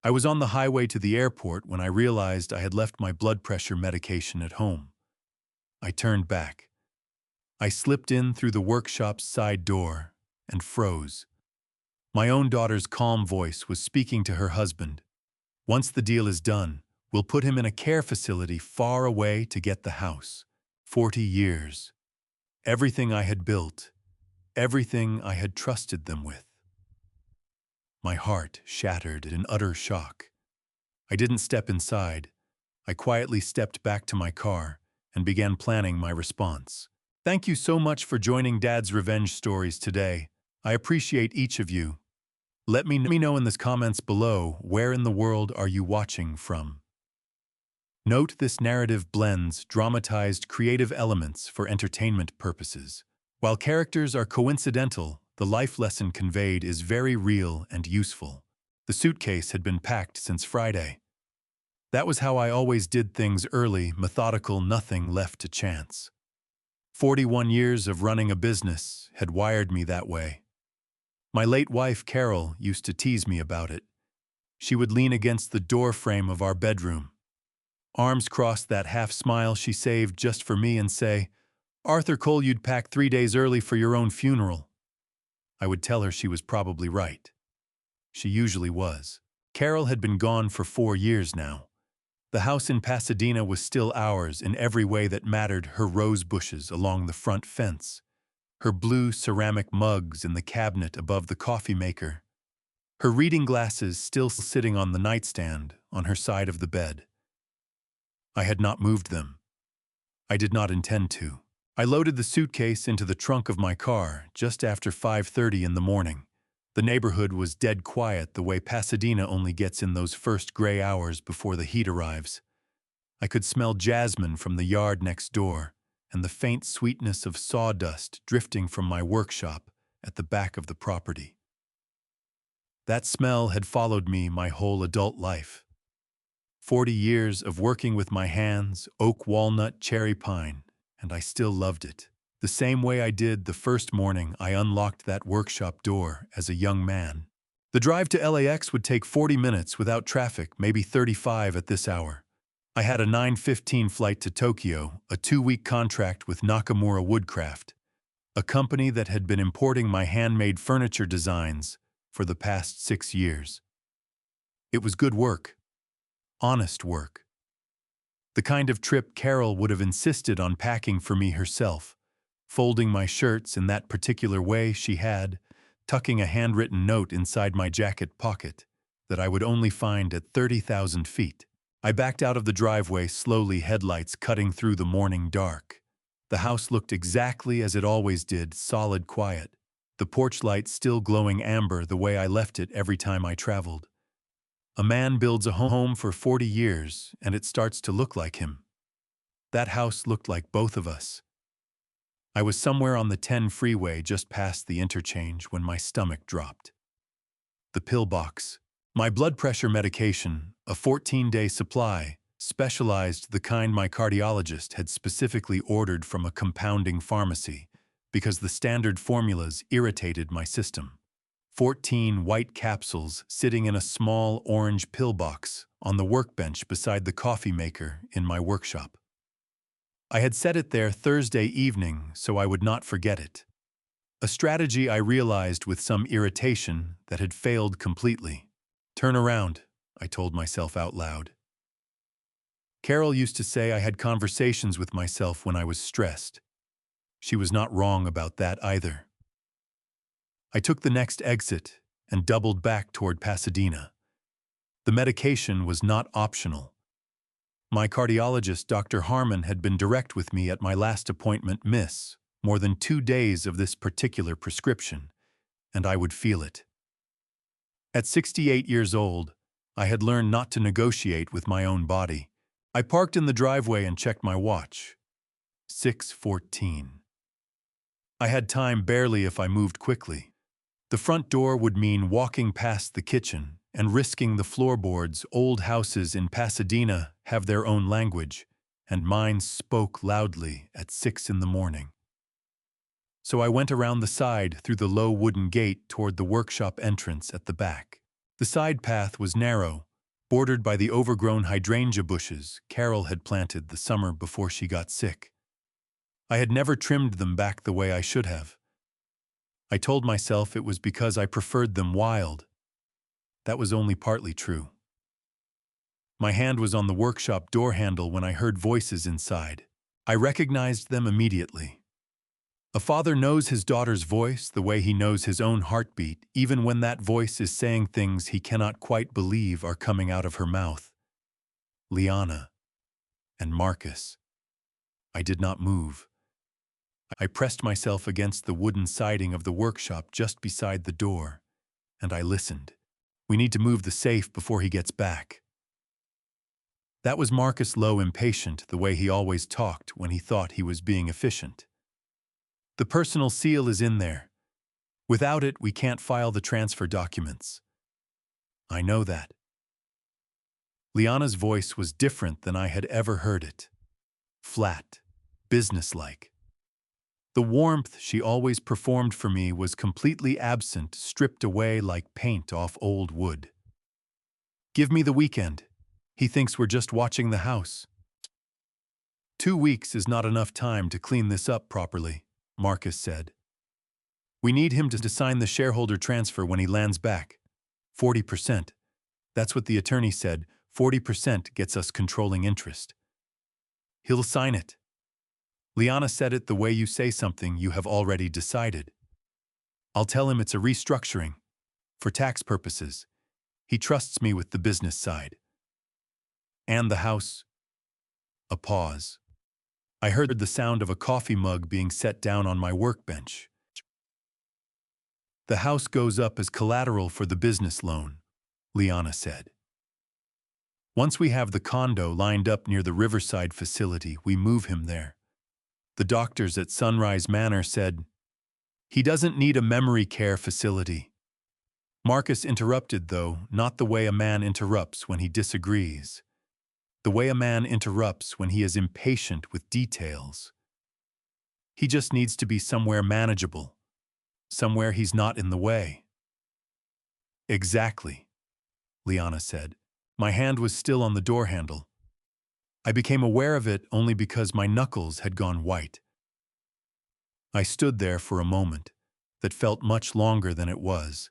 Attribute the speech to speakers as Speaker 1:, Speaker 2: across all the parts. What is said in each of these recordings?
Speaker 1: I was on the highway to the airport when I realized I had left my blood pressure medication at home. I turned back. I slipped in through the workshop's side door and froze. My own daughter's calm voice was speaking to her husband. Once the deal is done, we'll put him in a care facility far away to get the house. 40 years. Everything I had built, everything I had trusted them with. My heart shattered in utter shock. I didn't step inside. I quietly stepped back to my car and began planning my response. Thank you so much for joining Dad's Revenge Stories today. I appreciate each of you. Let me know in the comments below, where in the world are you watching from? Note this narrative blends dramatized creative elements for entertainment purposes. While characters are coincidental, the life lesson conveyed is very real and useful. The suitcase had been packed since Friday. That was how I always did things: early, methodical, nothing left to chance. 41 years of running a business had wired me that way. My late wife, Carol, used to tease me about it. She would lean against the door frame of our bedroom, arms crossed, that half smile she saved just for me, and say, "Arthur Cole, you'd pack 3 days early for your own funeral." I would tell her she was probably right. She usually was. Carol had been gone for 4 years now. The house in Pasadena was still ours in every way that mattered: her rose bushes along the front fence, her blue ceramic mugs in the cabinet above the coffee maker, her reading glasses still sitting on the nightstand on her side of the bed. I had not moved them. I did not intend to. I loaded the suitcase into the trunk of my car just after 5:30 in the morning. The neighborhood was dead quiet, the way Pasadena only gets in those first gray hours before the heat arrives. I could smell jasmine from the yard next door, and the faint sweetness of sawdust drifting from my workshop at the back of the property. That smell had followed me my whole adult life. 40 years of working with my hands, oak, walnut, cherry pine, and I still loved it. The same way I did the first morning I unlocked that workshop door as a young man. The drive to LAX would take 40 minutes without traffic, maybe 35 at this hour. I had a 9:15 flight to Tokyo, a 2-week contract with Nakamura Woodcraft, a company that had been importing my handmade furniture designs for the past 6 years. It was good work. Honest work. The kind of trip Carol would have insisted on packing for me herself, folding my shirts in that particular way she had, tucking a handwritten note inside my jacket pocket that I would only find at 30,000 feet. I backed out of the driveway slowly, headlights cutting through the morning dark. The house looked exactly as it always did, solid, quiet. The porch light still glowing amber the way I left it every time I traveled. A man builds a home for 40 years, and it starts to look like him. That house looked like both of us. I was somewhere on the 10 freeway just past the interchange when my stomach dropped. The pill box. My blood pressure medication, a 14-day supply, specialized, the kind my cardiologist had specifically ordered from a compounding pharmacy because the standard formulas irritated my system. 14 white capsules sitting in a small orange pill box on the workbench beside the coffee maker in my workshop. I had set it there Thursday evening so I would not forget it. A strategy I realized with some irritation that had failed completely. "Turn around," I told myself out loud. Carol used to say I had conversations with myself when I was stressed. She was not wrong about that either. I took the next exit and doubled back toward Pasadena. The medication was not optional. My cardiologist, Dr. Harmon, had been direct with me at my last appointment: miss more than 2 days of this particular prescription, and I would feel it. At 68 years old, I had learned not to negotiate with my own body. I parked in the driveway and checked my watch. 6:14. I had time barely if I moved quickly. The front door would mean walking past the kitchen and risking the floorboards. Old houses in Pasadena have their own language, and mine spoke loudly at 6 in the morning. So I went around the side through the low wooden gate toward the workshop entrance at the back. The side path was narrow, bordered by the overgrown hydrangea bushes Carol had planted the summer before she got sick. I had never trimmed them back the way I should have. I told myself it was because I preferred them wild. That was only partly true. My hand was on the workshop door handle when I heard voices inside. I recognized them immediately. A father knows his daughter's voice the way he knows his own heartbeat, even when that voice is saying things he cannot quite believe are coming out of her mouth. Liana and Marcus. I did not move. I pressed myself against the wooden siding of the workshop just beside the door, and I listened. We need to move the safe before he gets back. That was Marcus Lowe, impatient the way he always talked when he thought he was being efficient. The personal seal is in there. Without it, we can't file the transfer documents. I know that. Liana's voice was different than I had ever heard it. Flat, businesslike. The warmth she always performed for me was completely absent, stripped away like paint off old wood. Give me the weekend. He thinks we're just watching the house. 2 weeks is not enough time to clean this up properly, Marcus said. We need him to sign the shareholder transfer when he lands back. 40%. That's what the attorney said. 40% gets us controlling interest. He'll sign it. Liana said it the way you say something you have already decided. I'll tell him it's a restructuring. For tax purposes. He trusts me with the business side. And the house. A pause. I heard the sound of a coffee mug being set down on my workbench. The house goes up as collateral for the business loan, Liana said. Once we have the condo lined up near the Riverside facility, we move him there. The doctors at Sunrise Manor said, he doesn't need a memory care facility. Marcus interrupted, though, not the way a man interrupts when he disagrees. The way a man interrupts when he is impatient with details. He just needs to be somewhere manageable, somewhere he's not in the way. Exactly, Liana said. My hand was still on the door handle. I became aware of it only because my knuckles had gone white. I stood there for a moment that felt much longer than it was.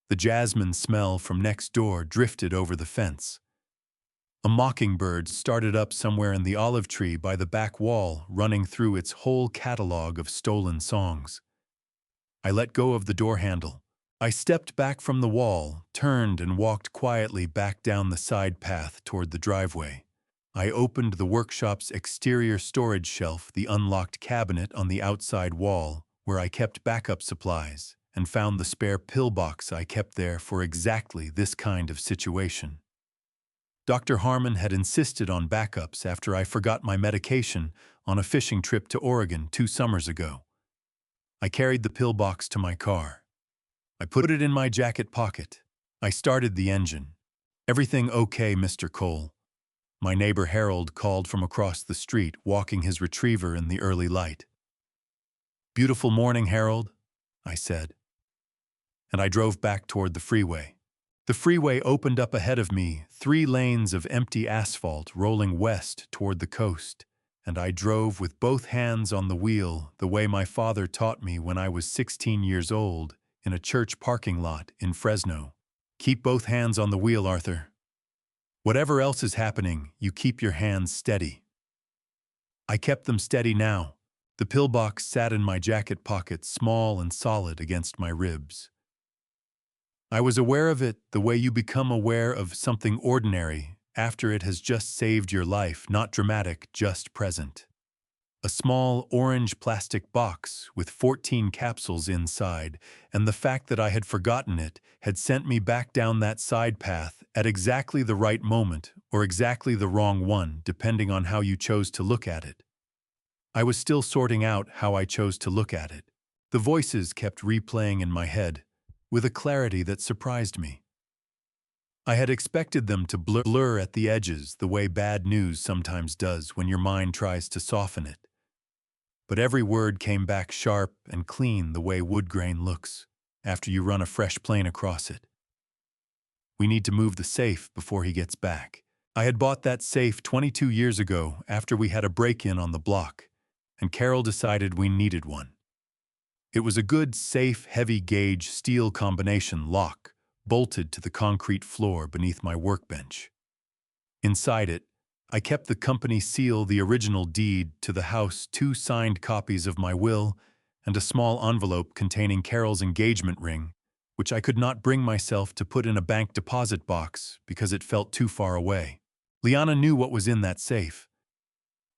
Speaker 1: The jasmine smell from next door drifted over the fence. A mockingbird started up somewhere in the olive tree by the back wall, running through its whole catalog of stolen songs. I let go of the door handle. I stepped back from the wall, turned and walked quietly back down the side path toward the driveway. I opened the workshop's exterior storage shelf, the unlocked cabinet on the outside wall, where I kept backup supplies, and found the spare pill box I kept there for exactly this kind of situation. Dr. Harmon had insisted on backups after I forgot my medication on a fishing trip to Oregon 2 summers ago. I carried the pill box to my car. I put it in my jacket pocket. I started the engine. Everything okay, Mr. Cole? My neighbor Harold called from across the street, walking his retriever in the early light. Beautiful morning, Harold, I said. And I drove back toward the freeway. The freeway opened up ahead of me, 3 lanes of empty asphalt rolling west toward the coast, and I drove with both hands on the wheel the way my father taught me when I was 16 years old in a church parking lot in Fresno. Keep both hands on the wheel, Arthur. Whatever else is happening, you keep your hands steady. I kept them steady now. The pill box sat in my jacket pocket, small and solid against my ribs. I was aware of it the way you become aware of something ordinary after it has just saved your life, not dramatic, just present. A small orange plastic box with 14 capsules inside, and the fact that I had forgotten it had sent me back down that side path at exactly the right moment or exactly the wrong one, depending on how you chose to look at it. I was still sorting out how I chose to look at it. The voices kept replaying in my head, with a clarity that surprised me. I had expected them to blur at the edges the way bad news sometimes does when your mind tries to soften it. But every word came back sharp and clean the way wood grain looks after you run a fresh plane across it. We need to move the safe before he gets back. I had bought that safe 22 years ago after we had a break-in on the block, and Carol decided we needed one. It was a good, safe, heavy-gauge steel combination lock, bolted to the concrete floor beneath my workbench. Inside it, I kept the company seal, the original deed to the house, 2 signed copies of my will, and a small envelope containing Carol's engagement ring, which I could not bring myself to put in a bank deposit box because it felt too far away. Liana knew what was in that safe.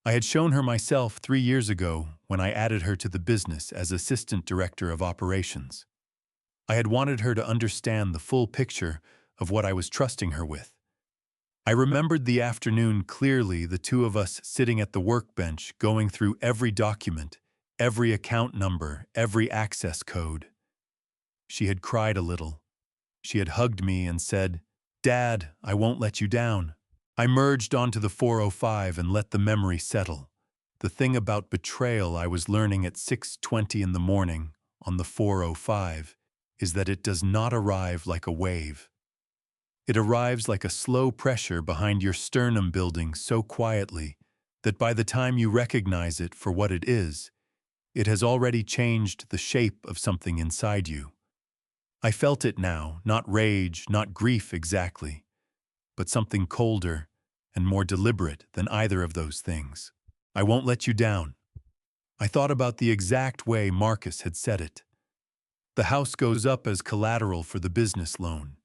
Speaker 1: I had shown her myself 3 years ago when I added her to the business as Assistant Director of Operations. I had wanted her to understand the full picture of what I was trusting her with. I remembered the afternoon clearly, the two of us sitting at the workbench going through every document, every account number, every access code. She had cried a little. She had hugged me and said, "Dad, I won't let you down." I merged onto the 405 and let the memory settle. The thing about betrayal I was learning at 6:20 in the morning on the 405 is that it does not arrive like a wave. It arrives like a slow pressure behind your sternum, building so quietly that by the time you recognize it for what it is, it has already changed the shape of something inside you. I felt it now, not rage, not grief exactly, but something colder and more deliberate than either of those things. I won't let you down. I thought about the exact way Marcus had said it. The house goes up as collateral for the business loan.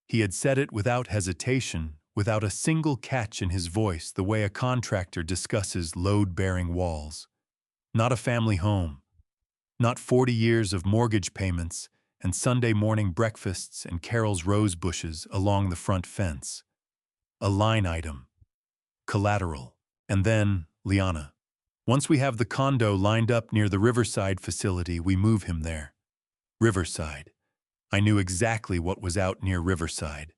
Speaker 1: He had said it without hesitation, without a single catch in his voice, the way a contractor discusses load-bearing walls. Not a family home. Not 40 years of mortgage payments and Sunday morning breakfasts and Carol's rose bushes along the front fence. A line item. Collateral. And then, Liana. Once we have the condo lined up near the Riverside facility, we move him there. Riverside. I knew exactly what was out near Riverside.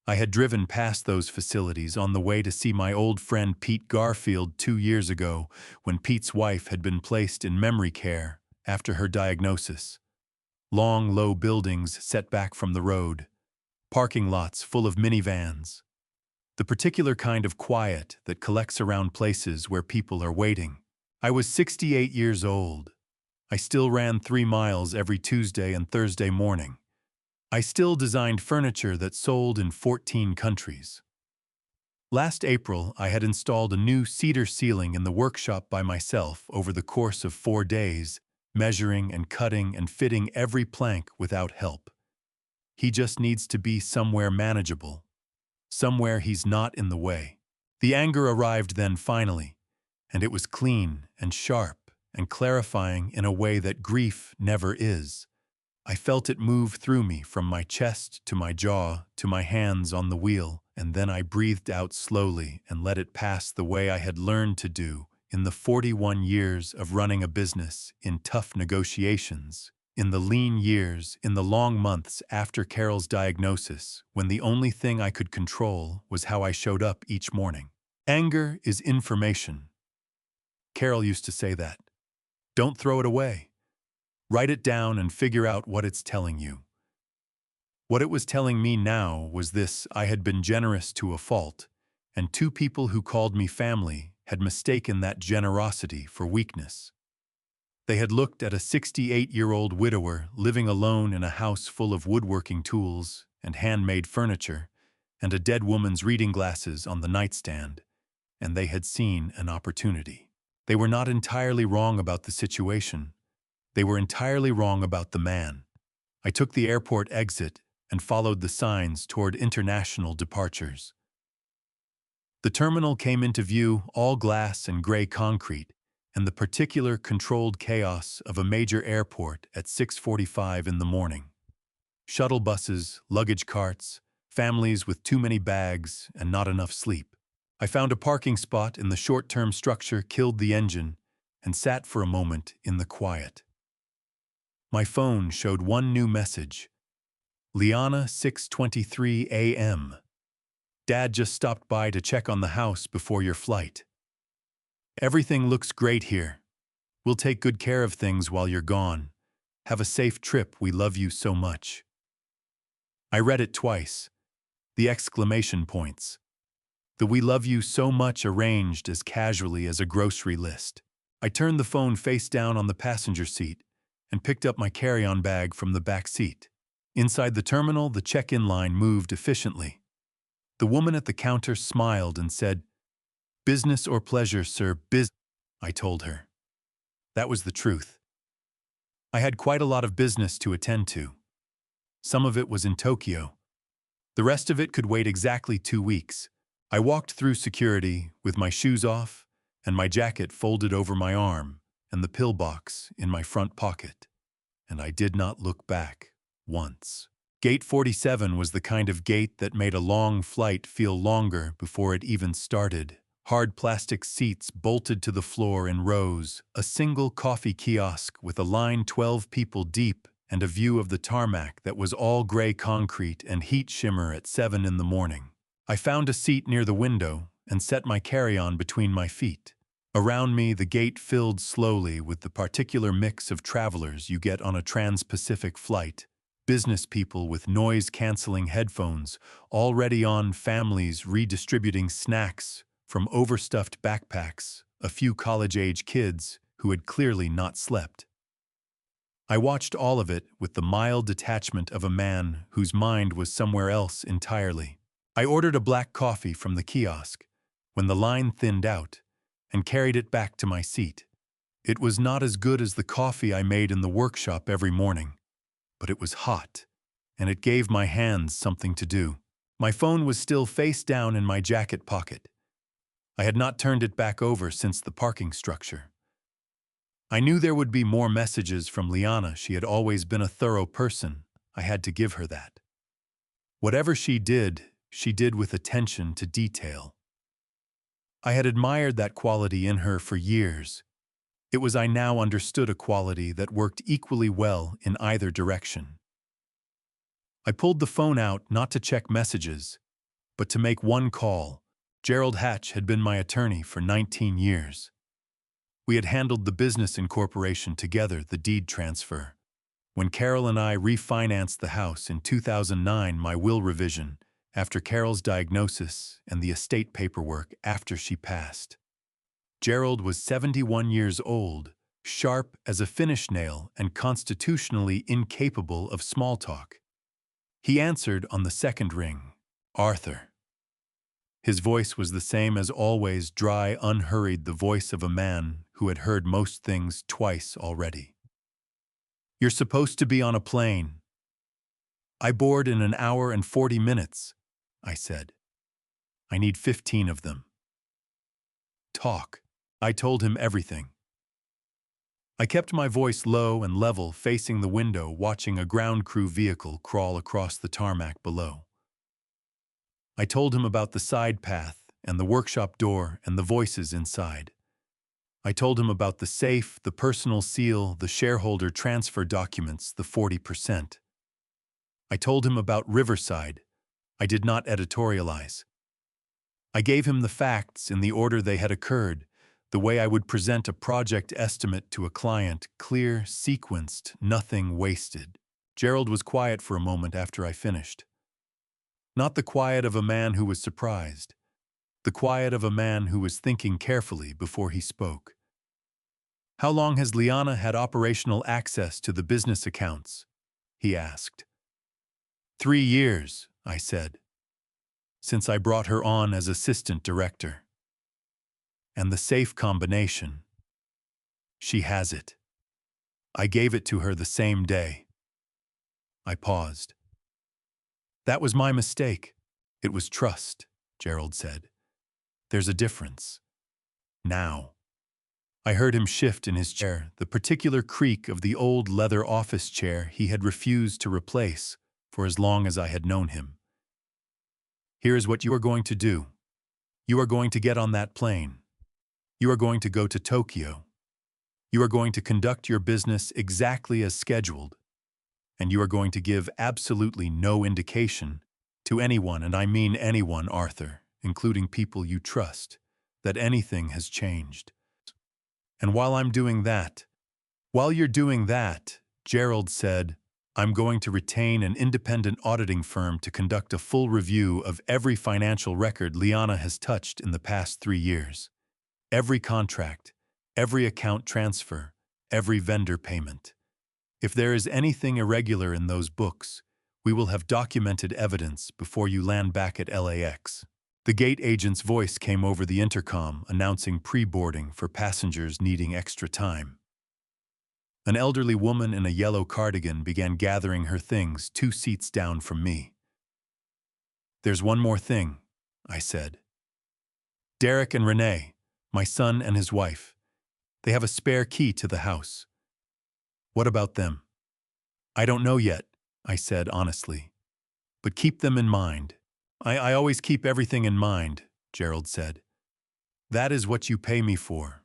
Speaker 1: I had driven past those facilities on the way to see my old friend Pete Garfield 2 years ago, when Pete's wife had been placed in memory care after her diagnosis. Long, low buildings set back from the road. Parking lots full of minivans. The particular kind of quiet that collects around places where people are waiting. I was 68 years old. I still ran 3 miles every Tuesday and Thursday morning. I still designed furniture that sold in 14 countries. Last April, I had installed a new cedar ceiling in the workshop by myself over the course of 4 days, measuring and cutting and fitting every plank without help. He just needs to be somewhere manageable, somewhere he's not in the way. The anger arrived then finally, and it was clean and sharp and clarifying in a way that grief never is. I felt it move through me from my chest to my jaw to my hands on the wheel, and then I breathed out slowly and let it pass the way I had learned to do in the 41 years of running a business, in tough negotiations, in the lean years, in the long months after Carol's diagnosis, when the only thing I could control was how I showed up each morning. Anger is information. Carol used to say that. Don't throw it away. Write it down and figure out what it's telling you. What it was telling me now was this: I had been generous to a fault, and 2 people who called me family had mistaken that generosity for weakness. They had looked at a 68-year-old widower living alone in a house full of woodworking tools and handmade furniture, and a dead woman's reading glasses on the nightstand, and they had seen an opportunity. They were not entirely wrong about the situation. They were entirely wrong about the man. I took the airport exit and followed the signs toward international departures. The terminal came into view, all glass and gray concrete, and the particular controlled chaos of a major airport at 6:45 in the morning. Shuttle buses, luggage carts, families with too many bags and not enough sleep. I found a parking spot in the short-term structure, killed the engine, and sat for a moment in the quiet. My phone showed one new message. Liana, 6:23 a.m. Dad just stopped by to check on the house before your flight. Everything looks great here. We'll take good care of things while you're gone. Have a safe trip. We love you so much. I read it twice. The exclamation points. The "we love you so much" arranged as casually as a grocery list. I turned the phone face down on the passenger seat and picked up my carry-on bag from the back seat. Inside the terminal, the check-in line moved efficiently. The woman at the counter smiled and said, "Business or pleasure, sir, I told her. That was the truth. I had quite a lot of business to attend to. Some of it was in Tokyo. The rest of it could wait exactly 2 weeks. I walked through security with my shoes off and my jacket folded over my arm and the pillbox in my front pocket. And I did not look back once. Gate 47 was the kind of gate that made a long flight feel longer before it even started. Hard plastic seats bolted to the floor in rows, a single coffee kiosk with a line 12 people deep, and a view of the tarmac that was all gray concrete and heat shimmer at 7 in the morning. I found a seat near the window and set my carry-on between my feet. Around me, the gate filled slowly with the particular mix of travelers you get on a trans-Pacific flight. Business people with noise-canceling headphones, already on, families redistributing snacks from overstuffed backpacks, a few college-age kids who had clearly not slept. I watched all of it with the mild detachment of a man whose mind was somewhere else entirely. I ordered a black coffee from the kiosk when the line thinned out and carried it back to my seat. It was not as good as the coffee I made in the workshop every morning, but it was hot, and it gave my hands something to do. My phone was still face down in my jacket pocket. I had not turned it back over since the parking structure. I knew there would be more messages from Liana. She had always been a thorough person. I had to give her that. Whatever she did with attention to detail. I had admired that quality in her for years. It was, I now understood, a quality that worked equally well in either direction. I pulled the phone out not to check messages, but to make one call. Gerald Hatch had been my attorney for 19 years. We had handled the business incorporation together, the deed transfer. When Carol and I refinanced the house in 2009, my will revision, after Carol's diagnosis, and the estate paperwork after she passed. Gerald was 71 years old, sharp as a finish nail and constitutionally incapable of small talk. He answered on the second ring, "Arthur." His voice was the same as always, dry, unhurried, the voice of a man who had heard most things twice already. "You're supposed to be on a plane." "I board in an hour and 40 minutes, I said. "I need 15 of them." "Talk." I told him everything. I kept my voice low and level, facing the window, watching a ground crew vehicle crawl across the tarmac below. I told him about the side path and the workshop door and the voices inside. I told him about the safe, the personal seal, the shareholder transfer documents, the 40%. I told him about Riverside. I did not editorialize. I gave him the facts in the order they had occurred, the way I would present a project estimate to a client, clear, sequenced, nothing wasted. Gerald was quiet for a moment after I finished. Not the quiet of a man who was surprised, the quiet of a man who was thinking carefully before he spoke. "How long has Liana had operational access to the business accounts?" he asked. 3 years, I said, "since I brought her on as assistant director." "And the safe combination?" "She has it. I gave it to her the same day." I paused. "That was my mistake. It was trust," Gerald said. "There's a difference. Now." I heard him shift in his chair, the particular creak of the old leather office chair he had refused to replace for as long as I had known him. "Here is what you are going to do. You are going to get on that plane. You are going to go to Tokyo. You are going to conduct your business exactly as scheduled. And you are going to give absolutely no indication to anyone, and I mean anyone, Arthur, including people you trust, that anything has changed. And while you're doing that, Gerald said, I'm going to retain an independent auditing firm to conduct a full review of every financial record Liana has touched in the past 3 years. Every contract, every account transfer, every vendor payment. If there is anything irregular in those books, we will have documented evidence before you land back at LAX. The gate agent's voice came over the intercom announcing pre-boarding for passengers needing extra time. An elderly woman in a yellow cardigan began gathering her things 2 seats down from me. "There's one more thing," I said. "Derek and Renee, my son and his wife, they have a spare key to the house. What about them?" "I don't know yet," I said honestly. "But keep them in mind." I always keep everything in mind," Gerald said. "That is what you pay me for."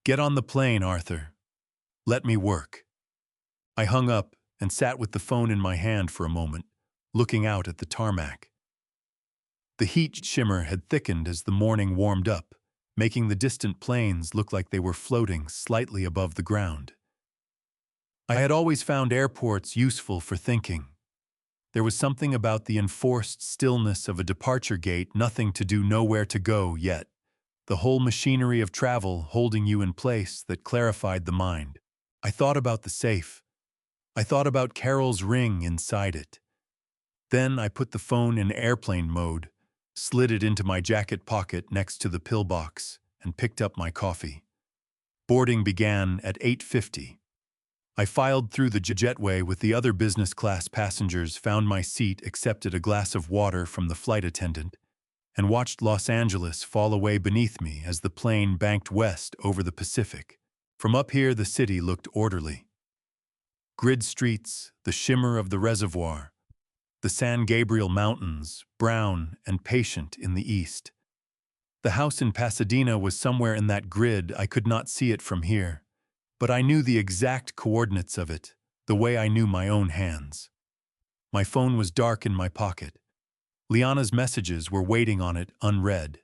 Speaker 1: "Get on the plane, Arthur. Let me work." I hung up and sat with the phone in my hand for a moment, looking out at the tarmac. The heat shimmer had thickened as the morning warmed up, making the distant planes look like they were floating slightly above the ground. I had always found airports useful for thinking. There was something about the enforced stillness of a departure gate, nothing to do, nowhere to go yet. The whole machinery of travel holding you in place that clarified the mind. I thought about the safe. I thought about Carol's ring inside it. Then I put the phone in airplane mode, slid it into my jacket pocket next to the pillbox, and picked up my coffee. Boarding began at 8:50. I filed through the jetway with the other business class passengers, found my seat, accepted a glass of water from the flight attendant, and watched Los Angeles fall away beneath me as the plane banked west over the Pacific. From up here, the city looked orderly. Grid streets, the shimmer of the reservoir, the San Gabriel Mountains, brown and patient in the east. The house in Pasadena was somewhere in that grid. I could not see it from here, but I knew the exact coordinates of it, the way I knew my own hands. My phone was dark in my pocket. Liana's messages were waiting on it, unread.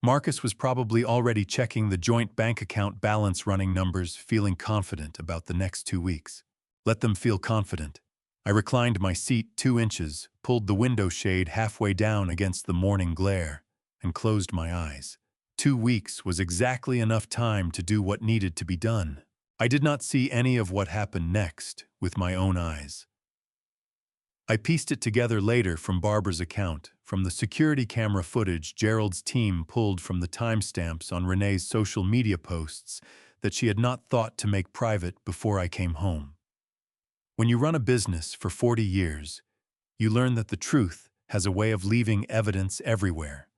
Speaker 1: Marcus was probably already checking the joint bank account balance running numbers, feeling confident about the next 2 weeks. Let them feel confident. I reclined my seat 2 inches, pulled the window shade halfway down against the morning glare, and closed my eyes. 2 weeks was exactly enough time to do what needed to be done. I did not see any of what happened next with my own eyes. I pieced it together later from Barbara's account, from the security camera footage Gerald's team pulled from the timestamps on Renee's social media posts that she had not thought to make private before I came home. When you run a business for 40 years, you learn that the truth has a way of leaving evidence everywhere.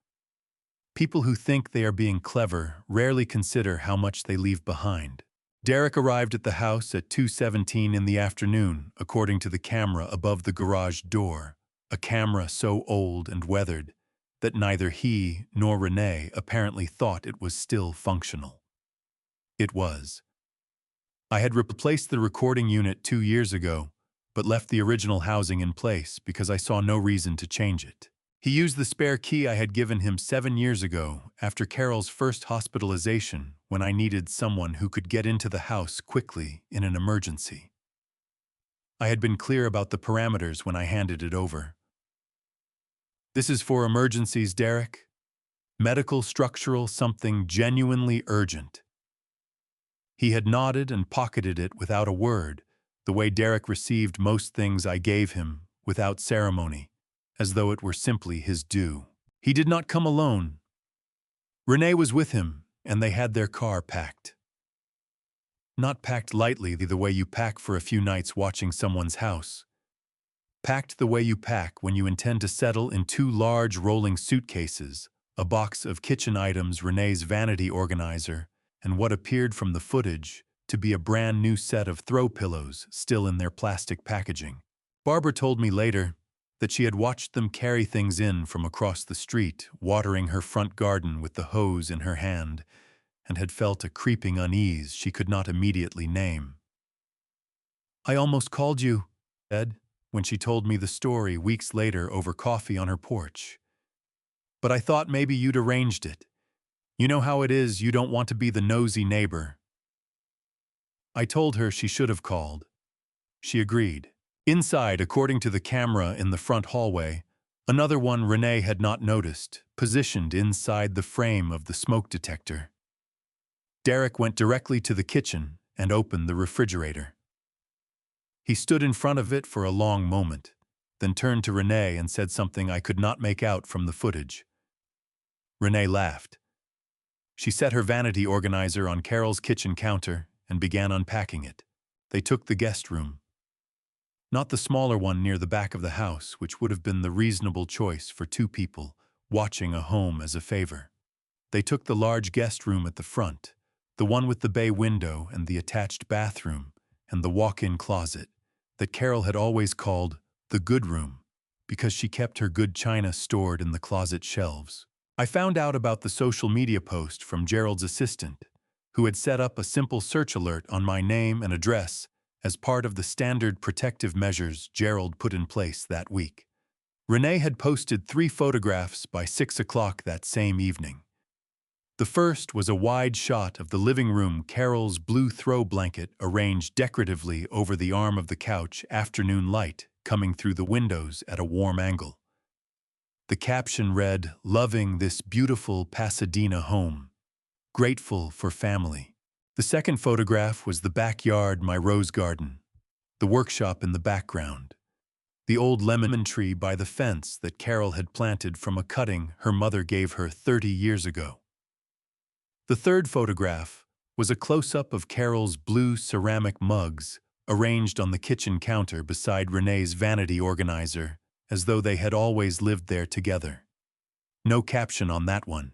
Speaker 1: People who think they are being clever rarely consider how much they leave behind. Derek arrived at the house at 2:17 in the afternoon, according to the camera above the garage door, a camera so old and weathered that neither he nor Renee apparently thought it was still functional. It was. I had replaced the recording unit 2 years ago, but left the original housing in place because I saw no reason to change it. He used the spare key I had given him 7 years ago after Carol's first hospitalization, when I needed someone who could get into the house quickly in an emergency. I had been clear about the parameters when I handed it over. "This is for emergencies, Derek. Medical, structural, something genuinely urgent." He had nodded and pocketed it without a word, the way Derek received most things I gave him, without ceremony, as though it were simply his due. He did not come alone. Renee was with him, and they had their car packed. Not packed lightly the way you pack for a few nights watching someone's house. Packed the way you pack when you intend to settle in 2 large rolling suitcases, a box of kitchen items, Renee's vanity organizer, and what appeared from the footage to be a brand new set of throw pillows still in their plastic packaging. Barbara told me later that she had watched them carry things in from across the street, watering her front garden with the hose in her hand, and had felt a creeping unease she could not immediately name. "I almost called you," she said, when she told me the story weeks later over coffee on her porch. "But I thought maybe you'd arranged it. You know how it is, you don't want to be the nosy neighbor." I told her she should have called. she agreed. Inside, according to the camera in the front hallway, another one Renee had not noticed, positioned inside the frame of the smoke detector. Derek went directly to the kitchen and opened the refrigerator. He stood in front of it for a long moment, then turned to Renee and said something I could not make out from the footage. Renee laughed. She set her vanity organizer on Carol's kitchen counter and began unpacking it. They took the guest room. Not the smaller one near the back of the house, which would have been the reasonable choice for two people watching a home as a favor. They took the large guest room at the front, the one with the bay window and the attached bathroom and the walk-in closet that Carol had always called the good room because she kept her good china stored in the closet shelves. I found out about the social media post from Gerald's assistant, who had set up a simple search alert on my name and address as part of the standard protective measures Gerald put in place that week. Renee had posted 3 photographs by 6 o'clock that same evening. The first was a wide shot of the living room, Carol's blue throw blanket arranged decoratively over the arm of the couch, afternoon light coming through the windows at a warm angle. The caption read, "Loving this beautiful Pasadena home. Grateful for family." The second photograph was the backyard, my rose garden, the workshop in the background, the old lemon tree by the fence that Carol had planted from a cutting her mother gave her 30 years ago. The third photograph was a close-up of Carol's blue ceramic mugs arranged on the kitchen counter beside Renee's vanity organizer, as though they had always lived there together. No caption on that one,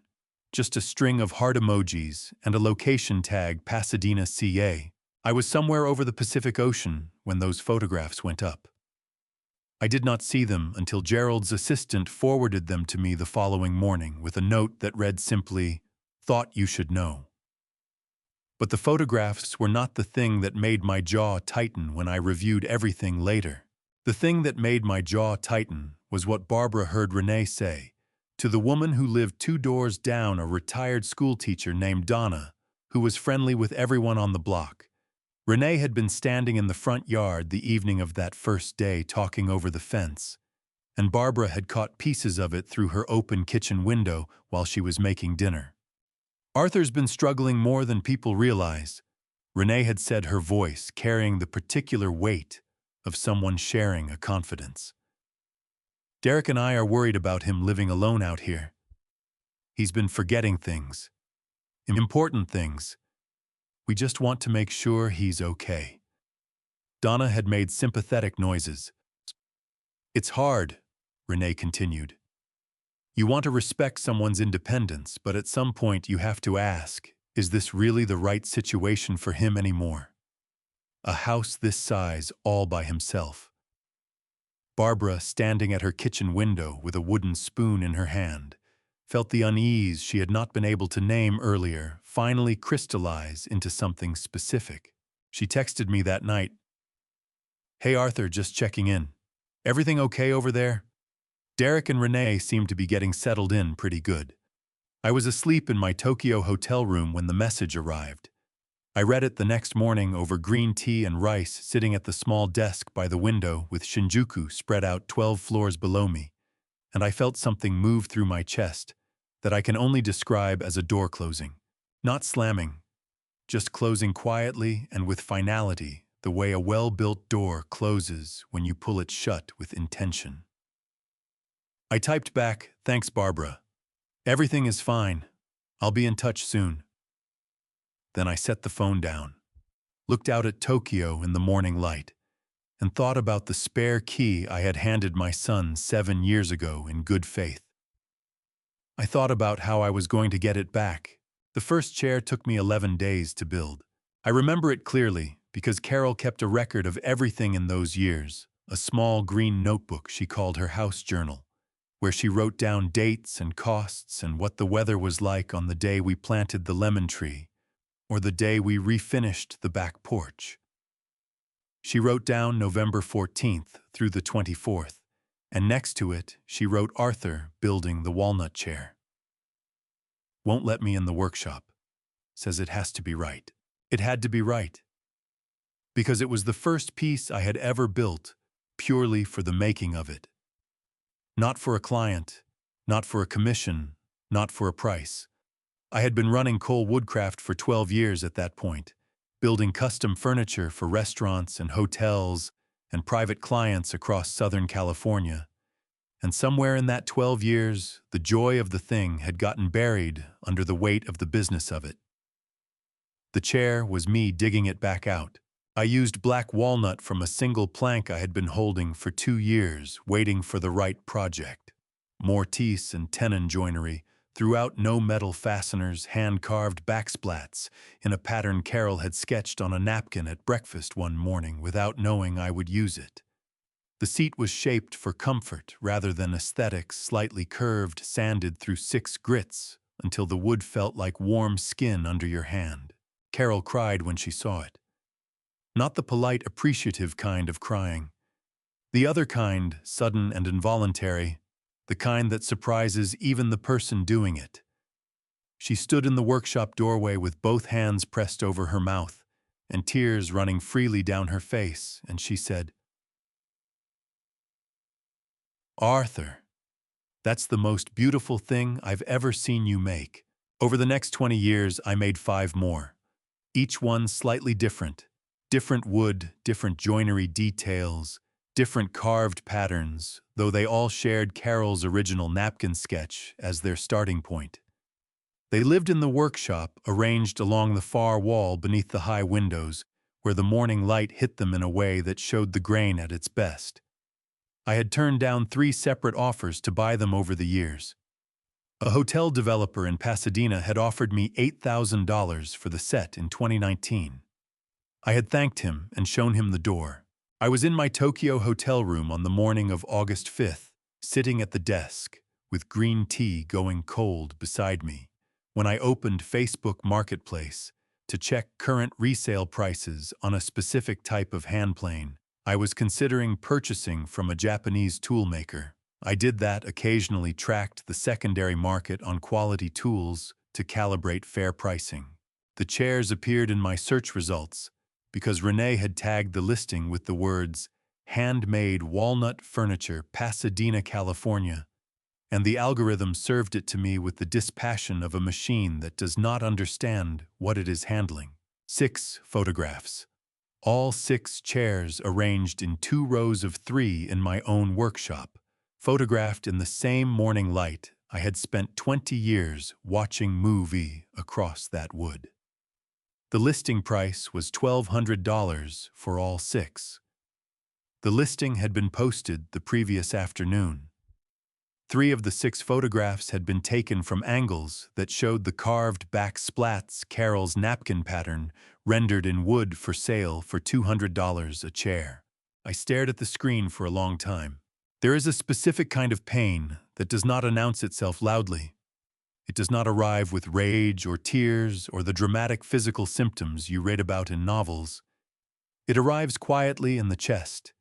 Speaker 1: just a string of heart emojis and a location tag, Pasadena, CA. I was somewhere over the Pacific Ocean when those photographs went up. I did not see them until Gerald's assistant forwarded them to me the following morning with a note that read simply, "Thought you should know." But the photographs were not the thing that made my jaw tighten when I reviewed everything later. The thing that made my jaw tighten was what Barbara heard Renee say to the woman who lived 2 doors down, a retired schoolteacher named Donna, who was friendly with everyone on the block. Renee had been standing in the front yard the evening of that first day talking over the fence, and Barbara had caught pieces of it through her open kitchen window while she was making dinner. "Arthur's been struggling more than people realize," Renee had said, her voice carrying the particular weight of someone sharing a confidence. "Derek and I are worried about him living alone out here. He's been forgetting things, important things. We just want to make sure he's okay." Donna had made sympathetic noises. "It's hard," Renee continued. "You want to respect someone's independence, but at some point you have to ask, is this really the right situation for him anymore? A house this size all by himself." Barbara, standing at her kitchen window with a wooden spoon in her hand, felt the unease she had not been able to name earlier finally crystallize into something specific. She texted me that night, "Hey Arthur, just checking in. Everything okay over there?" Derek and Renee seemed to be getting settled in pretty good. I was asleep in my Tokyo hotel room when the message arrived. I read it the next morning over green tea and rice, sitting at the small desk by the window with Shinjuku spread out 12 floors below me, and I felt something move through my chest that I can only describe as a door closing. Not slamming, just closing quietly and with finality, the way a well-built door closes when you pull it shut with intention. I typed back, "Thanks, Barbara. Everything is fine. I'll be in touch soon." Then I set the phone down, looked out at Tokyo in the morning light, and thought about the spare key I had handed my son 7 years ago in good faith. I thought about how I was going to get it back. The first chair took me 11 days to build. I remember it clearly because Carol kept a record of everything in those years, a small green notebook she called her house journal, where she wrote down dates and costs and what the weather was like on the day we planted the lemon tree, or the day we refinished the back porch. She wrote down November 14th through the 24th, and next to it she wrote Arthur building the walnut chair. "Won't let me in the workshop. Says it has to be right." It had to be right. because it was the first piece I had ever built purely for the making of it. Not for a client, not for a commission, not for a price. I had been running Cole Woodcraft for 12 years at that point, building custom furniture for restaurants and hotels and private clients across Southern California. And somewhere in that 12 years, the joy of the thing had gotten buried under the weight of the business of it. The chair was me digging it back out. I used black walnut from a single plank I had been holding for 2 years, waiting for the right project. Mortise and tenon joinery, throughout no metal fasteners, hand-carved backsplats, in a pattern Carol had sketched on a napkin at breakfast one morning without knowing I would use it. The seat was shaped for comfort rather than aesthetics, slightly curved, sanded through 6 grits until the wood felt like warm skin under your hand. Carol cried when she saw it. Not the polite, appreciative kind of crying. The other kind, sudden and involuntary, the kind that surprises even the person doing it. She stood in the workshop doorway with both hands pressed over her mouth and tears running freely down her face, and she said, "Arthur, that's the most beautiful thing I've ever seen you make." Over the next 20 years, I made 5 more, each one slightly different. Different wood, different joinery details, different carved patterns, though they all shared Carol's original napkin sketch as their starting point. They lived in the workshop, arranged along the far wall beneath the high windows, where the morning light hit them in a way that showed the grain at its best. I had turned down 3 separate offers to buy them over the years. A hotel developer in Pasadena had offered me $8,000 for the set in 2019. I had thanked him and shown him the door. I was in my Tokyo hotel room on the morning of August 5th, sitting at the desk, with green tea going cold beside me, when I opened Facebook Marketplace to check current resale prices on a specific type of handplane I was considering purchasing from a Japanese toolmaker. I did that, occasionally tracked the secondary market on quality tools to calibrate fair pricing. The chairs appeared in my search results because Renee had tagged the listing with the words, "Handmade Walnut Furniture, Pasadena, California," and the algorithm served it to me with the dispassion of a machine that does not understand what it is handling. 6 photographs. All 6 chairs arranged in 2 rows of 3 in my own workshop, photographed in the same morning light I had spent 20 years watching movie across that wood. The listing price was $1,200 for all 6. The listing had been posted the previous afternoon. 3 of the 6 photographs had been taken from angles that showed the carved back splats Carol's napkin pattern rendered in wood for sale for $200 a chair. I stared at the screen for a long time. There is a specific kind of pain that does not announce itself loudly. It does not arrive with rage or tears or the dramatic physical symptoms you read about in novels. It arrives quietly in the chest,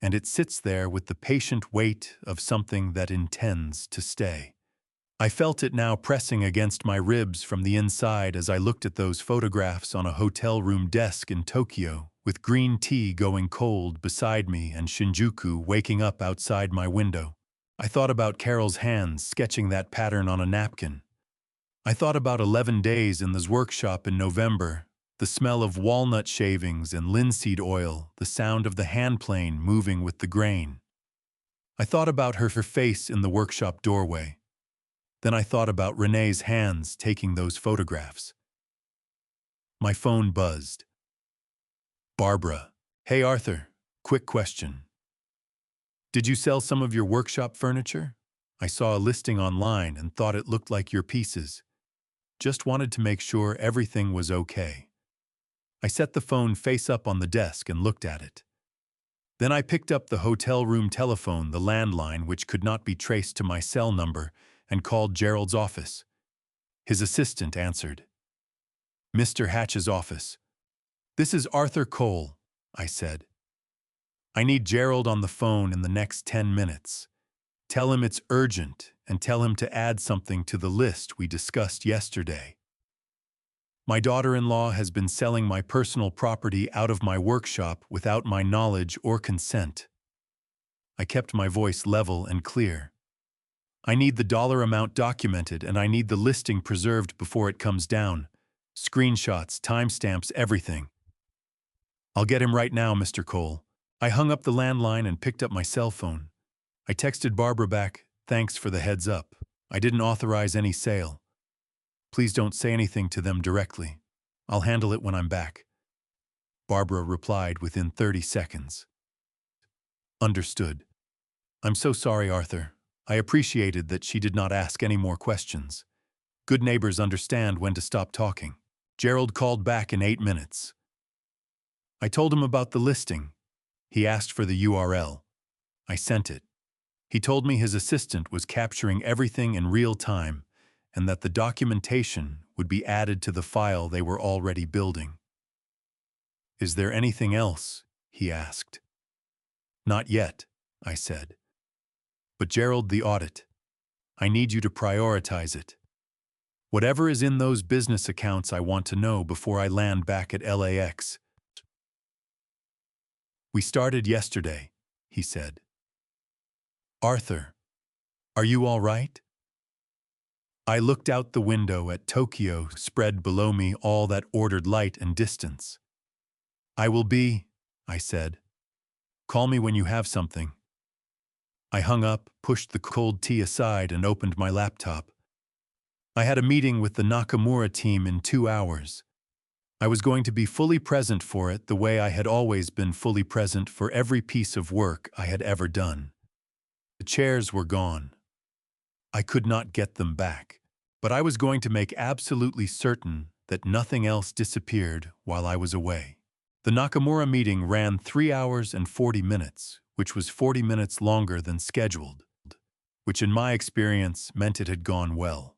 Speaker 1: and it sits there with the patient weight of something that intends to stay. I felt it now pressing against my ribs from the inside as I looked at those photographs on a hotel room desk in Tokyo, with green tea going cold beside me and Shinjuku waking up outside my window. I thought about Carol's hands sketching that pattern on a napkin. I thought about 11 days in this workshop in November, the smell of walnut shavings and linseed oil, the sound of the handplane moving with the grain. I thought about her face in the workshop doorway. Then I thought about Renee's hands taking those photographs. My phone buzzed. "Barbara." "Hey Arthur, quick question. Did you sell some of your workshop furniture? I saw a listing online and thought it looked like your pieces. Just wanted to make sure everything was okay." I set the phone face up on the desk and looked at it. Then I picked up the hotel room telephone, the landline which could not be traced to my cell number, and called Gerald's office. His assistant answered. "Mr. Hatch's office." "This is Arthur Cole," I said. "I need Gerald on the phone in the next 10 minutes. Tell him it's urgent and tell him to add something to the list we discussed yesterday." My daughter-in-law has been selling my personal property out of my workshop without my knowledge or consent. I kept my voice level and clear. I need the dollar amount documented, and I need the listing preserved before it comes down. Screenshots, timestamps, everything. I'll get him right now, Mr. Cole. I hung up the landline and picked up my cell phone. I texted Barbara back, thanks for the heads up. I didn't authorize any sale. Please don't say anything to them directly. I'll handle it when I'm back. Barbara replied within 30 seconds. Understood. I'm so sorry, Arthur. I appreciated that she did not ask any more questions. Good neighbors understand when to stop talking. Gerald called back in 8 minutes. I told him about the listing. He asked for the URL. I sent it. He told me his assistant was capturing everything in real time and that the documentation would be added to the file they were already building. Is there anything else? He asked. Not yet, I said. But Gerald, the audit. I need you to prioritize it. Whatever is in those business accounts I want to know before I land back at LAX. We started yesterday, he said. Arthur, are you all right? I looked out the window at Tokyo spread below me, all that ordered light and distance. I will be, I said. Call me when you have something. I hung up, pushed the cold tea aside, and opened my laptop. I had a meeting with the Nakamura team in 2 hours. I was going to be fully present for it the way I had always been fully present for every piece of work I had ever done. The chairs were gone. I could not get them back, but I was going to make absolutely certain that nothing else disappeared while I was away. The Nakamura meeting ran 3 hours and 40 minutes, which was 40 minutes longer than scheduled, which in my experience meant it had gone well.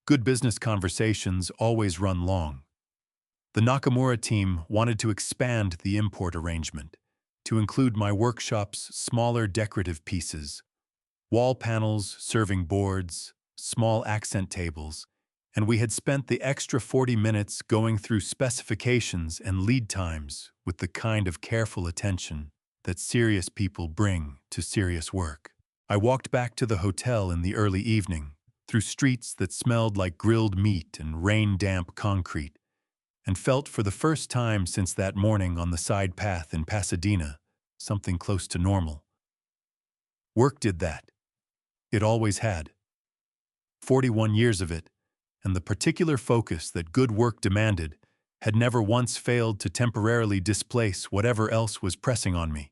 Speaker 1: Good business conversations always run long. The Nakamura team wanted to expand the import arrangement to include my workshop's smaller decorative pieces, wall panels, serving boards, small accent tables, and we had spent the extra 40 minutes going through specifications and lead times with the kind of careful attention that serious people bring to serious work. I walked back to the hotel in the early evening, through streets that smelled like grilled meat and rain-damp concrete, and felt for the first time since that morning on the side path in Pasadena something close to normal. Work did that. It always had. 41 years of it, and the particular focus that good work demanded, had never once failed to temporarily displace whatever else was pressing on me.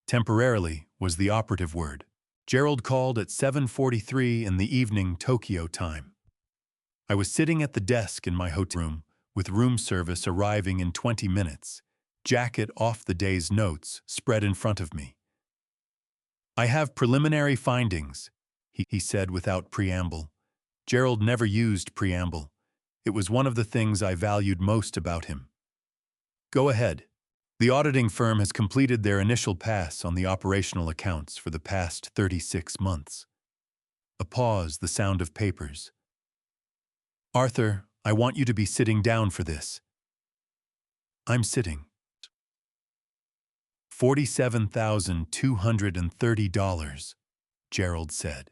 Speaker 1: Temporarily was the operative word. Gerald called at 7:43 in the evening Tokyo time. I was sitting at the desk in my hotel room, with room service arriving in 20 minutes, jacket off the day's notes spread in front of me. I have preliminary findings, he said without preamble. Gerald never used preamble. It was one of the things I valued most about him. Go ahead. The auditing firm has completed their initial pass on the operational accounts for the past 36 months. A pause, the sound of papers. Arthur, I want you to be sitting down for this. I'm sitting. $47,230, Gerald said.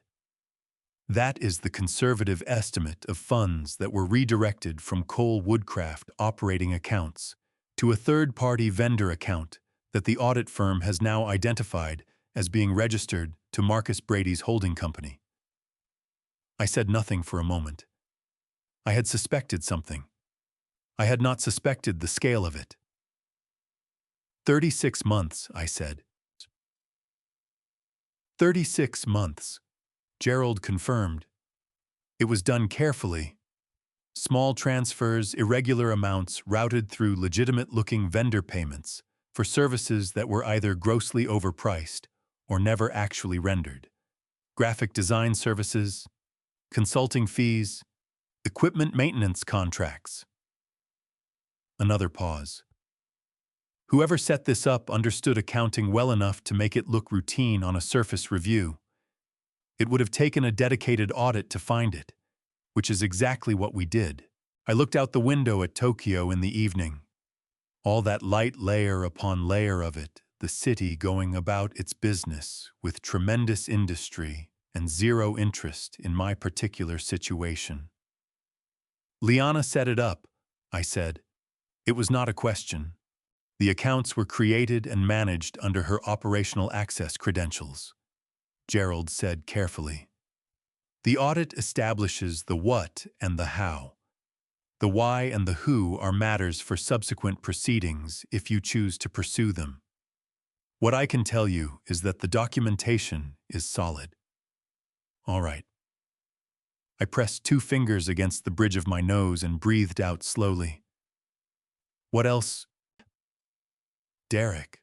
Speaker 1: That is the conservative estimate of funds that were redirected from Cole Woodcraft operating accounts to a third-party vendor account that the audit firm has now identified as being registered to Marcus Brady's holding company. I said nothing for a moment. I had suspected something. I had not suspected the scale of it. 36 months, I said. 36 months, Gerald confirmed. It was done carefully. Small transfers, irregular amounts routed through legitimate-looking vendor payments for services that were either grossly overpriced or never actually rendered. Graphic design services, consulting fees, equipment maintenance contracts. Another pause. Whoever set this up understood accounting well enough to make it look routine on a surface review. It would have taken a dedicated audit to find it, which is exactly what we did. I looked out the window at Tokyo in the evening. All that light layer upon layer of it, the city going about its business with tremendous industry and zero interest in my particular situation. Liana set it up, I said. It was not a question. The accounts were created and managed under her operational access credentials. Gerald said carefully. The audit establishes the what and the how. The why and the who are matters for subsequent proceedings if you choose to pursue them. What I can tell you is that the documentation is solid. All right. I pressed 2 fingers against the bridge of my nose and breathed out slowly. What else? Derek.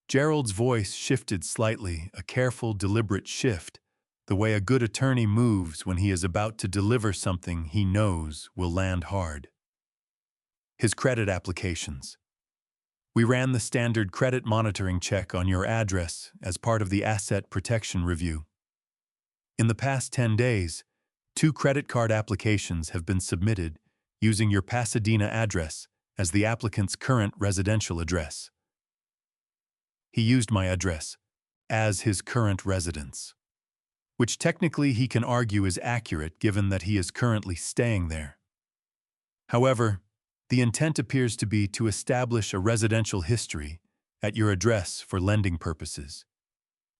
Speaker 1: Gerald's voice shifted slightly, a careful, deliberate shift, the way a good attorney moves when he is about to deliver something he knows will land hard. His credit applications. We ran the standard credit monitoring check on your address as part of the asset protection review. In the past 10 days, 2 credit card applications have been submitted using your Pasadena address as the applicant's current residential address. He used my address as his current residence, which technically he can argue is accurate given that he is currently staying there. However, the intent appears to be to establish a residential history at your address for lending purposes,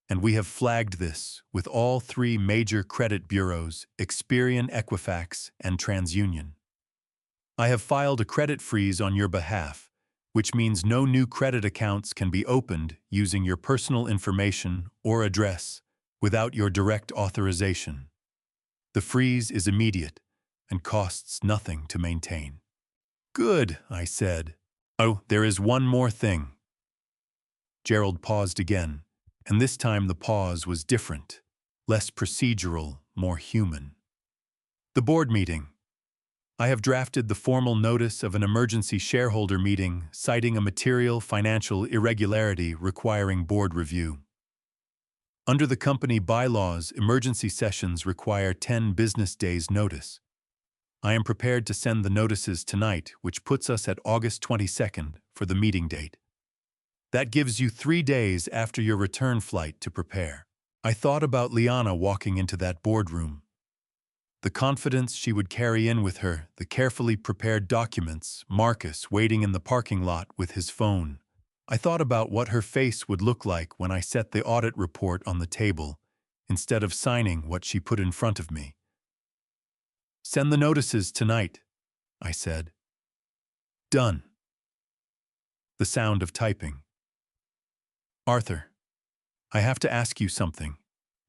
Speaker 1: and we have flagged this with all 3 major credit bureaus, Experian, Equifax, and TransUnion. I have filed a credit freeze on your behalf, which means no new credit accounts can be opened using your personal information or address without your direct authorization. The freeze is immediate and costs nothing to maintain. Good, I said. Oh, there is one more thing. Gerald paused again, and this time the pause was different, less procedural, more human. The board meeting. I have drafted the formal notice of an emergency shareholder meeting citing a material financial irregularity requiring board review. Under the company bylaws, emergency sessions require 10 business days' notice. I am prepared to send the notices tonight, which puts us at August 22nd for the meeting date. That gives you 3 days after your return flight to prepare. I thought about Liana walking into that boardroom. The confidence she would carry in with her, the carefully prepared documents, Marcus waiting in the parking lot with his phone. I thought about what her face would look like when I set the audit report on the table, instead of signing what she put in front of me. Send the notices tonight, I said. Done. The sound of typing. Arthur, I have to ask you something,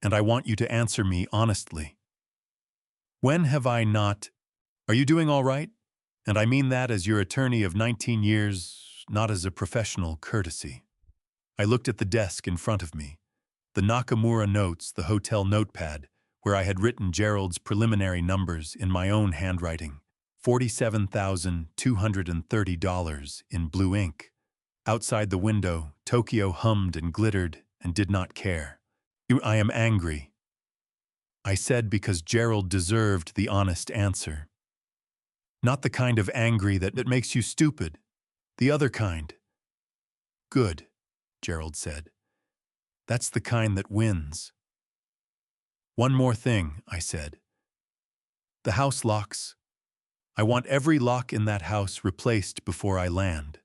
Speaker 1: and I want you to answer me honestly. When have I not... Are you doing all right? And I mean that as your attorney of 19 years, not as a professional courtesy. I looked at the desk in front of me, the Nakamura notes, the hotel notepad, where I had written Gerald's preliminary numbers in my own handwriting, $47,230 in blue ink. Outside the window, Tokyo hummed and glittered and did not care. I am angry, I said, because Gerald deserved the honest answer. Not the kind of angry that makes you stupid, the other kind. Good, Gerald said. That's the kind that wins. One more thing, I said. The house locks. I want every lock in that house replaced before I land.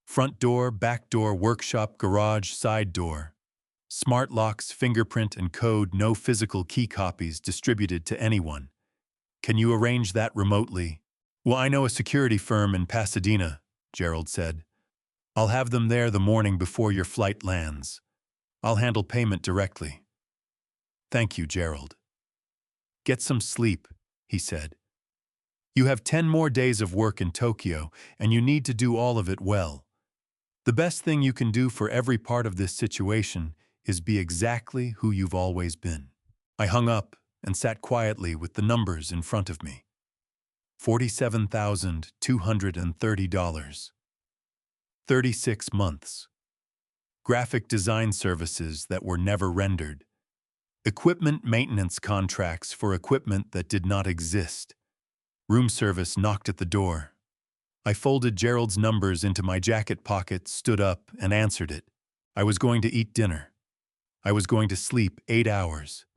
Speaker 1: Front door, back door, workshop, garage, side door. Smart locks, fingerprint and code, no physical key copies distributed to anyone. Can you arrange that remotely? Well, I know a security firm in Pasadena, Gerald said. I'll have them there the morning before your flight lands. I'll handle payment directly. Thank you, Gerald. Get some sleep, he said. You have 10 more days of work in Tokyo, and you need to do all of it well. The best thing you can do for every part of this situation is be exactly who you've always been. I hung up and sat quietly with the numbers in front of me. $47,230. 36 months. Graphic design services that were never rendered. Equipment maintenance contracts for equipment that did not exist. Room service knocked at the door. I folded Gerald's numbers into my jacket pocket, stood up, and answered it. I was going to eat dinner. I was going to sleep 8 hours.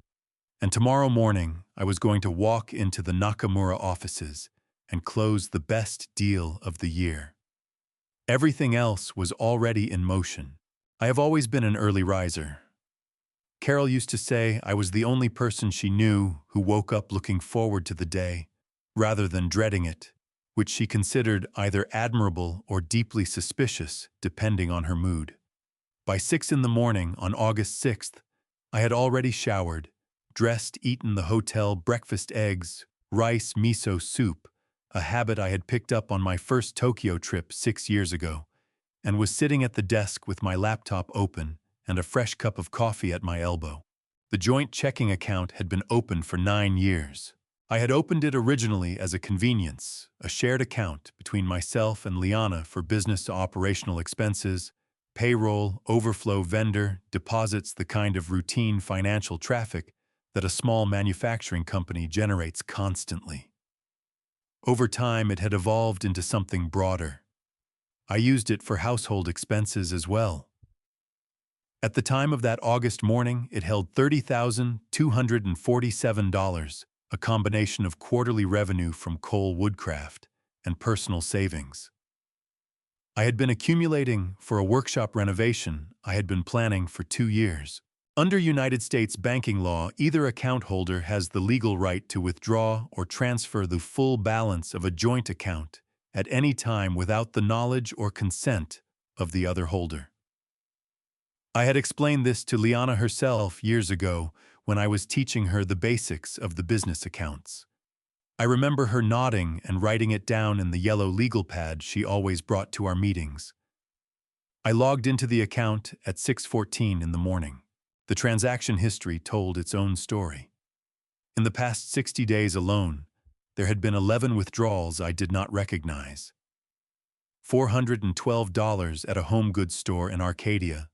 Speaker 1: And tomorrow morning, I was going to walk into the Nakamura offices and close the best deal of the year. Everything else was already in motion. I have always been an early riser. Carol used to say I was the only person she knew who woke up looking forward to the day, rather than dreading it, which she considered either admirable or deeply suspicious, depending on her mood. By 6 in the morning on August 6th, I had already showered, dressed, eaten the hotel breakfast eggs, rice miso soup, a habit I had picked up on my first Tokyo trip 6 years ago, and was sitting at the desk with my laptop open and a fresh cup of coffee at my elbow. The joint checking account had been open for 9 years. I had opened it originally as a convenience, a shared account between myself and Liana for business to operational expenses, payroll, overflow vendor, deposits, the kind of routine financial traffic that a small manufacturing company generates constantly. Over time, it had evolved into something broader. I used it for household expenses as well. At the time of that August morning, it held $30,247, a combination of quarterly revenue from coal woodcraft and personal savings. I had been accumulating for a workshop renovation I had been planning for 2 years. Under United States banking law, either account holder has the legal right to withdraw or transfer the full balance of a joint account at any time without the knowledge or consent of the other holder. I had explained this to Liana herself years ago when I was teaching her the basics of the business accounts. I remember her nodding and writing it down in the yellow legal pad she always brought to our meetings. I logged into the account at 6:14 in the morning. The transaction history told its own story. In the past 60 days alone, there had been 11 withdrawals I did not recognize. $412 at a home goods store in Arcadia,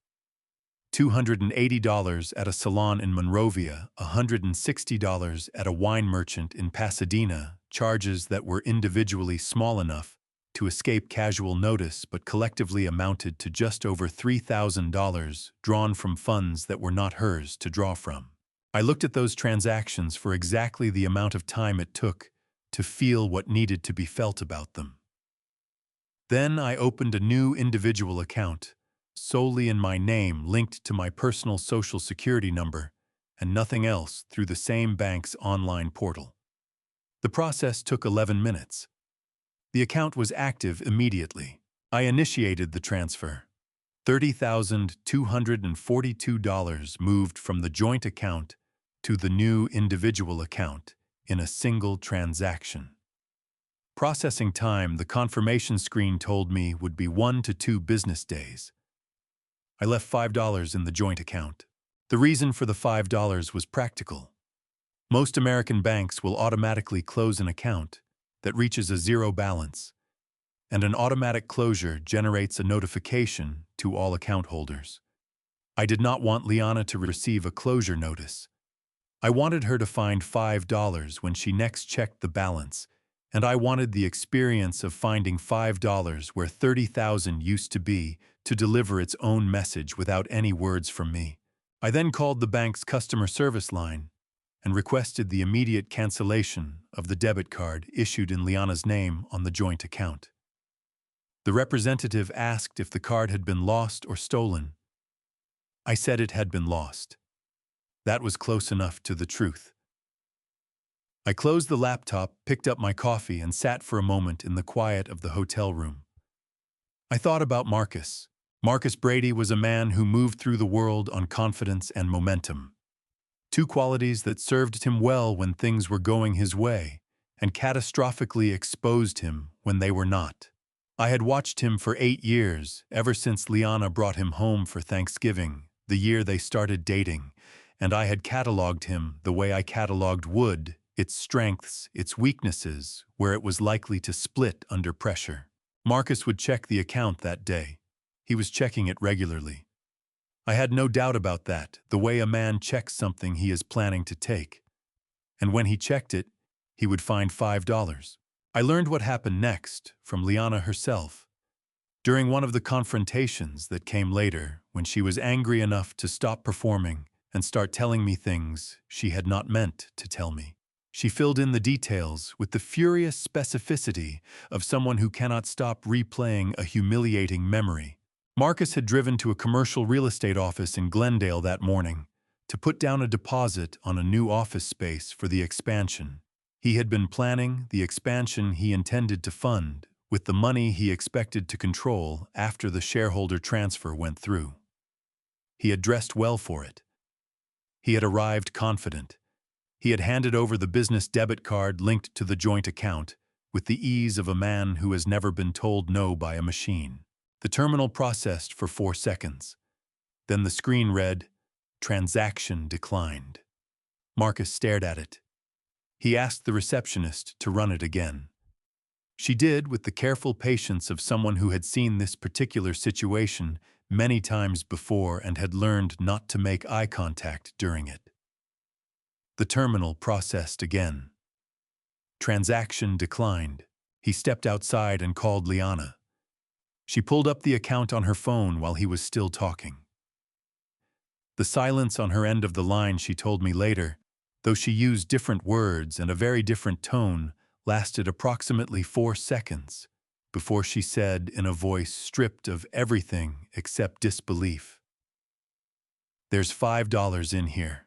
Speaker 1: $280 at a salon in Monrovia, $160 at a wine merchant in Pasadena, charges that were individually small enough to escape casual notice but collectively amounted to just over $3,000 drawn from funds that were not hers to draw from. I looked at those transactions for exactly the amount of time it took to feel what needed to be felt about them. Then I opened a new individual account, solely in my name linked to my personal social security number and nothing else through the same bank's online portal. The process took 11 minutes. The account was active immediately. I initiated the transfer. $30,242 moved from the joint account to the new individual account in a single transaction. Processing time, the confirmation screen told me, would be 1 to 2 business days. I left $5 in the joint account. The reason for the $5 was practical. Most American banks will automatically close an account that reaches a zero balance, and an automatic closure generates a notification to all account holders. I did not want Liana to receive a closure notice. I wanted her to find $5 when she next checked the balance, and I wanted the experience of finding $5 where $30,000 used to be to deliver its own message without any words from me. I then called the bank's customer service line and requested the immediate cancellation of the debit card issued in Liana's name on the joint account. The representative asked if the card had been lost or stolen. I said it had been lost. That was close enough to the truth. I closed the laptop, picked up my coffee, and sat for a moment in the quiet of the hotel room. I thought about Marcus. Marcus Brady was a man who moved through the world on confidence and momentum. Two qualities that served him well when things were going his way, and catastrophically exposed him when they were not. I had watched him for 8 years, ever since Liana brought him home for Thanksgiving, the year they started dating, and I had cataloged him the way I cataloged wood, its strengths, its weaknesses, where it was likely to split under pressure. Marcus would check the account that day. He was checking it regularly. I had no doubt about that, the way a man checks something he is planning to take. And when he checked it, he would find $5. I learned what happened next from Liana herself. During one of the confrontations that came later, when she was angry enough to stop performing and start telling me things she had not meant to tell me, she filled in the details with the furious specificity of someone who cannot stop replaying a humiliating memory. Marcus had driven to a commercial real estate office in Glendale that morning to put down a deposit on a new office space for the expansion. He had been planning the expansion he intended to fund with the money he expected to control after the shareholder transfer went through. He had dressed well for it. He had arrived confident. He had handed over the business debit card linked to the joint account with the ease of a man who has never been told no by a machine. The terminal processed for 4 seconds. Then the screen read, "Transaction declined." Marcus stared at it. He asked the receptionist to run it again. She did with the careful patience of someone who had seen this particular situation many times before and had learned not to make eye contact during it. The terminal processed again. Transaction declined. He stepped outside and called Liana. She pulled up the account on her phone while he was still talking. The silence on her end of the line, she told me later, though she used different words and a very different tone, lasted approximately 4 seconds before she said in a voice stripped of everything except disbelief, "There's $5 in here."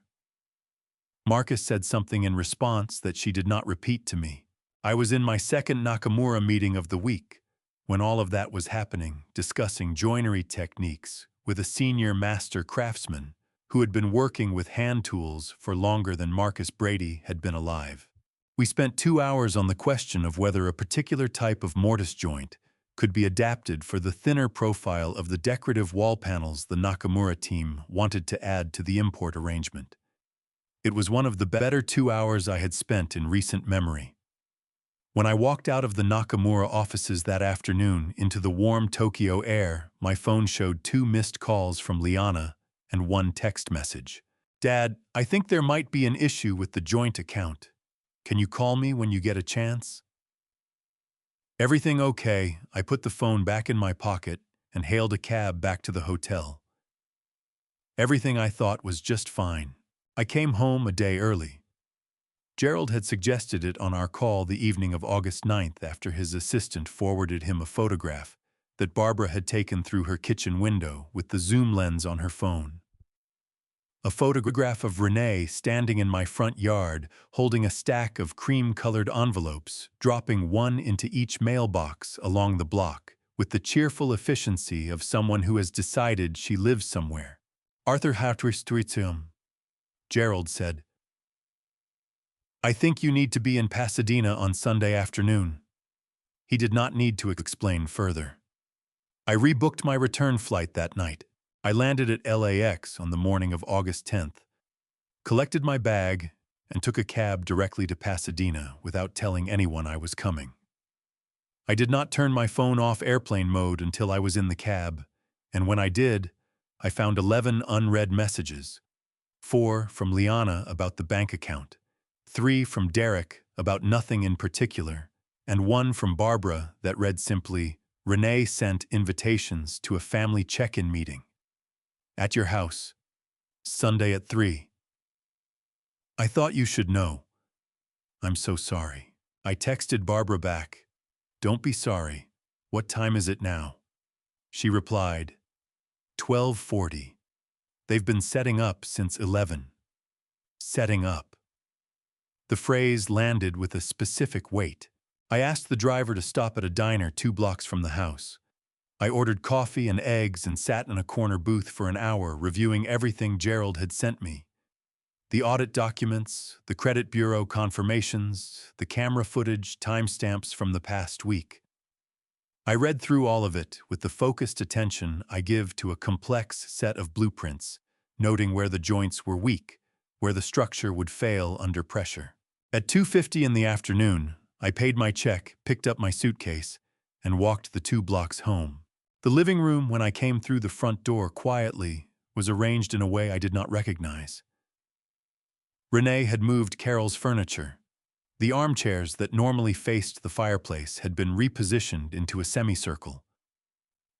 Speaker 1: Marcus said something in response that she did not repeat to me. I was in my second Nakamura meeting of the week when all of that was happening, discussing joinery techniques with a senior master craftsman who had been working with hand tools for longer than Marcus Brady had been alive. We spent 2 hours on the question of whether a particular type of mortise joint could be adapted for the thinner profile of the decorative wall panels the Nakamura team wanted to add to the import arrangement. It was one of the better 2 hours I had spent in recent memory. When I walked out of the Nakamura offices that afternoon into the warm Tokyo air, my phone showed 2 missed calls from Liana and 1 text message. "Dad, I think there might be an issue with the joint account. Can you call me when you get a chance?" Everything okay, I put the phone back in my pocket and hailed a cab back to the hotel. Everything I thought was just fine. I came home a day early. Gerald had suggested it on our call the evening of August 9th after his assistant forwarded him a photograph that Barbara had taken through her kitchen window with the zoom lens on her phone. A photograph of Renee standing in my front yard, holding a stack of cream-colored envelopes, dropping one into each mailbox along the block, with the cheerful efficiency of someone who has decided she lives somewhere. "Arthur Hartwig," Gerald said. "I think you need to be in Pasadena on Sunday afternoon." He did not need to explain further. I rebooked my return flight that night. I landed at LAX on the morning of August 10th, collected my bag, and took a cab directly to Pasadena without telling anyone I was coming. I did not turn my phone off airplane mode until I was in the cab, and when I did, I found 11 unread messages. 4 from Liana about the bank account, 3 from Derek about nothing in particular, and 1 from Barbara that read simply, "Renee sent invitations to a family check-in meeting. At your house. Sunday at 3. I thought you should know. I'm so sorry." I texted Barbara back, "Don't be sorry. What time is it now?" She replied, 12:40. They've been setting up since 11. Setting up. The phrase landed with a specific weight. I asked the driver to stop at a diner 2 blocks from the house. I ordered coffee and eggs and sat in a corner booth for an hour reviewing everything Gerald had sent me. The audit documents, the credit bureau confirmations, the camera footage, timestamps from the past week. I read through all of it with the focused attention I give to a complex set of blueprints, noting where the joints were weak, where the structure would fail under pressure. At 2:50 in the afternoon, I paid my check, picked up my suitcase, and walked the 2 blocks home. The living room, when I came through the front door quietly, was arranged in a way I did not recognize. Renee had moved Carol's furniture. The armchairs that normally faced the fireplace had been repositioned into a semicircle.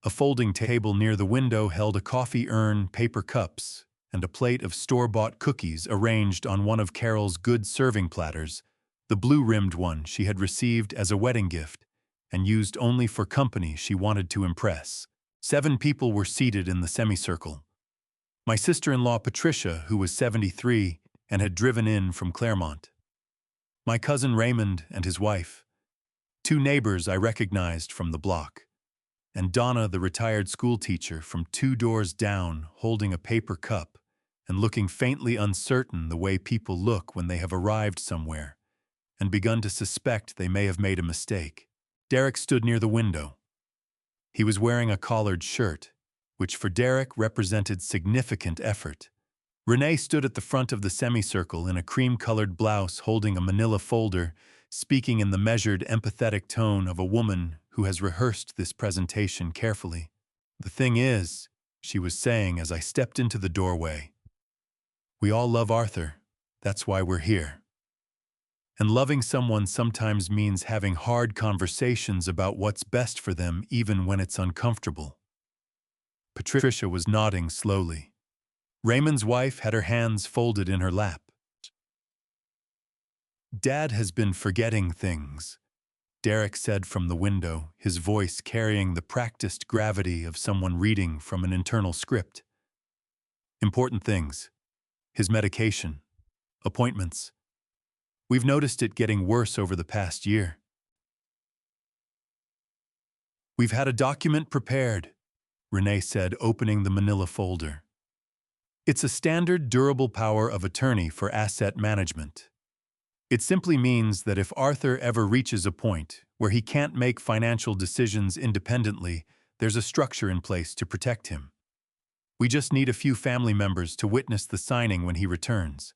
Speaker 1: A folding table near the window held a coffee urn, paper cups, and a plate of store-bought cookies arranged on one of Carol's good serving platters, the blue-rimmed one she had received as a wedding gift and used only for company she wanted to impress. 7 people were seated in the semicircle. My sister-in-law Patricia, who was 73 and had driven in from Claremont. My cousin Raymond and his wife. 2 neighbors I recognized from the block. And Donna, the retired schoolteacher, from 2 doors down, holding a paper cup and looking faintly uncertain the way people look when they have arrived somewhere and begun to suspect they may have made a mistake. Derek stood near the window. He was wearing a collared shirt, which for Derek represented significant effort. Renee stood at the front of the semicircle in a cream-colored blouse holding a manila folder, speaking in the measured, empathetic tone of a woman who has rehearsed this presentation carefully. "The thing is," she was saying as I stepped into the doorway, "we all love Arthur. That's why we're here. And loving someone sometimes means having hard conversations about what's best for them even when it's uncomfortable." Patricia was nodding slowly. Raymond's wife had her hands folded in her lap. "Dad has been forgetting things," Derek said from the window, his voice carrying the practiced gravity of someone reading from an internal script. "Important things. His medication. Appointments. We've noticed it getting worse over the past year." "We've had a document prepared," Renee said, opening the manila folder. "It's a standard durable power of attorney for asset management. It simply means that if Arthur ever reaches a point where he can't make financial decisions independently, there's a structure in place to protect him. We just need a few family members to witness the signing when he returns."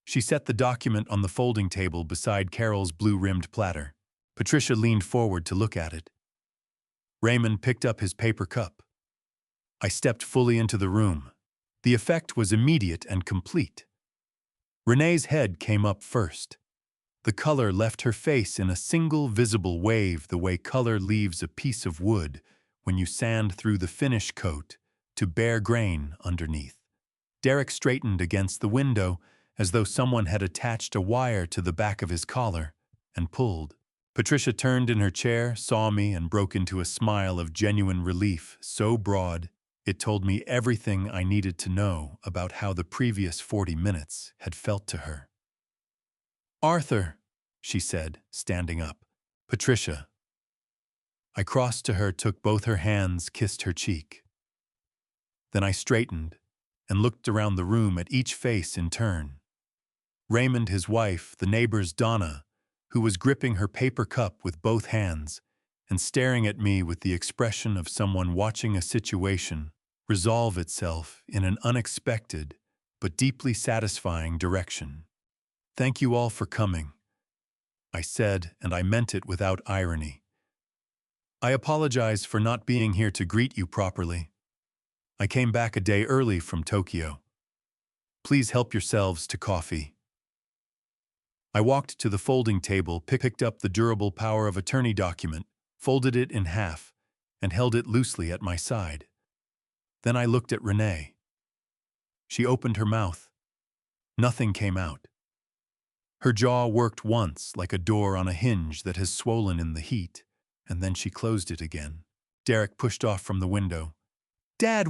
Speaker 1: She set the document on the folding table beside Carol's blue-rimmed platter. Patricia leaned forward to look at it. Raymond picked up his paper cup. I stepped fully into the room. The effect was immediate and complete. Renee's head came up first. The color left her face in a single visible wave, the way color leaves a piece of wood when you sand through the finish coat to bare grain underneath. Derek straightened against the window as though someone had attached a wire to the back of his collar and pulled. Patricia turned in her chair, saw me, and broke into a smile of genuine relief, so broad it told me everything I needed to know about how the previous 40 minutes had felt to her. "Arthur," she said, standing up. "Patricia." I crossed to her, took both her hands, kissed her cheek. Then I straightened and looked around the room at each face in turn. Raymond, his wife, the neighbor's Donna, who was gripping her paper cup with both hands and staring at me with the expression of someone watching a situation resolve itself in an unexpected but deeply satisfying direction. "Thank you all for coming," I said, and I meant it without irony. "I apologize for not being here to greet you properly. I came back a day early from Tokyo. Please help yourselves to coffee." I walked to the folding table, picked up the durable power of attorney document, folded it in half, and held it loosely at my side. Then I looked at Renee. She opened her mouth. Nothing came out. Her jaw worked once like a door on a hinge that has swollen in the heat, and then she closed it again. Derek pushed off from the window. "Dad,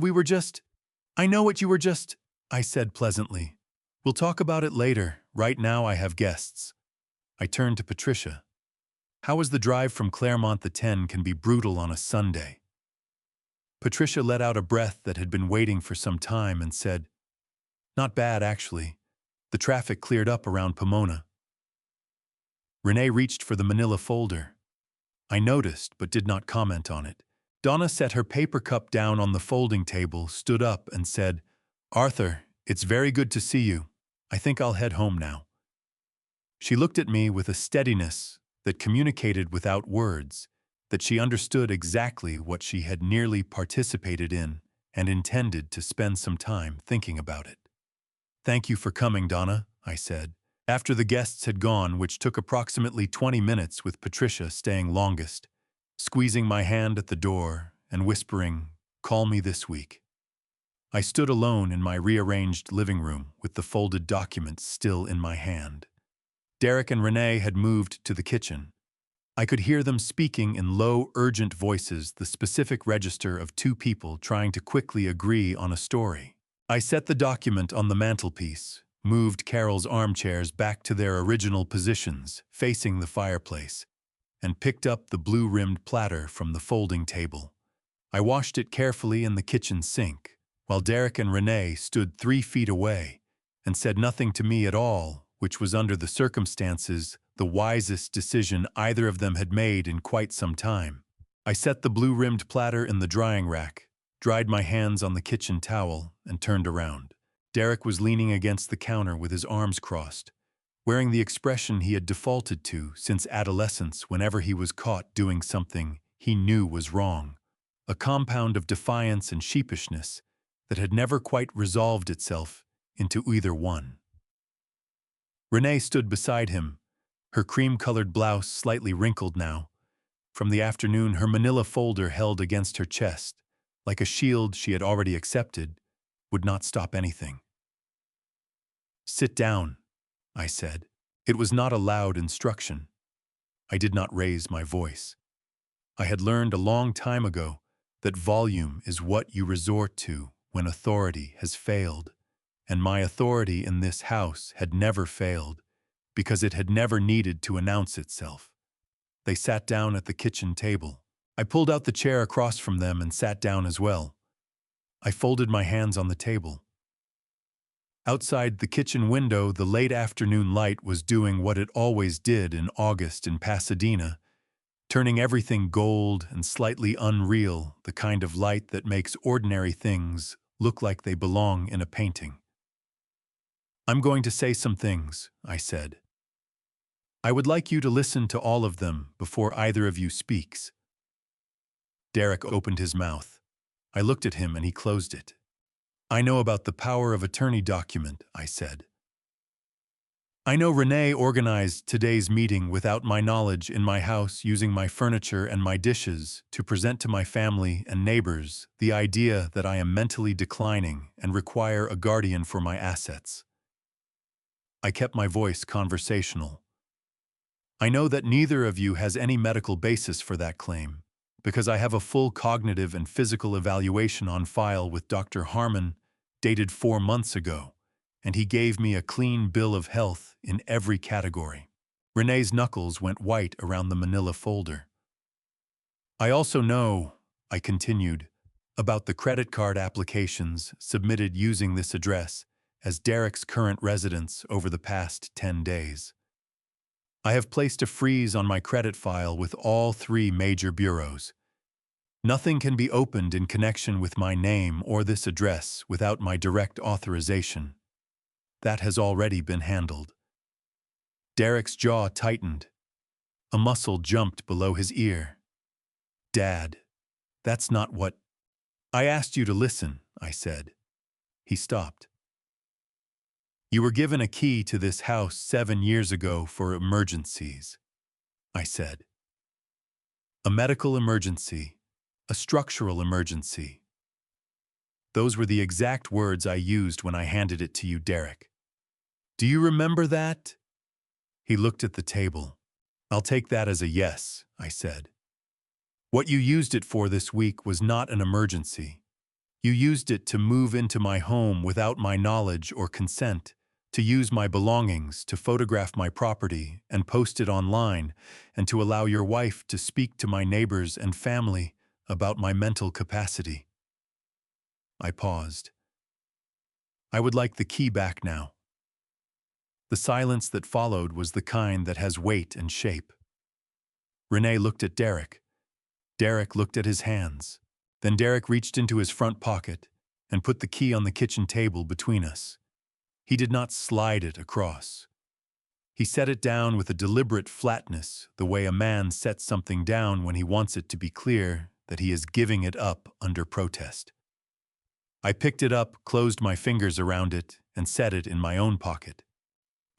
Speaker 1: I know what you were just," I said pleasantly. "We'll talk about it later. Right now I have guests." I turned to Patricia. "How was the drive from Claremont? The 10 can be brutal on a Sunday." Patricia let out a breath that had been waiting for some time and said, "Not bad, actually. The traffic cleared up around Pomona." Renee reached for the manila folder. I noticed but did not comment on it. Donna set her paper cup down on the folding table, stood up, and said, "Arthur, it's very good to see you. I think I'll head home now." She looked at me with a steadiness that communicated without words, that she understood exactly what she had nearly participated in and intended to spend some time thinking about it. "Thank you for coming, Donna," I said. After the guests had gone, which took approximately 20 minutes with Patricia staying longest, squeezing my hand at the door and whispering, "Call me this week." I stood alone in my rearranged living room with the folded documents still in my hand. Derek and Renee had moved to the kitchen. I could hear them speaking in low, urgent voices, the specific register of two people trying to quickly agree on a story. I set the document on the mantelpiece, moved Carol's armchairs back to their original positions, facing the fireplace, and picked up the blue-rimmed platter from the folding table. I washed it carefully in the kitchen sink, while Derek and Renee stood 3 feet away and said nothing to me at all, which was, under the circumstances, the wisest decision either of them had made in quite some time. I set the blue-rimmed platter in the drying rack, dried my hands on the kitchen towel, and turned around. Derek was leaning against the counter with his arms crossed, wearing the expression he had defaulted to since adolescence whenever he was caught doing something he knew was wrong, a compound of defiance and sheepishness that had never quite resolved itself into either one. Renee stood beside him, her cream-colored blouse slightly wrinkled now. From the afternoon, her manila folder held against her chest, like a shield she had already accepted, would not stop anything. "Sit down," I said. It was not a loud instruction. I did not raise my voice. I had learned a long time ago that volume is what you resort to when authority has failed, and my authority in this house had never failed, because it had never needed to announce itself. They sat down at the kitchen table. I pulled out the chair across from them and sat down as well. I folded my hands on the table. Outside the kitchen window, the late afternoon light was doing what it always did in August in Pasadena, turning everything gold and slightly unreal, the kind of light that makes ordinary things look like they belong in a painting. "I'm going to say some things," I said. "I would like you to listen to all of them before either of you speaks." Derek opened his mouth. I looked at him and he closed it. "I know about the power of attorney document," I said. "I know Renee organized today's meeting without my knowledge in my house, using my furniture and my dishes to present to my family and neighbors the idea that I am mentally declining and require a guardian for my assets." I kept my voice conversational. "I know that neither of you has any medical basis for that claim, because I have a full cognitive and physical evaluation on file with Dr. Harmon, dated 4 months ago, and he gave me a clean bill of health in every category." Renee's knuckles went white around the manila folder. "I also know," I continued, "about the credit card applications submitted using this address as Derek's current residence over the past 10 days. I have placed a freeze on my credit file with all 3 major bureaus. Nothing can be opened in connection with my name or this address without my direct authorization. That has already been handled." Derek's jaw tightened. A muscle jumped below his ear. "Dad, that's not what—" "I asked you to listen," I said. He stopped. "You were given a key to this house 7 years ago for emergencies," I said. "A medical emergency, a structural emergency. Those were the exact words I used when I handed it to you, Derek. Do you remember that?" He looked at the table. "I'll take that as a yes," I said. "What you used it for this week was not an emergency. You used it to move into my home without my knowledge or consent, to use my belongings, to photograph my property and post it online, and to allow your wife to speak to my neighbors and family about my mental capacity." I paused. "I would like the key back now." The silence that followed was the kind that has weight and shape. Renee looked at Derek. Derek looked at his hands. Then Derek reached into his front pocket and put the key on the kitchen table between us. He did not slide it across. He set it down with a deliberate flatness, the way a man sets something down when he wants it to be clear that he is giving it up under protest. I picked it up, closed my fingers around it, and set it in my own pocket.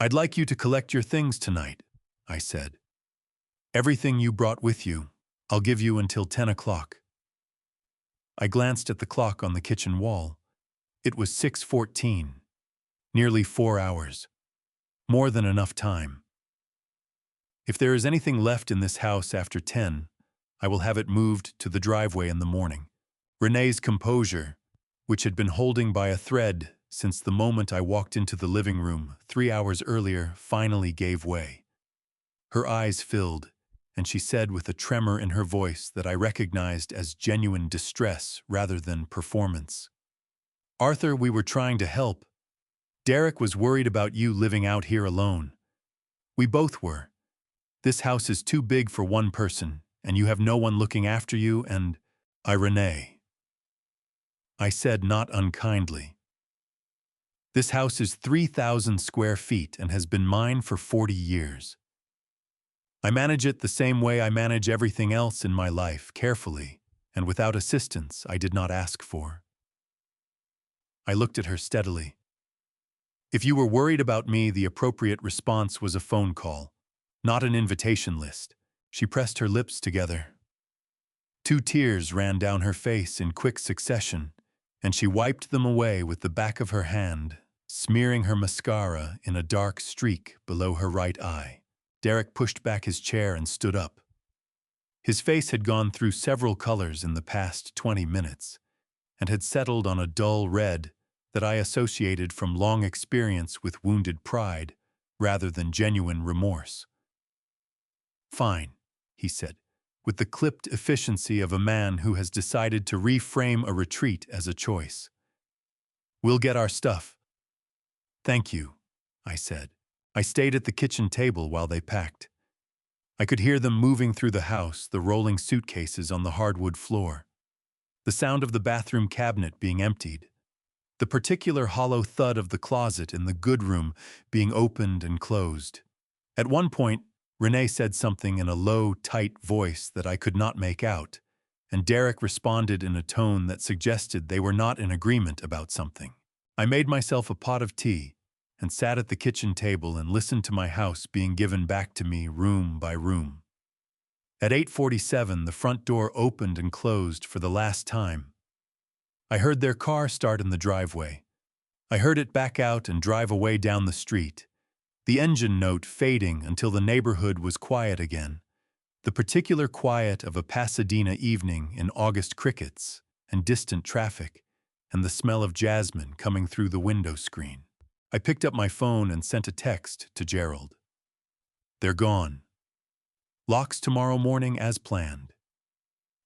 Speaker 1: I'd like you to collect your things tonight, I said. Everything you brought with you. I'll give you until 10 o'clock. I glanced at the clock on the kitchen wall. It was 6:14, nearly 4 hours. More than enough time. If there is anything left in this house after 10, I will have it moved to the driveway in the morning. Renee's composure, which had been holding by a thread since the moment I walked into the living room 3 hours earlier, finally gave way. Her eyes filled, and she said with a tremor in her voice that I recognized as genuine distress rather than performance. Arthur, we were trying to help. Derek was worried about you living out here alone. We both were. This house is too big for one person, and you have no one looking after you, and Renee. I said not unkindly. This house is 3,000 square feet and has been mine for 40 years. I manage it the same way I manage everything else in my life, carefully, and without assistance I did not ask for. I looked at her steadily. If you were worried about me, the appropriate response was a phone call, not an invitation list. She pressed her lips together. 2 tears ran down her face in quick succession, and she wiped them away with the back of her hand, smearing her mascara in a dark streak below her right eye. Derek pushed back his chair and stood up. His face had gone through several colors in the past 20 minutes, and had settled on a dull red that I associated from long experience with wounded pride rather than genuine remorse. Fine, he said, with the clipped efficiency of a man who has decided to reframe a retreat as a choice. We'll get our stuff. Thank you, I said. I stayed at the kitchen table while they packed. I could hear them moving through the house, the rolling suitcases on the hardwood floor, the sound of the bathroom cabinet being emptied, the particular hollow thud of the closet in the good room being opened and closed. At one point, Renee said something in a low, tight voice that I could not make out, and Derek responded in a tone that suggested they were not in agreement about something. I made myself a pot of tea and sat at the kitchen table and listened to my house being given back to me room by room. At 8:47, the front door opened and closed for the last time. I heard their car start in the driveway. I heard it back out and drive away down the street, the engine note fading until the neighborhood was quiet again, the particular quiet of a Pasadena evening in August crickets and distant traffic, and the smell of jasmine coming through the window screen. I picked up my phone and sent a text to Gerald. They're gone. Locks tomorrow morning as planned.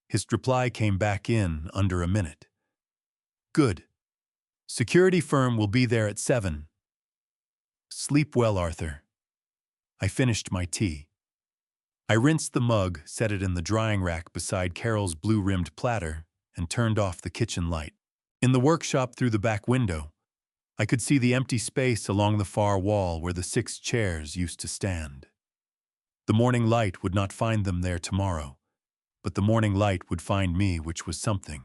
Speaker 1: His reply came back in under a minute. Good. Security firm will be there at 7. Sleep well, Arthur. I finished my tea. I rinsed the mug, set it in the drying rack beside Carol's blue-rimmed platter, and turned off the kitchen light. In the workshop through the back window, I could see the empty space along the far wall where the 6 chairs used to stand. The morning light would not find them there tomorrow, but the morning light would find me, which was something.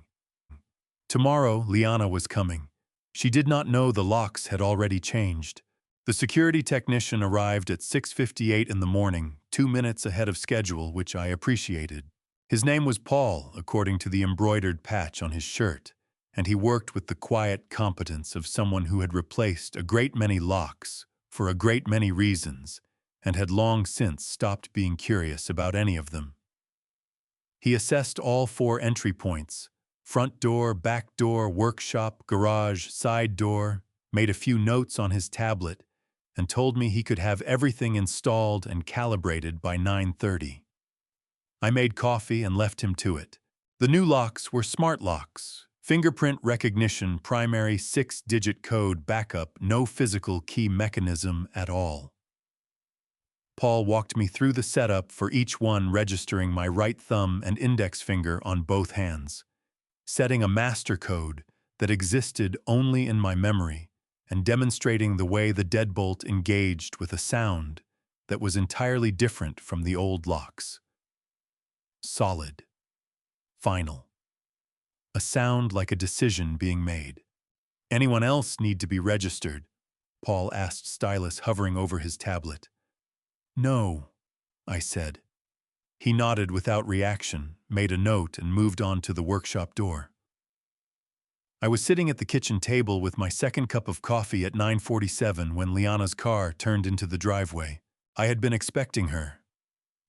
Speaker 1: Tomorrow, Liana was coming. She did not know the locks had already changed. The security technician arrived at 6:58 in the morning, 2 minutes ahead of schedule, which I appreciated. His name was Paul, according to the embroidered patch on his shirt, and he worked with the quiet competence of someone who had replaced a great many locks for a great many reasons and had long since stopped being curious about any of them. He assessed all 4 entry points: front door, back door, workshop, garage, side door, made a few notes on his tablet, and told me he could have everything installed and calibrated by 9:30. I made coffee and left him to it. The new locks were smart locks, fingerprint recognition, primary 6-digit code backup, no physical key mechanism at all. Paul walked me through the setup for each one, registering my right thumb and index finger on both hands, setting a master code that existed only in my memory, and demonstrating the way the deadbolt engaged with a sound that was entirely different from the old locks. Solid. Final. A sound like a decision being made. Anyone else need to be registered? Paul asked, stylus hovering over his tablet. No, I said. He nodded without reaction, made a note, and moved on to the workshop door. I was sitting at the kitchen table with my second cup of coffee at 9:47 when Liana's car turned into the driveway. I had been expecting her.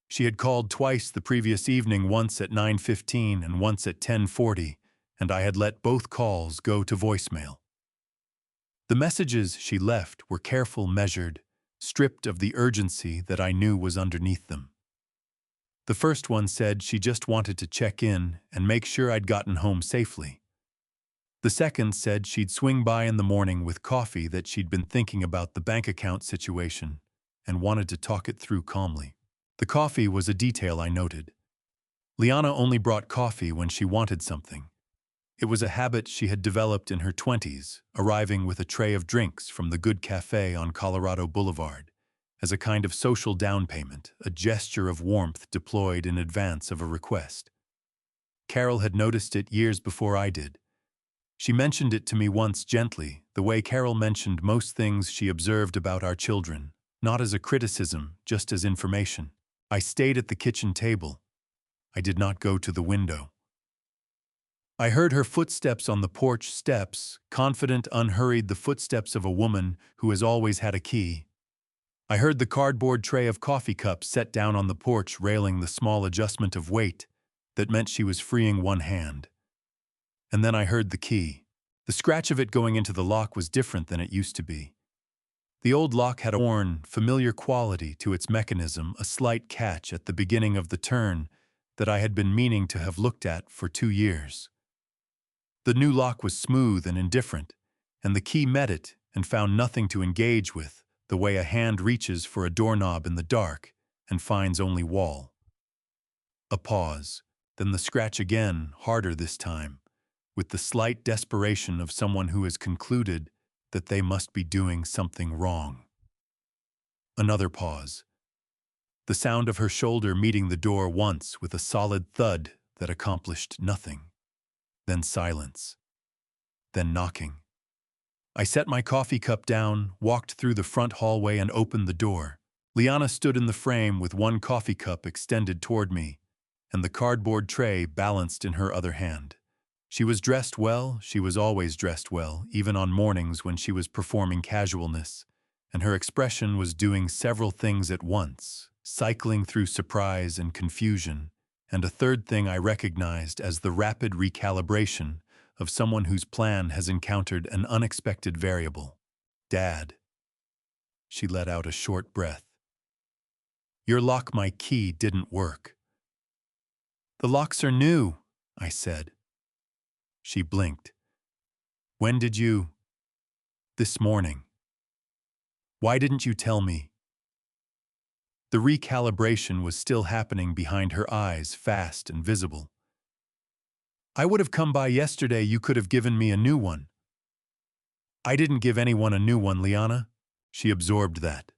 Speaker 1: She had called twice the previous evening, once at 9:15 and once at 10:40, and I had let both calls go to voicemail. The messages she left were careful, measured, stripped of the urgency that I knew was underneath them. The first one said she just wanted to check in and make sure I'd gotten home safely. The second said she'd swing by in the morning with coffee, that she'd been thinking about the bank account situation and wanted to talk it through calmly. The coffee was a detail I noted. Liana only brought coffee when she wanted something. It was a habit she had developed in her 20s, arriving with a tray of drinks from the good cafe on Colorado Boulevard, as a kind of social down payment, a gesture of warmth deployed in advance of a request. Carol had noticed it years before I did. She mentioned it to me once gently, the way Carol mentioned most things she observed about our children, not as a criticism, just as information. I stayed at the kitchen table. I did not go to the window. I heard her footsteps on the porch steps, confident, unhurried, the footsteps of a woman who has always had a key. I heard the cardboard tray of coffee cups set down on the porch railing, the small adjustment of weight that meant she was freeing one hand. And then I heard the key. The scratch of it going into the lock was different than it used to be. The old lock had a worn, familiar quality to its mechanism, a slight catch at the beginning of the turn that I had been meaning to have looked at for 2 years. The new lock was smooth and indifferent, and the key met it and found nothing to engage with, the way a hand reaches for a doorknob in the dark and finds only wall. A pause, then the scratch again, harder this time, with the slight desperation of someone who has concluded that they must be doing something wrong. Another pause. The sound of her shoulder meeting the door once with a solid thud that accomplished nothing. Then silence. Then knocking. I set my coffee cup down, walked through the front hallway, and opened the door. Liana stood in the frame with one coffee cup extended toward me, and the cardboard tray balanced in her other hand. She was dressed well. She was always dressed well, even on mornings when she was performing casualness, and her expression was doing several things at once, cycling through surprise and confusion, and a third thing I recognized as the rapid recalibration of someone whose plan has encountered an unexpected variable. Dad. She let out a short breath. Your lock, my key didn't work. The locks are new, I said. She blinked. When did you? This morning. Why didn't you tell me? The recalibration was still happening behind her eyes, fast and visible. I would have come by yesterday. You could have given me a new one. I didn't give anyone a new one, Liana. She absorbed that.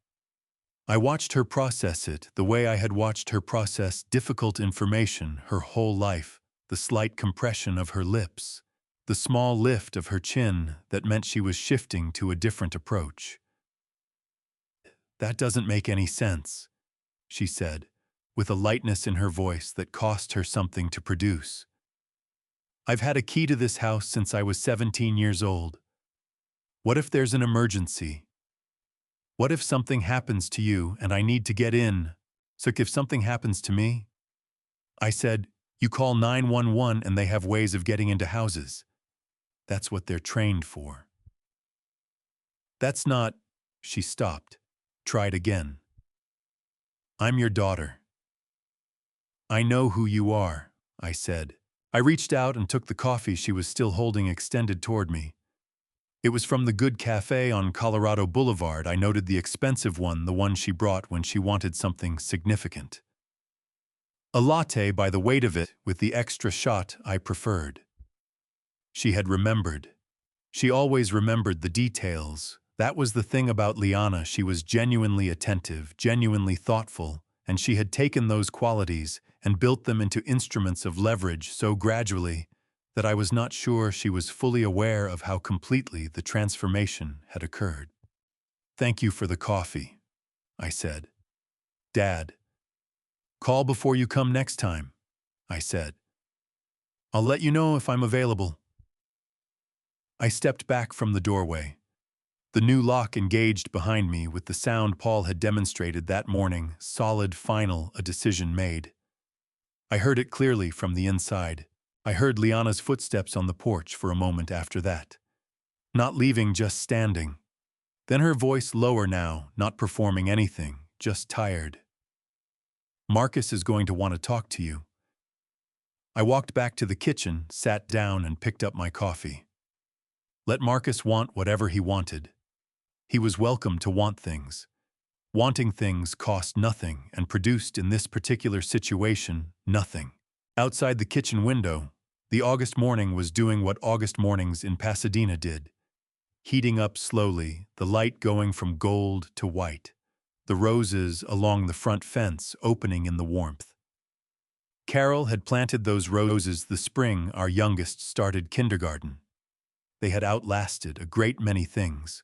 Speaker 1: I watched her process it the way I had watched her process difficult information her whole life, the slight compression of her lips, the small lift of her chin that meant she was shifting to a different approach. That doesn't make any sense, she said, with a lightness in her voice that cost her something to produce. I've had a key to this house since I was 17 years old. What if there's an emergency? What if something happens to you and I need to get in? So if something happens to me? I said, you call 911 and they have ways of getting into houses. That's what they're trained for. That's not... She stopped, tried again. I'm your daughter. I know who you are, I said. I reached out and took the coffee she was still holding extended toward me. It was from the good cafe on Colorado Boulevard. I noted the expensive one, the one she brought when she wanted something significant. A latte by the weight of it, with the extra shot I preferred. She had remembered. She always remembered the details. That was the thing about Liana. She was genuinely attentive, genuinely thoughtful, and she had taken those qualities and built them into instruments of leverage so gradually that I was not sure she was fully aware of how completely the transformation had occurred. Thank you for the coffee, I said. Dad, call before you come next time, I said. I'll let you know if I'm available. I stepped back from the doorway. The new lock engaged behind me with the sound Paul had demonstrated that morning, solid, final, a decision made. I heard it clearly from the inside. I heard Liana's footsteps on the porch for a moment after that. Not leaving, just standing. Then her voice lower now, not performing anything, just tired. Marcus is going to want to talk to you. I walked back to the kitchen, sat down, and picked up my coffee. Let Marcus want whatever he wanted. He was welcome to want things. Wanting things cost nothing and produced in this particular situation nothing. Outside the kitchen window, the August morning was doing what August mornings in Pasadena did. Heating up slowly, the light going from gold to white, the roses along the front fence opening in the warmth. Carol had planted those roses the spring our youngest started kindergarten. They had outlasted a great many things.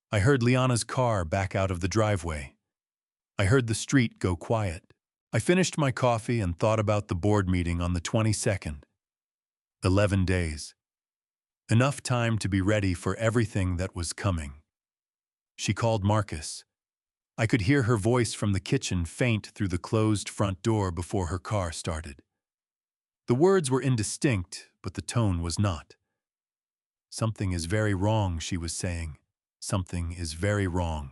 Speaker 1: I heard Liana's car back out of the driveway. I heard the street go quiet. I finished my coffee and thought about the board meeting on the 22nd. 11 days. Enough time to be ready for everything that was coming. She called Marcus. I could hear her voice from the kitchen faint through the closed front door before her car started. The words were indistinct, but the tone was not. Something is very wrong, she was saying. Something is very wrong.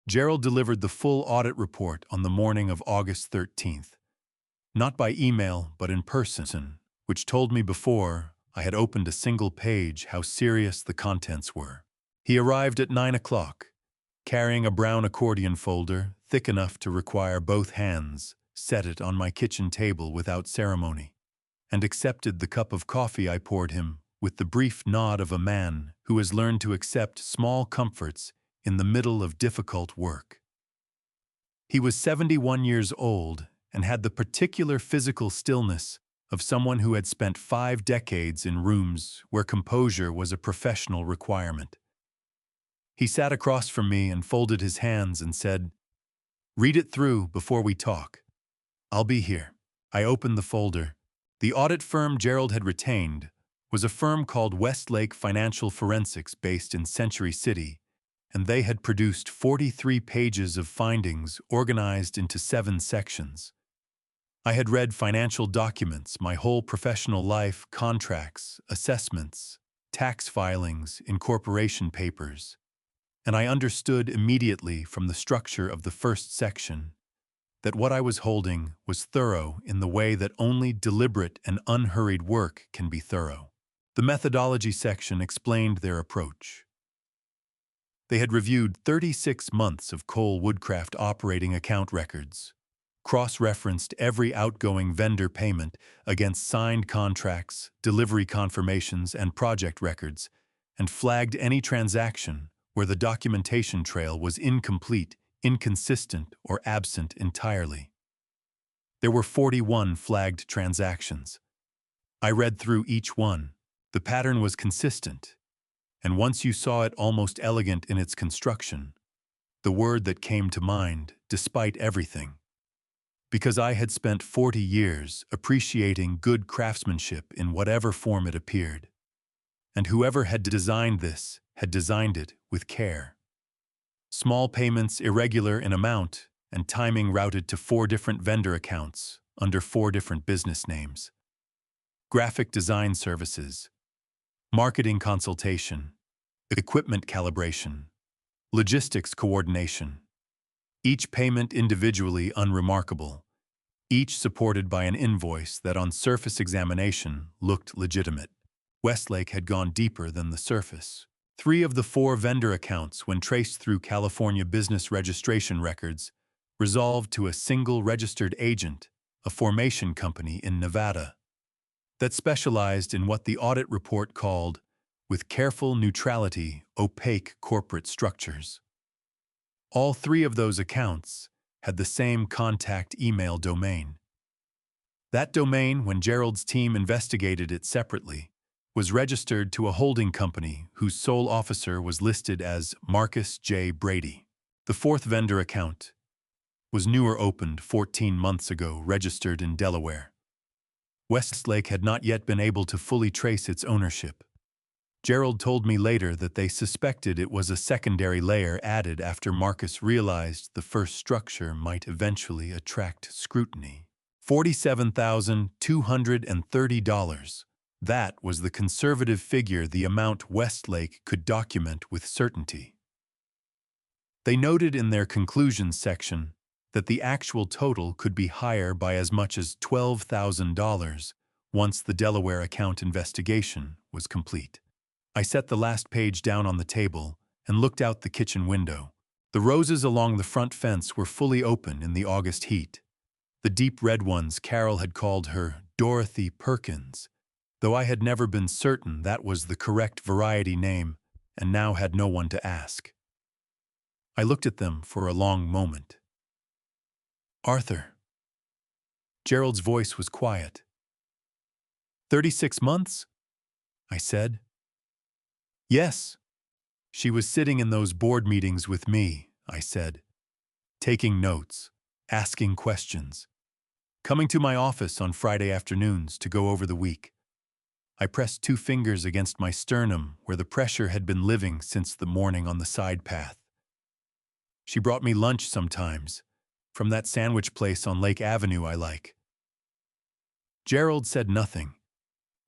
Speaker 1: Gerald delivered the full audit report on the morning of August 13th. Not by email, but in person, which told me before I had opened a single page how serious the contents were. He arrived at 9 o'clock, carrying a brown accordion folder, thick enough to require both hands, set it on my kitchen table without ceremony, and accepted the cup of coffee I poured him with the brief nod of a man who has learned to accept small comforts in the middle of difficult work. He was 71 years old and had the particular physical stillness of someone who had spent 5 decades in rooms where composure was a professional requirement. He sat across from me and folded his hands and said, "Read it through before we talk. I'll be here." I opened the folder. The audit firm Gerald had retained was a firm called Westlake Financial Forensics based in Century City, and they had produced 43 pages of findings organized into 7 sections. I had read financial documents my whole professional life, contracts, assessments, tax filings, incorporation papers, and I understood immediately from the structure of the first section that what I was holding was thorough in the way that only deliberate and unhurried work can be thorough. The methodology section explained their approach. They had reviewed 36 months of Cole Woodcraft operating account records, cross-referenced every outgoing vendor payment against signed contracts, delivery confirmations, and project records, and flagged any transaction where the documentation trail was incomplete, inconsistent, or absent entirely. There were 41 flagged transactions. I read through each one. The pattern was consistent, and once you saw it almost elegant in its construction, the word that came to mind, despite everything. Because I had spent 40 years appreciating good craftsmanship in whatever form it appeared. And whoever had designed this had designed it with care. Small payments irregular in amount and timing routed to 4 different vendor accounts under 4 different business names. Graphic design services, marketing consultation, equipment calibration, logistics coordination. Each payment individually unremarkable, each supported by an invoice that on surface examination looked legitimate. Westlake had gone deeper than the surface. 3 of the 4 vendor accounts, when traced through California business registration records, resolved to a single registered agent, a formation company in Nevada, that specialized in what the audit report called, with careful neutrality, opaque corporate structures. All 3 of those accounts had the same contact email domain. That domain, when Gerald's team investigated it separately, was registered to a holding company whose sole officer was listed as Marcus J. Brady. The fourth vendor account was newer, opened 14 months ago, registered in Delaware. Westlake had not yet been able to fully trace its ownership. Gerald told me later that they suspected it was a secondary layer added after Marcus realized the first structure might eventually attract scrutiny. $47,230. That was the conservative figure, the amount Westlake could document with certainty. They noted in their conclusions section that the actual total could be higher by as much as $12,000 once the Delaware account investigation was complete. I set the last page down on the table and looked out the kitchen window. The roses along the front fence were fully open in the August heat. The deep red ones Carol had called her Dorothy Perkins, though I had never been certain that was the correct variety name and now had no one to ask. I looked at them for a long moment. Arthur. Gerald's voice was quiet. 36 months? I said. Yes. She was sitting in those board meetings with me, I said. Taking notes, asking questions, coming to my office on Friday afternoons to go over the week. I pressed 2 fingers against my sternum where the pressure had been living since the morning on the side path. She brought me lunch sometimes, from that sandwich place on Lake Avenue I like. Gerald said nothing.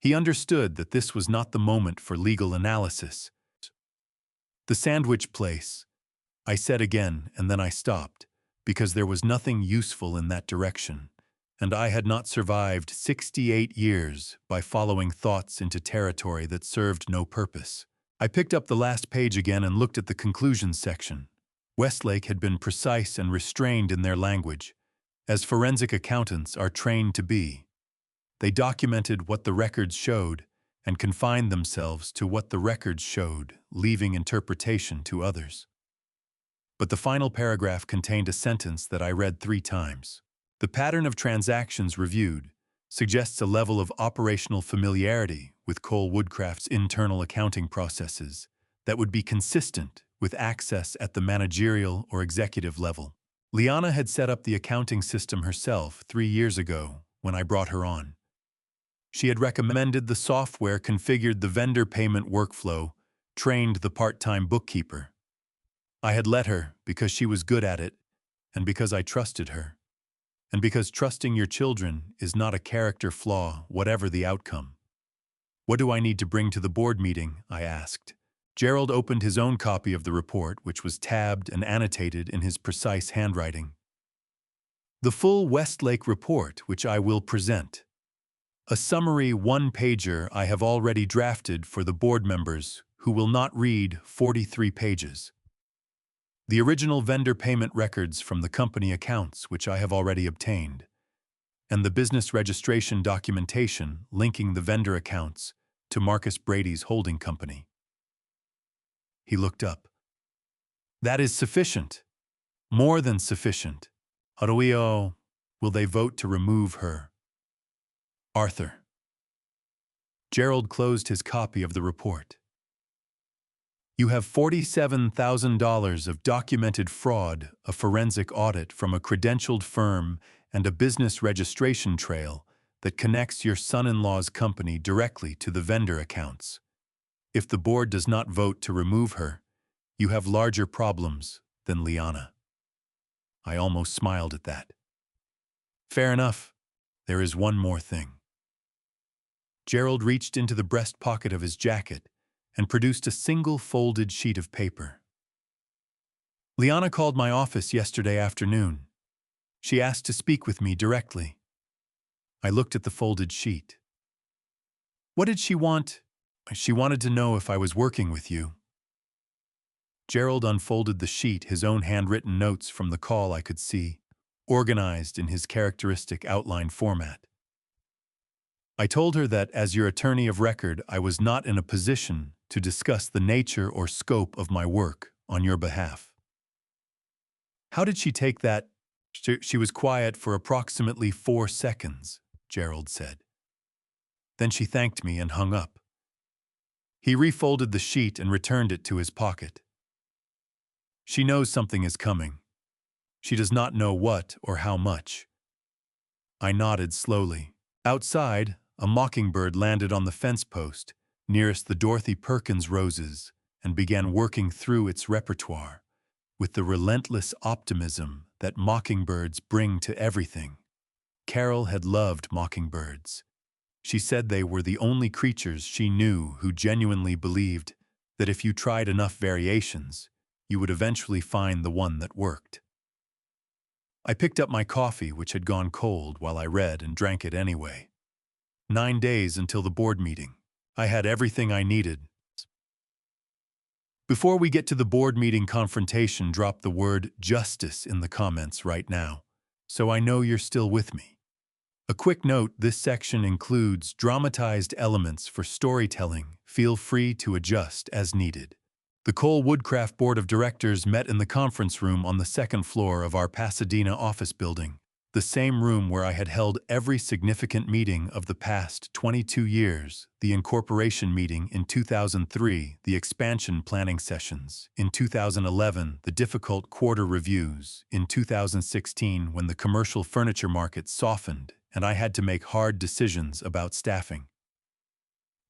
Speaker 1: He understood that this was not the moment for legal analysis. The sandwich place, I said again, and then I stopped, because there was nothing useful in that direction, and I had not survived 68 years by following thoughts into territory that served no purpose. I picked up the last page again and looked at the conclusions section. Westlake had been precise and restrained in their language, as forensic accountants are trained to be. They documented what the records showed and confined themselves to what the records showed, leaving interpretation to others. But the final paragraph contained a sentence that I read 3 times. The pattern of transactions reviewed suggests a level of operational familiarity with Cole Woodcraft's internal accounting processes that would be consistent with access at the managerial or executive level. Liana had set up the accounting system herself 3 years ago when I brought her on. She had recommended the software, configured the vendor payment workflow, trained the part-time bookkeeper. I had let her because she was good at it and because I trusted her. And because trusting your children is not a character flaw, whatever the outcome. What do I need to bring to the board meeting? I asked. Gerald opened his own copy of the report, which was tabbed and annotated in his precise handwriting. The full Westlake report, which I will present. A summary 1-pager I have already drafted for the board members who will not read 43 pages. The original vendor payment records from the company accounts, which I have already obtained, and the business registration documentation linking the vendor accounts to Marcus Brady's holding company. He looked up. That is sufficient. More than sufficient. Will they vote to remove her? Arthur. Gerald closed his copy of the report. You have $47,000 of documented fraud, a forensic audit from a credentialed firm, and a business registration trail that connects your son-in-law's company directly to the vendor accounts. If the board does not vote to remove her, you have larger problems than Liana. I almost smiled at that. Fair enough. There is one more thing. Gerald reached into the breast pocket of his jacket and produced a single folded sheet of paper. Liana called my office yesterday afternoon. She asked to speak with me directly. I looked at the folded sheet. What did she want? She wanted to know if I was working with you. Gerald unfolded the sheet, his own handwritten notes from the call I could see, organized in his characteristic outline format. I told her that as your attorney of record, I was not in a position to discuss the nature or scope of my work on your behalf. How did she take that? She was quiet for approximately 4 seconds, Gerald said. Then she thanked me and hung up, He refolded the sheet and returned it to his pocket. She knows something is coming. She does not know what or how much. I nodded slowly. Outside, a mockingbird landed on the fence post nearest the Dorothy Perkins roses and began working through its repertoire with the relentless optimism that mockingbirds bring to everything. Carol had loved mockingbirds. She said they were the only creatures she knew who genuinely believed that if you tried enough variations, you would eventually find the one that worked. I picked up my coffee, which had gone cold, while I read and drank it anyway. 9 days until the board meeting. I had everything I needed. Before we get to the board meeting confrontation, drop the word justice in the comments right now, so I know you're still with me. A quick note, this section includes dramatized elements for storytelling. Feel free to adjust as needed. The Cole Woodcraft Board of Directors met in the conference room on the second floor of our Pasadena office building, the same room where I had held every significant meeting of the past 22 years, the incorporation meeting in 2003, the expansion planning sessions in 2011, the difficult quarter reviews in 2016 when the commercial furniture market softened and I had to make hard decisions about staffing.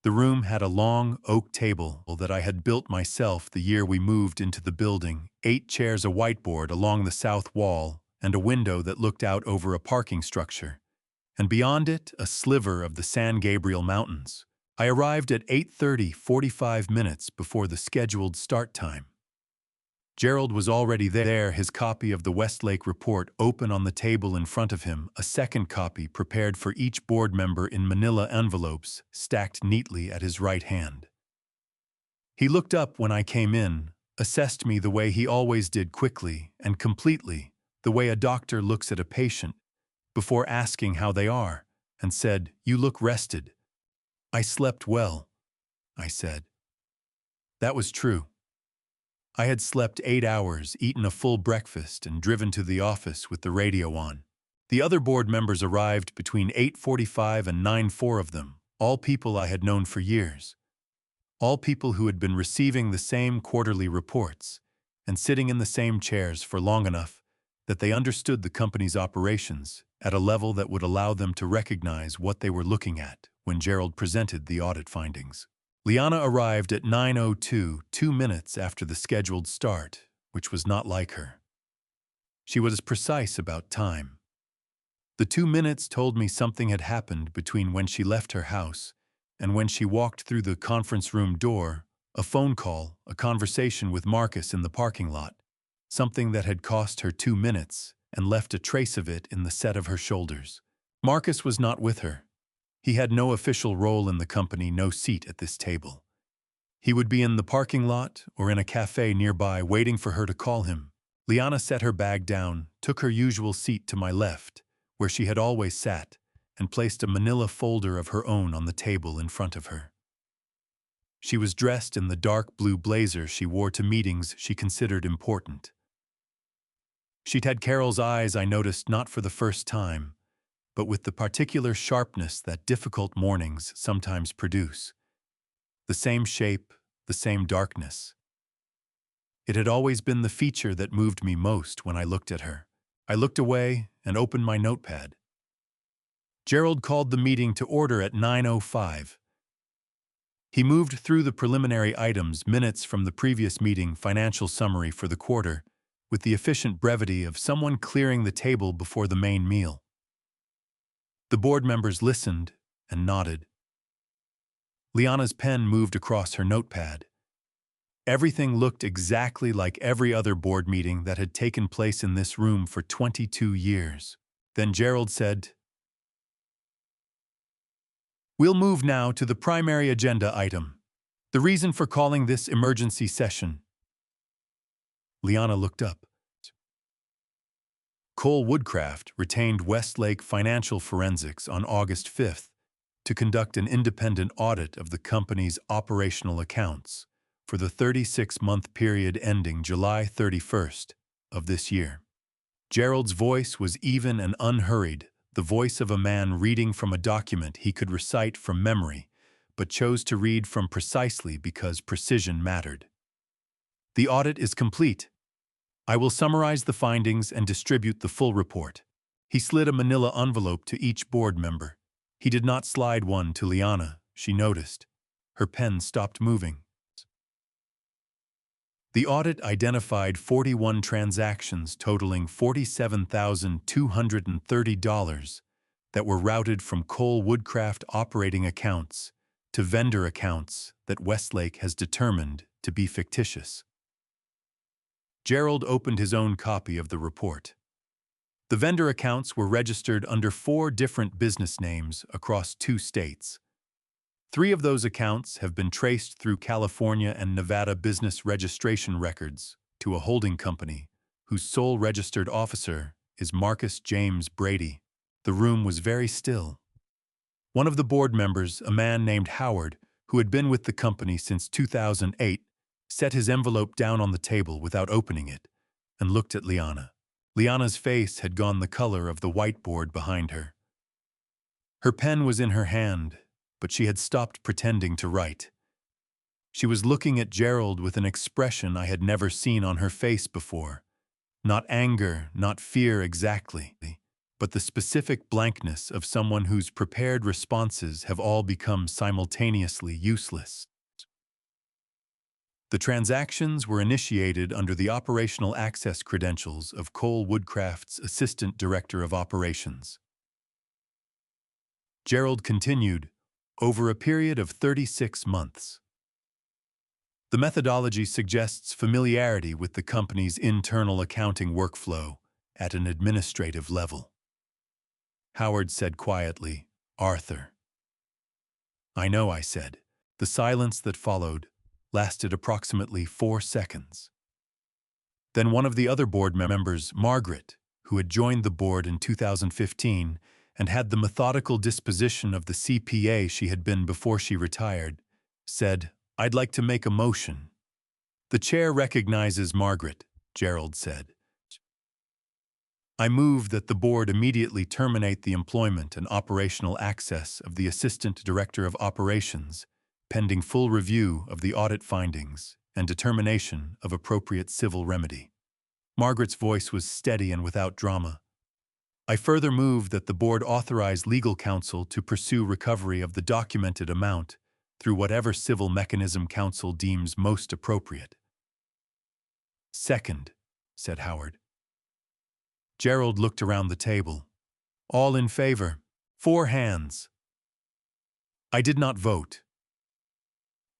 Speaker 1: The room had a long oak table that I had built myself the year we moved into the building, 8 chairs, a whiteboard along the south wall, and a window that looked out over a parking structure, and beyond it, a sliver of the San Gabriel Mountains. I arrived at 8:30, 45 minutes before the scheduled start time. Gerald was already there, his copy of the Westlake report open on the table in front of him, a second copy prepared for each board member in manila envelopes stacked neatly at his right hand. He looked up when I came in, assessed me the way he always did, quickly and completely, the way a doctor looks at a patient, before asking how they are, and said, "You look rested." "I slept well," I said. That was true. I had slept 8 hours, eaten a full breakfast, and driven to the office with the radio on. The other board members arrived between 8:45 and 9, 4 of them, all people I had known for years. All people who had been receiving the same quarterly reports and sitting in the same chairs for long enough that they understood the company's operations at a level that would allow them to recognize what they were looking at when Gerald presented the audit findings. Liana arrived at 9:02, 2 minutes after the scheduled start, which was not like her. She was precise about time. The 2 minutes told me something had happened between when she left her house and when she walked through the conference room door, a phone call, a conversation with Marcus in the parking lot, something that had cost her 2 minutes and left a trace of it in the set of her shoulders. Marcus was not with her. He had no official role in the company, no seat at this table. He would be in the parking lot or in a cafe nearby waiting for her to call him. Liana set her bag down, took her usual seat to my left, where she had always sat, and placed a manila folder of her own on the table in front of her. She was dressed in the dark blue blazer she wore to meetings she considered important. She'd had Carol's eyes, I noticed, not for the first time, but with the particular sharpness that difficult mornings sometimes produce. The same shape, the same darkness. It had always been the feature that moved me most when I looked at her. I looked away and opened my notepad. Gerald called the meeting to order at 9:05. He moved through the preliminary items, minutes from the previous meeting, financial summary for the quarter, with the efficient brevity of someone clearing the table before the main meal. The board members listened and nodded. Liana's pen moved across her notepad. Everything looked exactly like every other board meeting that had taken place in this room for 22 years. Then Gerald said, "We'll move now to the primary agenda item, the reason for calling this emergency session." Liana looked up. Cole Woodcraft retained Westlake Financial Forensics on August 5th to conduct an independent audit of the company's operational accounts for the 36-month period ending July 31st of this year. Gerald's voice was even and unhurried, the voice of a man reading from a document he could recite from memory, but chose to read from precisely because precision mattered. The audit is complete. I will summarize the findings and distribute the full report. He slid a manila envelope to each board member. He did not slide one to Liana, she noticed. Her pen stopped moving. The audit identified 41 transactions totaling $47,230 that were routed from Cole Woodcraft operating accounts to vendor accounts that Westlake has determined to be fictitious. Gerald opened his own copy of the report. The vendor accounts were registered under 4 different business names across 2 states. 3 of those accounts have been traced through California and Nevada business registration records to a holding company whose sole registered officer is Marcus James Brady. The room was very still. One of the board members, a man named Howard, who had been with the company since 2008, set his envelope down on the table without opening it and looked at Liana. Liana's face had gone the color of the whiteboard behind her. Her pen was in her hand, but she had stopped pretending to write. She was looking at Gerald with an expression I had never seen on her face before. Not anger, not fear exactly, but the specific blankness of someone whose prepared responses have all become simultaneously useless. The transactions were initiated under the operational access credentials of Cole Woodcraft's Assistant Director of Operations. Gerald continued, over a period of 36 months. The methodology suggests familiarity with the company's internal accounting workflow at an administrative level. Howard said quietly, Arthur. I know, I said. The silence that followed lasted approximately 4 seconds. Then one of the other board members, Margaret, who had joined the board in 2015 and had the methodical disposition of the CPA she had been before she retired, said, I'd like to make a motion. The chair recognizes Margaret, Gerald said. I move that the board immediately terminate the employment and operational access of the Assistant Director of Operations, pending full review of the audit findings and determination of appropriate civil remedy. Margaret's voice was steady and without drama. I further move that the board authorize legal counsel to pursue recovery of the documented amount through whatever civil mechanism counsel deems most appropriate. Second, said Howard. Gerald looked around the table. All in favor. 4 hands. I did not vote.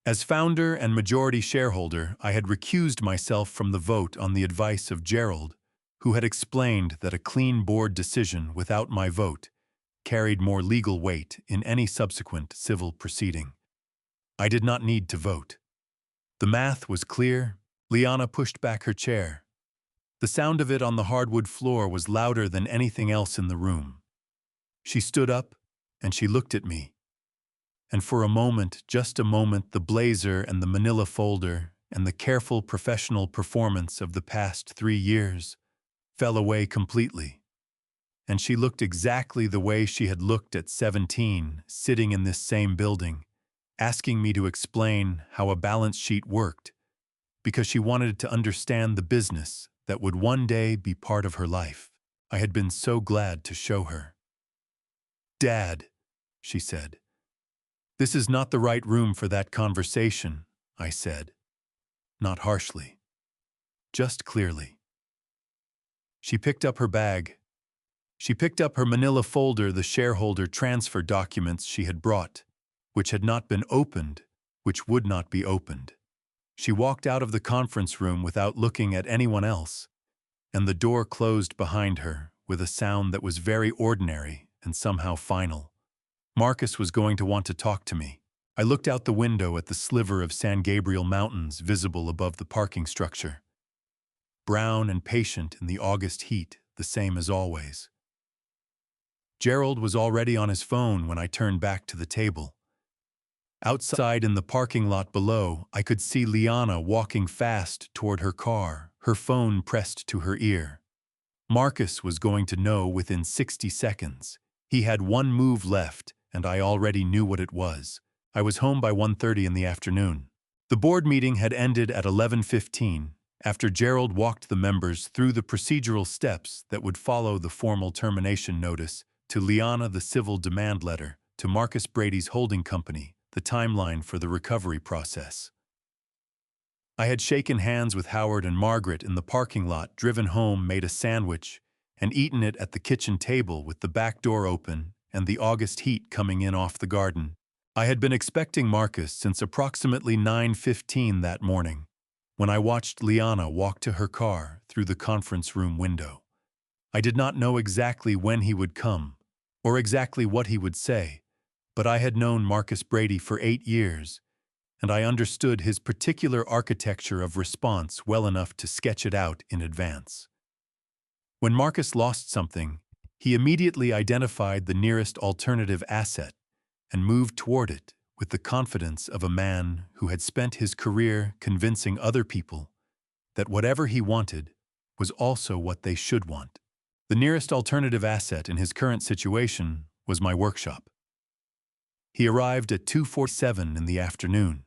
Speaker 1: As founder and majority shareholder, I had recused myself from the vote on the advice of Gerald, who had explained that a clean board decision without my vote carried more legal weight in any subsequent civil proceeding. I did not need to vote. The math was clear. Liana pushed back her chair. The sound of it on the hardwood floor was louder than anything else in the room. She stood up, and she looked at me. And for a moment, just a moment, the blazer and the manila folder and the careful professional performance of the past 3 years fell away completely. And she looked exactly the way she had looked at 17, sitting in this same building, asking me to explain how a balance sheet worked, because she wanted to understand the business that would one day be part of her life. I had been so glad to show her. Dad, she said. This is not the right room for that conversation, I said. Not harshly. Just clearly. She picked up her bag. She picked up her manila folder, the shareholder transfer documents she had brought, which had not been opened, which would not be opened. She walked out of the conference room without looking at anyone else, and the door closed behind her with a sound that was very ordinary and somehow final. Marcus was going to want to talk to me. I looked out the window at the sliver of San Gabriel Mountains visible above the parking structure. Brown and patient in the August heat, the same as always. Gerald was already on his phone when I turned back to the table. Outside in the parking lot below, I could see Liana walking fast toward her car, her phone pressed to her ear. Marcus was going to know within 60 seconds. He had one move left, and I already knew what it was. I was home by 1:30 in the afternoon. The board meeting had ended at 11:15, after Gerald walked the members through the procedural steps that would follow the formal termination notice, to Liana the civil demand letter, to Marcus Brady's holding company, the timeline for the recovery process. I had shaken hands with Howard and Margaret in the parking lot, driven home, made a sandwich, and eaten it at the kitchen table with the back door open and the August heat coming in off the garden. I had been expecting Marcus since approximately 9:15 that morning, when I watched Liana walk to her car through the conference room window. I did not know exactly when he would come, or exactly what he would say, but I had known Marcus Brady for 8 years, and I understood his particular architecture of response well enough to sketch it out in advance. When Marcus lost something, he immediately identified the nearest alternative asset and moved toward it with the confidence of a man who had spent his career convincing other people that whatever he wanted was also what they should want. The nearest alternative asset in his current situation was my workshop. He arrived at 2:47 in the afternoon.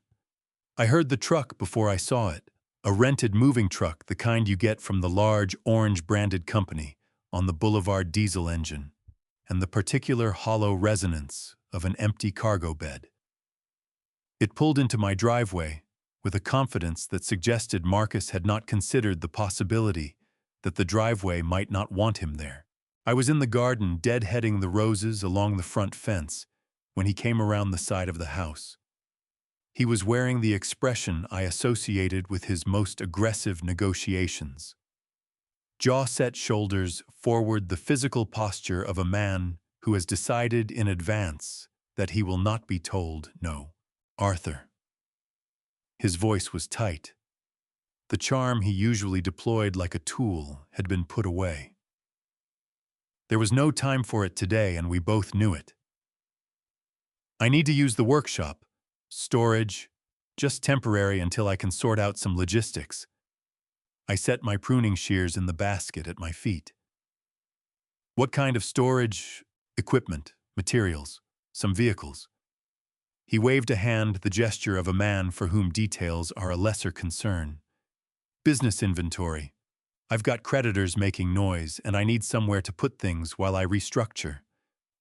Speaker 1: I heard the truck before I saw it, a rented moving truck, the kind you get from the large orange-branded company, on the boulevard diesel engine, and the particular hollow resonance of an empty cargo bed. It pulled into my driveway with a confidence that suggested Marcus had not considered the possibility that the driveway might not want him there. I was in the garden deadheading the roses along the front fence when he came around the side of the house. He was wearing the expression I associated with his most aggressive negotiations. Jaw-set shoulders forward, the physical posture of a man who has decided in advance that he will not be told no. Arthur. His voice was tight. The charm he usually deployed like a tool had been put away. There was no time for it today, and we both knew it. I need to use the workshop. Storage, just temporary until I can sort out some logistics. I set my pruning shears in the basket at my feet. What kind of storage? Equipment, materials, some vehicles. He waved a hand, the gesture of a man for whom details are a lesser concern. Business inventory. I've got creditors making noise, and I need somewhere to put things while I restructure.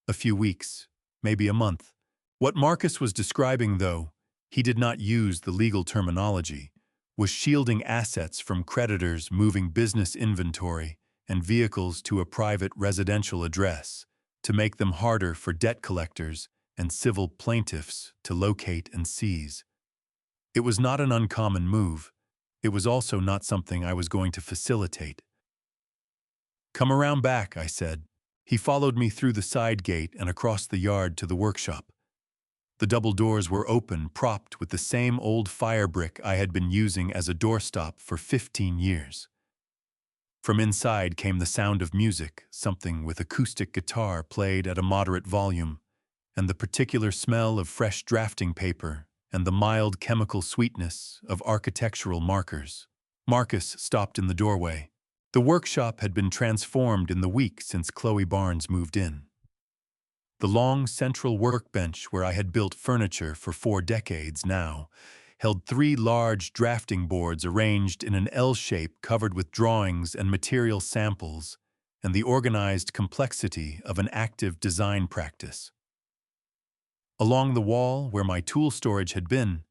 Speaker 1: A few weeks, maybe a month. What Marcus was describing, though, he did not use the legal terminology, was shielding assets from creditors, moving business inventory and vehicles to a private residential address to make them harder for debt collectors and civil plaintiffs to locate and seize. It was not an uncommon move. It was also not something I was going to facilitate. "Come around back," I said. He followed me through the side gate and across the yard to the workshop. The double doors were open, propped with the same old fire brick I had been using as a doorstop for 15 years. From inside came the sound of music, something with acoustic guitar played at a moderate volume, and the particular smell of fresh drafting paper and the mild chemical sweetness of architectural markers. Marcus stopped in the doorway. The workshop had been transformed in the week since Chloe Barnes moved in. The long central workbench where I had built furniture for 4 decades now held 3 large drafting boards arranged in an L shape covered with drawings and material samples and the organized complexity of an active design practice. Along the wall where my tool storage had been,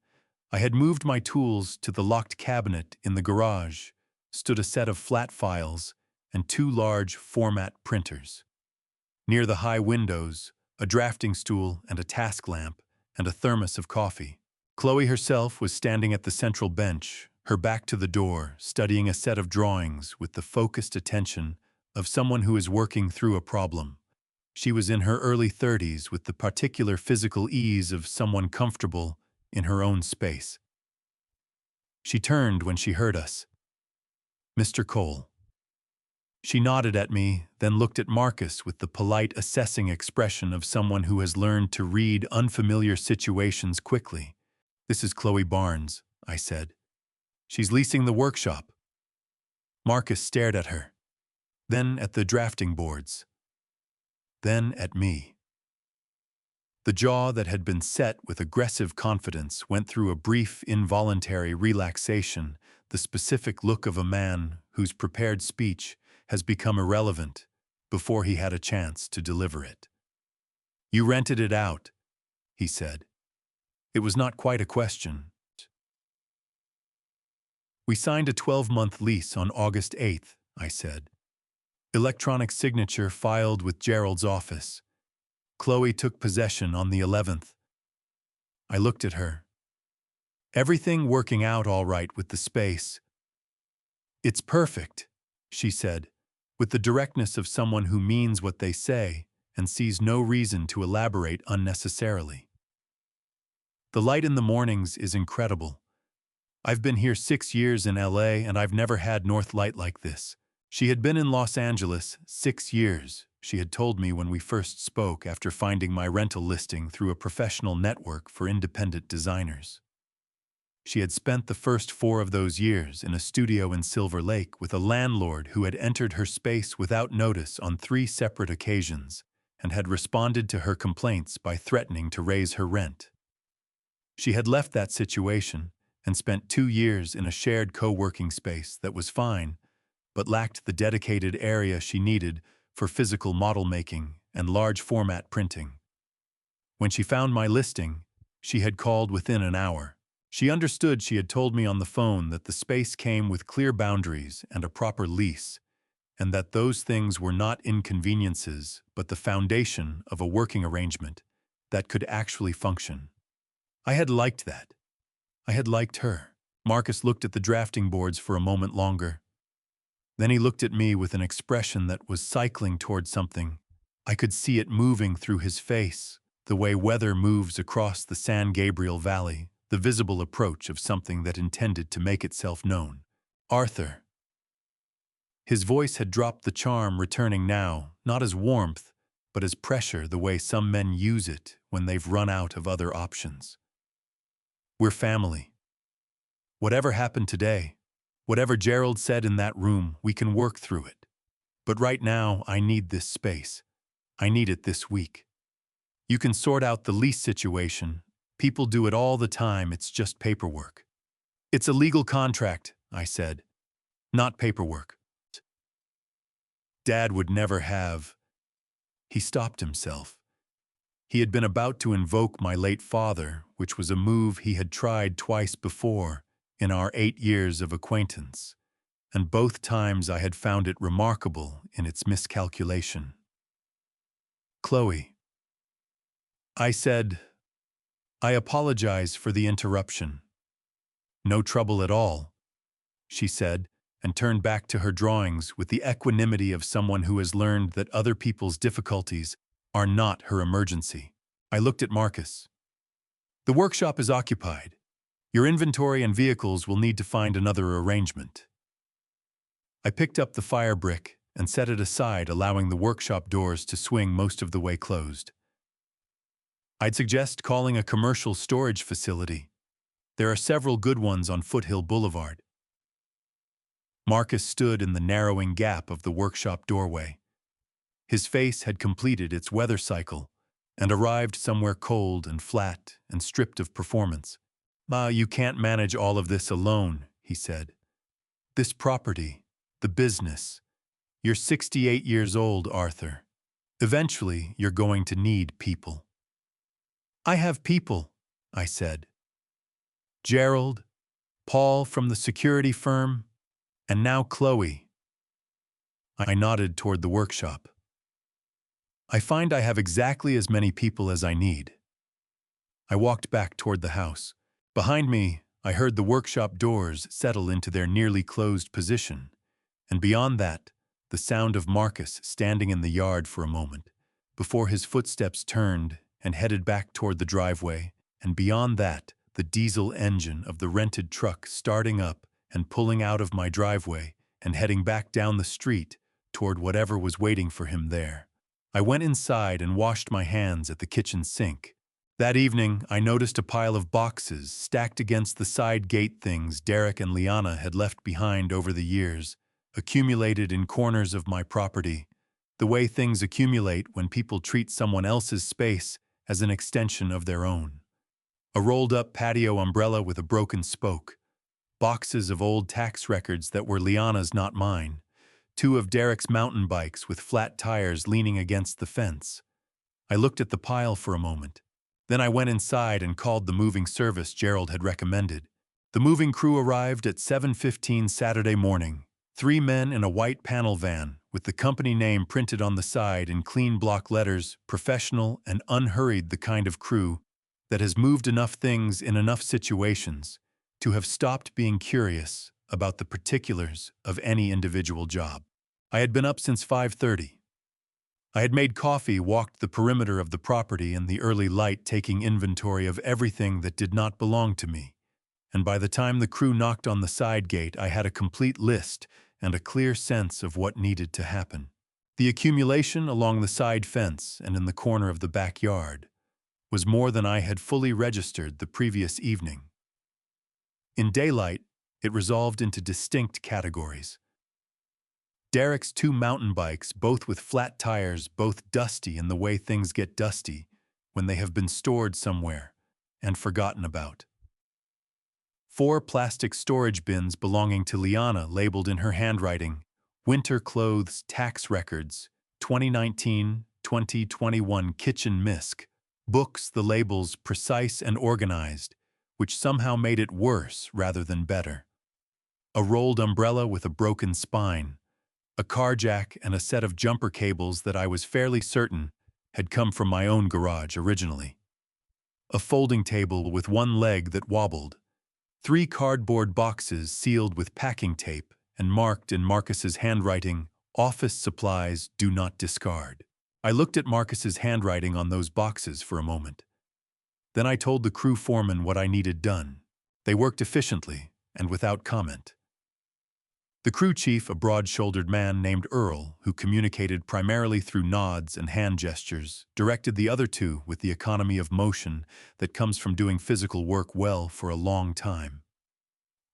Speaker 1: I had moved my tools to the locked cabinet in the garage, stood a set of flat files and 2 large format printers. Near the high windows, a drafting stool and a task lamp, and a thermos of coffee. Chloe herself was standing at the central bench, her back to the door, studying a set of drawings with the focused attention of someone who is working through a problem. She was in her early 30s with the particular physical ease of someone comfortable in her own space. She turned when she heard us. "Mr. Cole." She nodded at me, then looked at Marcus with the polite, assessing expression of someone who has learned to read unfamiliar situations quickly. "This is Chloe Barnes," I said. "She's leasing the workshop." Marcus stared at her, then at the drafting boards, then at me. The jaw that had been set with aggressive confidence went through a brief, involuntary relaxation, the specific look of a man whose prepared speech has become irrelevant before he had a chance to deliver it. "You rented it out," he said. It was not quite a question. "We signed a 12-month lease on August 8th, I said. "Electronic signature filed with Gerald's office. Chloe took possession on the 11th. I looked at her. Everything working out all right with the space. "It's perfect," she said, with the directness of someone who means what they say and sees no reason to elaborate unnecessarily. "The light in the mornings is incredible. I've been here 6 years in LA and I've never had north light like this." She had been in Los Angeles 6 years, she had told me when we first spoke after finding my rental listing through a professional network for independent designers. She had spent the first 4 of those years in a studio in Silver Lake with a landlord who had entered her space without notice on 3 separate occasions and had responded to her complaints by threatening to raise her rent. She had left that situation and spent 2 years in a shared co-working space that was fine, but lacked the dedicated area she needed for physical model making and large format printing. When she found my listing, she had called within an hour. She understood she had told me on the phone that the space came with clear boundaries and a proper lease, and that those things were not inconveniences but the foundation of a working arrangement that could actually function. I had liked that. I had liked her. Marcus looked at the drafting boards for a moment longer. Then he looked at me with an expression that was cycling toward something. I could see it moving through his face, the way weather moves across the San Gabriel Valley, the visible approach of something that intended to make itself known. "Arthur." His voice had dropped the charm, returning now, not as warmth, but as pressure, the way some men use it when they've run out of other options. "We're family. Whatever happened today, whatever Gerald said in that room, we can work through it. But right now, I need this space. I need it this week. You can sort out the lease situation. People do it all the time, it's just paperwork." "It's a legal contract," I said. "Not paperwork." Dad would never have. He stopped himself. He had been about to invoke my late father, which was a move he had tried twice before in our 8 years of acquaintance, and both times I had found it remarkable in its miscalculation. "Chloe," I said, "I apologize for the interruption." "No trouble at all," she said, and turned back to her drawings with the equanimity of someone who has learned that other people's difficulties are not her emergency. I looked at Marcus. "The workshop is occupied. Your inventory and vehicles will need to find another arrangement." I picked up the fire brick and set it aside, allowing the workshop doors to swing most of the way closed. "I'd suggest calling a commercial storage facility. There are several good ones on Foothill Boulevard." Marcus stood in the narrowing gap of the workshop doorway. His face had completed its weather cycle and arrived somewhere cold and flat and stripped of performance. "Ma, you can't manage all of this alone," he said. "This property, the business. You're 68 years old, Arthur. Eventually, you're going to need people." "I have people," I said. "Gerald, Paul from the security firm, and now Chloe." I nodded toward the workshop. "I find I have exactly as many people as I need." I walked back toward the house. Behind me, I heard the workshop doors settle into their nearly closed position, and beyond that, the sound of Marcus standing in the yard for a moment, before his footsteps turned and headed back toward the driveway, and beyond that, the diesel engine of the rented truck starting up and pulling out of my driveway and heading back down the street toward whatever was waiting for him there. I went inside and washed my hands at the kitchen sink. That evening, I noticed a pile of boxes stacked against the side gate, things Derek and Liana had left behind over the years, accumulated in corners of my property, the way things accumulate when people treat someone else's space as an extension of their own. A rolled-up patio umbrella with a broken spoke, boxes of old tax records that were Liana's, not mine, two of Derek's mountain bikes with flat tires leaning against the fence. I looked at the pile for a moment. Then I went inside and called the moving service Gerald had recommended. The moving crew arrived at 7:15 Saturday morning. 3 men in a white panel van, with the company name printed on the side in clean block letters, professional and unhurried, the kind of crew that has moved enough things in enough situations to have stopped being curious about the particulars of any individual job. I had been up since 5:30. I had made coffee, walked the perimeter of the property in the early light, taking inventory of everything that did not belong to me. And by the time the crew knocked on the side gate, I had a complete list and a clear sense of what needed to happen. The accumulation along the side fence and in the corner of the backyard was more than I had fully registered the previous evening. In daylight, it resolved into distinct categories. Derek's 2 mountain bikes, both with flat tires, both dusty in the way things get dusty when they have been stored somewhere and forgotten about. 4 plastic storage bins belonging to Liana, labeled in her handwriting, winter clothes, tax records, 2019-2021 kitchen misc, books, the labels precise and organized, which somehow made it worse rather than better. A rolled umbrella with a broken spine, a car jack, and a set of jumper cables that I was fairly certain had come from my own garage originally. A folding table with one leg that wobbled. 3 cardboard boxes sealed with packing tape and marked in Marcus's handwriting, "Office supplies, do not discard." I looked at Marcus's handwriting on those boxes for a moment. Then I told the crew foreman what I needed done. They worked efficiently and without comment. The crew chief, a broad-shouldered man named Earl, who communicated primarily through nods and hand gestures, directed the other 2 with the economy of motion that comes from doing physical work well for a long time.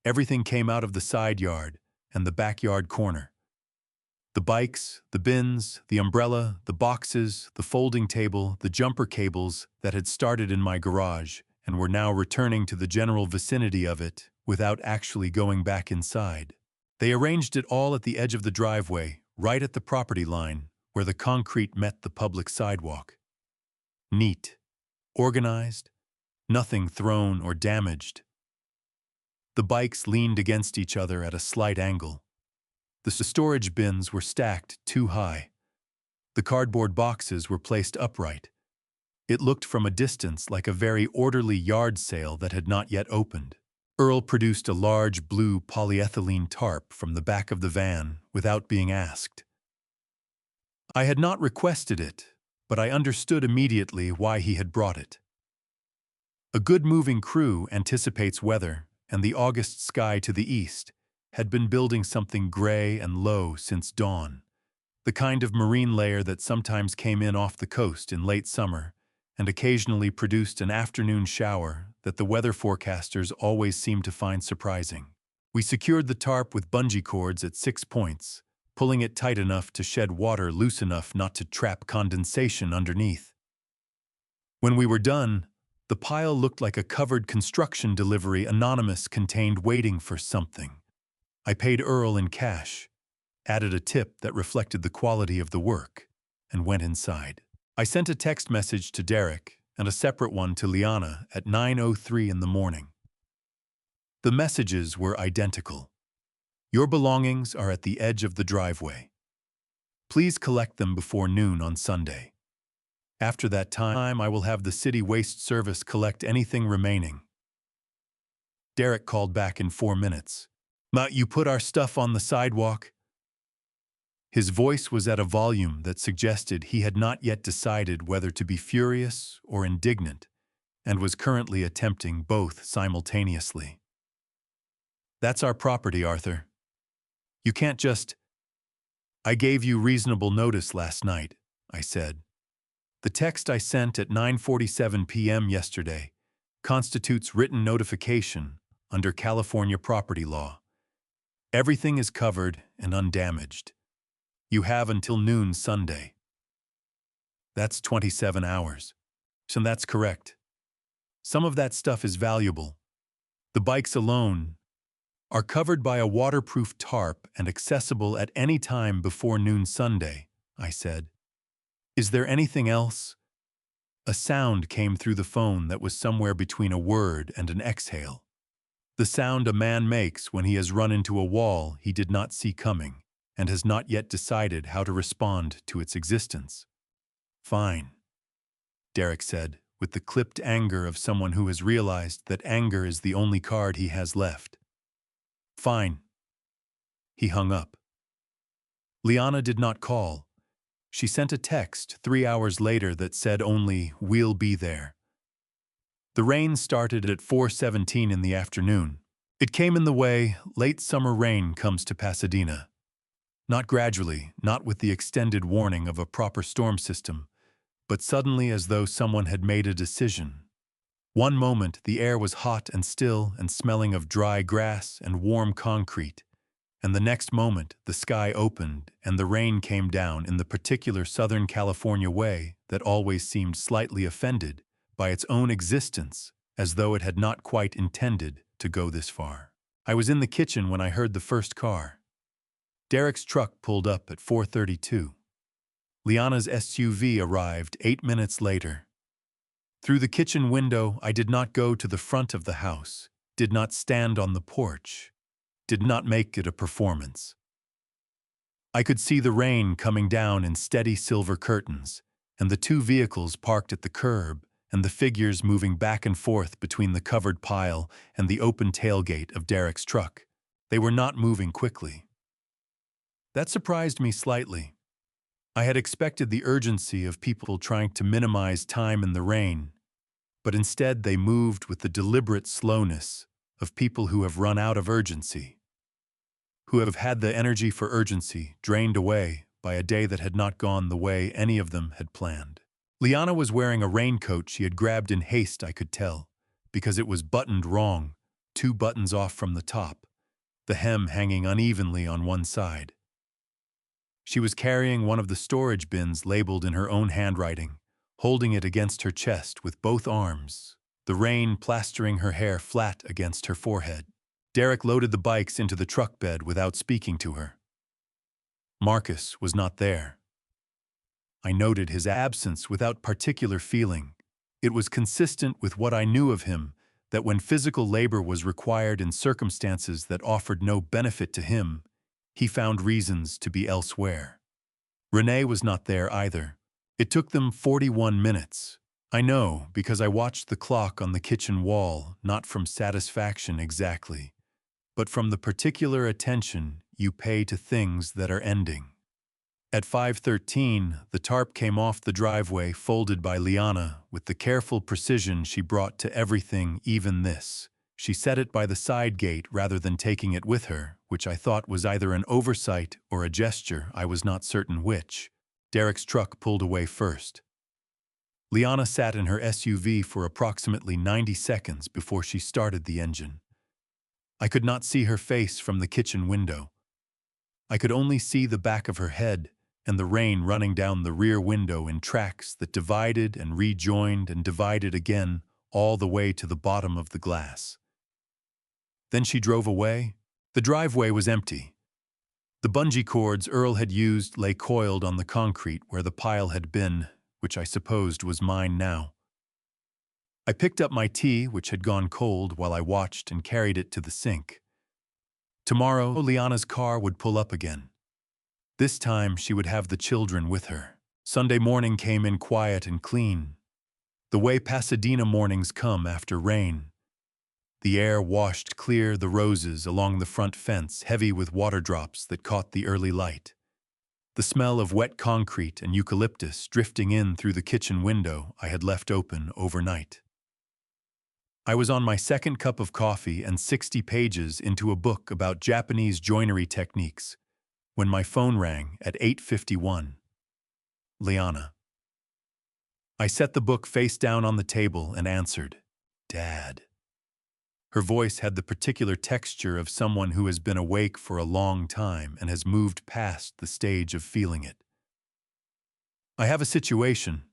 Speaker 1: Everything came out of the side yard and the backyard corner. The bikes, the bins, the umbrella, the boxes, the folding table, the jumper cables that had started in my garage and were now returning to the general vicinity of it without actually going back inside. They arranged it all at the edge of the driveway, right at the property line, where the concrete met the public sidewalk. Neat, organized, nothing thrown or damaged. The bikes leaned against each other at a slight angle. The storage bins were stacked too high. The cardboard boxes were placed upright. It looked from a distance like a very orderly yard sale that had not yet opened. Earl produced a large blue polyethylene tarp from the back of the van without being asked. I had not requested it, but I understood immediately why he had brought it. A good moving crew anticipates weather, and the August sky to the east had been building something gray and low since dawn, the kind of marine layer that sometimes came in off the coast in late summer and occasionally produced an afternoon shower that the weather forecasters always seemed to find surprising. We secured the tarp with bungee cords at 6 points, pulling it tight enough to shed water loose enough not to trap condensation underneath. When we were done, the pile looked like a covered construction delivery anonymous contained waiting for something. I paid Earl in cash, added a tip that reflected the quality of the work, and went inside. I sent a text message to Derek and a separate one to Liana at 9:03 in the morning. The messages were identical. Your belongings are at the edge of the driveway. Please collect them before noon on Sunday. After that time, I will have the city waste service collect anything remaining. Derek called back in 4 minutes. You put our stuff on the sidewalk? His voice was at a volume that suggested he had not yet decided whether to be furious or indignant, and was currently attempting both simultaneously. That's our property, Arthur. You can't just... I gave you reasonable notice last night, I said. The text I sent at 9:47 p.m. yesterday constitutes written notification under California property law. Everything is covered and undamaged. You have until noon Sunday. That's 27 hours. And that's correct. Some of that stuff is valuable. The bikes alone are covered by a waterproof tarp and accessible at any time before noon Sunday, I said. Is there anything else? A sound came through the phone that was somewhere between a word and an exhale. The sound a man makes when he has run into a wall he did not see coming and has not yet decided how to respond to its existence. Fine, Derek said, with the clipped anger of someone who has realized that anger is the only card he has left. Fine. He hung up. Liana did not call. She sent a text 3 hours later that said only, "We'll be there." The rain started at 4:17 in the afternoon. It came in the way late summer rain comes to Pasadena. Not gradually, not with the extended warning of a proper storm system, but suddenly as though someone had made a decision. One moment the air was hot and still and smelling of dry grass and warm concrete, and the next moment the sky opened and the rain came down in the particular Southern California way that always seemed slightly offended by its own existence, as though it had not quite intended to go this far. I was in the kitchen when I heard the first car. Derek's truck pulled up at 4:32. Liana's SUV arrived 8 minutes later. Through the kitchen window, I did not go to the front of the house, did not stand on the porch, did not make it a performance. I could see the rain coming down in steady silver curtains, and the two vehicles parked at the curb, and the figures moving back and forth between the covered pile and the open tailgate of Derek's truck. They were not moving quickly. That surprised me slightly. I had expected the urgency of people trying to minimize time in the rain, but instead they moved with the deliberate slowness of people who have run out of urgency, who have had the energy for urgency drained away by a day that had not gone the way any of them had planned. Liana was wearing a raincoat she had grabbed in haste, I could tell, because it was buttoned wrong, 2 buttons off from the top, the hem hanging unevenly on one side. She was carrying one of the storage bins labeled in her own handwriting, holding it against her chest with both arms, the rain plastering her hair flat against her forehead. Derek loaded the bikes into the truck bed without speaking to her. Marcus was not there. I noted his absence without particular feeling. It was consistent with what I knew of him, that when physical labor was required in circumstances that offered no benefit to him, he found reasons to be elsewhere. Renee was not there either. It took them 41 minutes. I know, because I watched the clock on the kitchen wall, not from satisfaction exactly, but from the particular attention you pay to things that are ending. At 5:13, the tarp came off the driveway folded by Liana with the careful precision she brought to everything, even this. She set it by the side gate rather than taking it with her, which I thought was either an oversight or a gesture, I was not certain which. Derek's truck pulled away first. Liana sat in her SUV for approximately 90 seconds before she started the engine. I could not see her face from the kitchen window. I could only see the back of her head and the rain running down the rear window in tracks that divided and rejoined and divided again all the way to the bottom of the glass. Then she drove away. The driveway was empty. The bungee cords Earl had used lay coiled on the concrete where the pile had been, which I supposed was mine now. I picked up my tea, which had gone cold, while I watched and carried it to the sink. Tomorrow, Liana's car would pull up again. This time, she would have the children with her. Sunday morning came in quiet and clean, the way Pasadena mornings come after rain. The air washed clear the roses along the front fence, heavy with water drops that caught the early light. The smell of wet concrete and eucalyptus drifting in through the kitchen window I had left open overnight. I was on my second cup of coffee and 60 pages into a book about Japanese joinery techniques when my phone rang at 8:51. Liana. I set the book face down on the table and answered, "Dad." Her voice had the particular texture of someone who has been awake for a long time and has moved past the stage of feeling it. "I have a situation."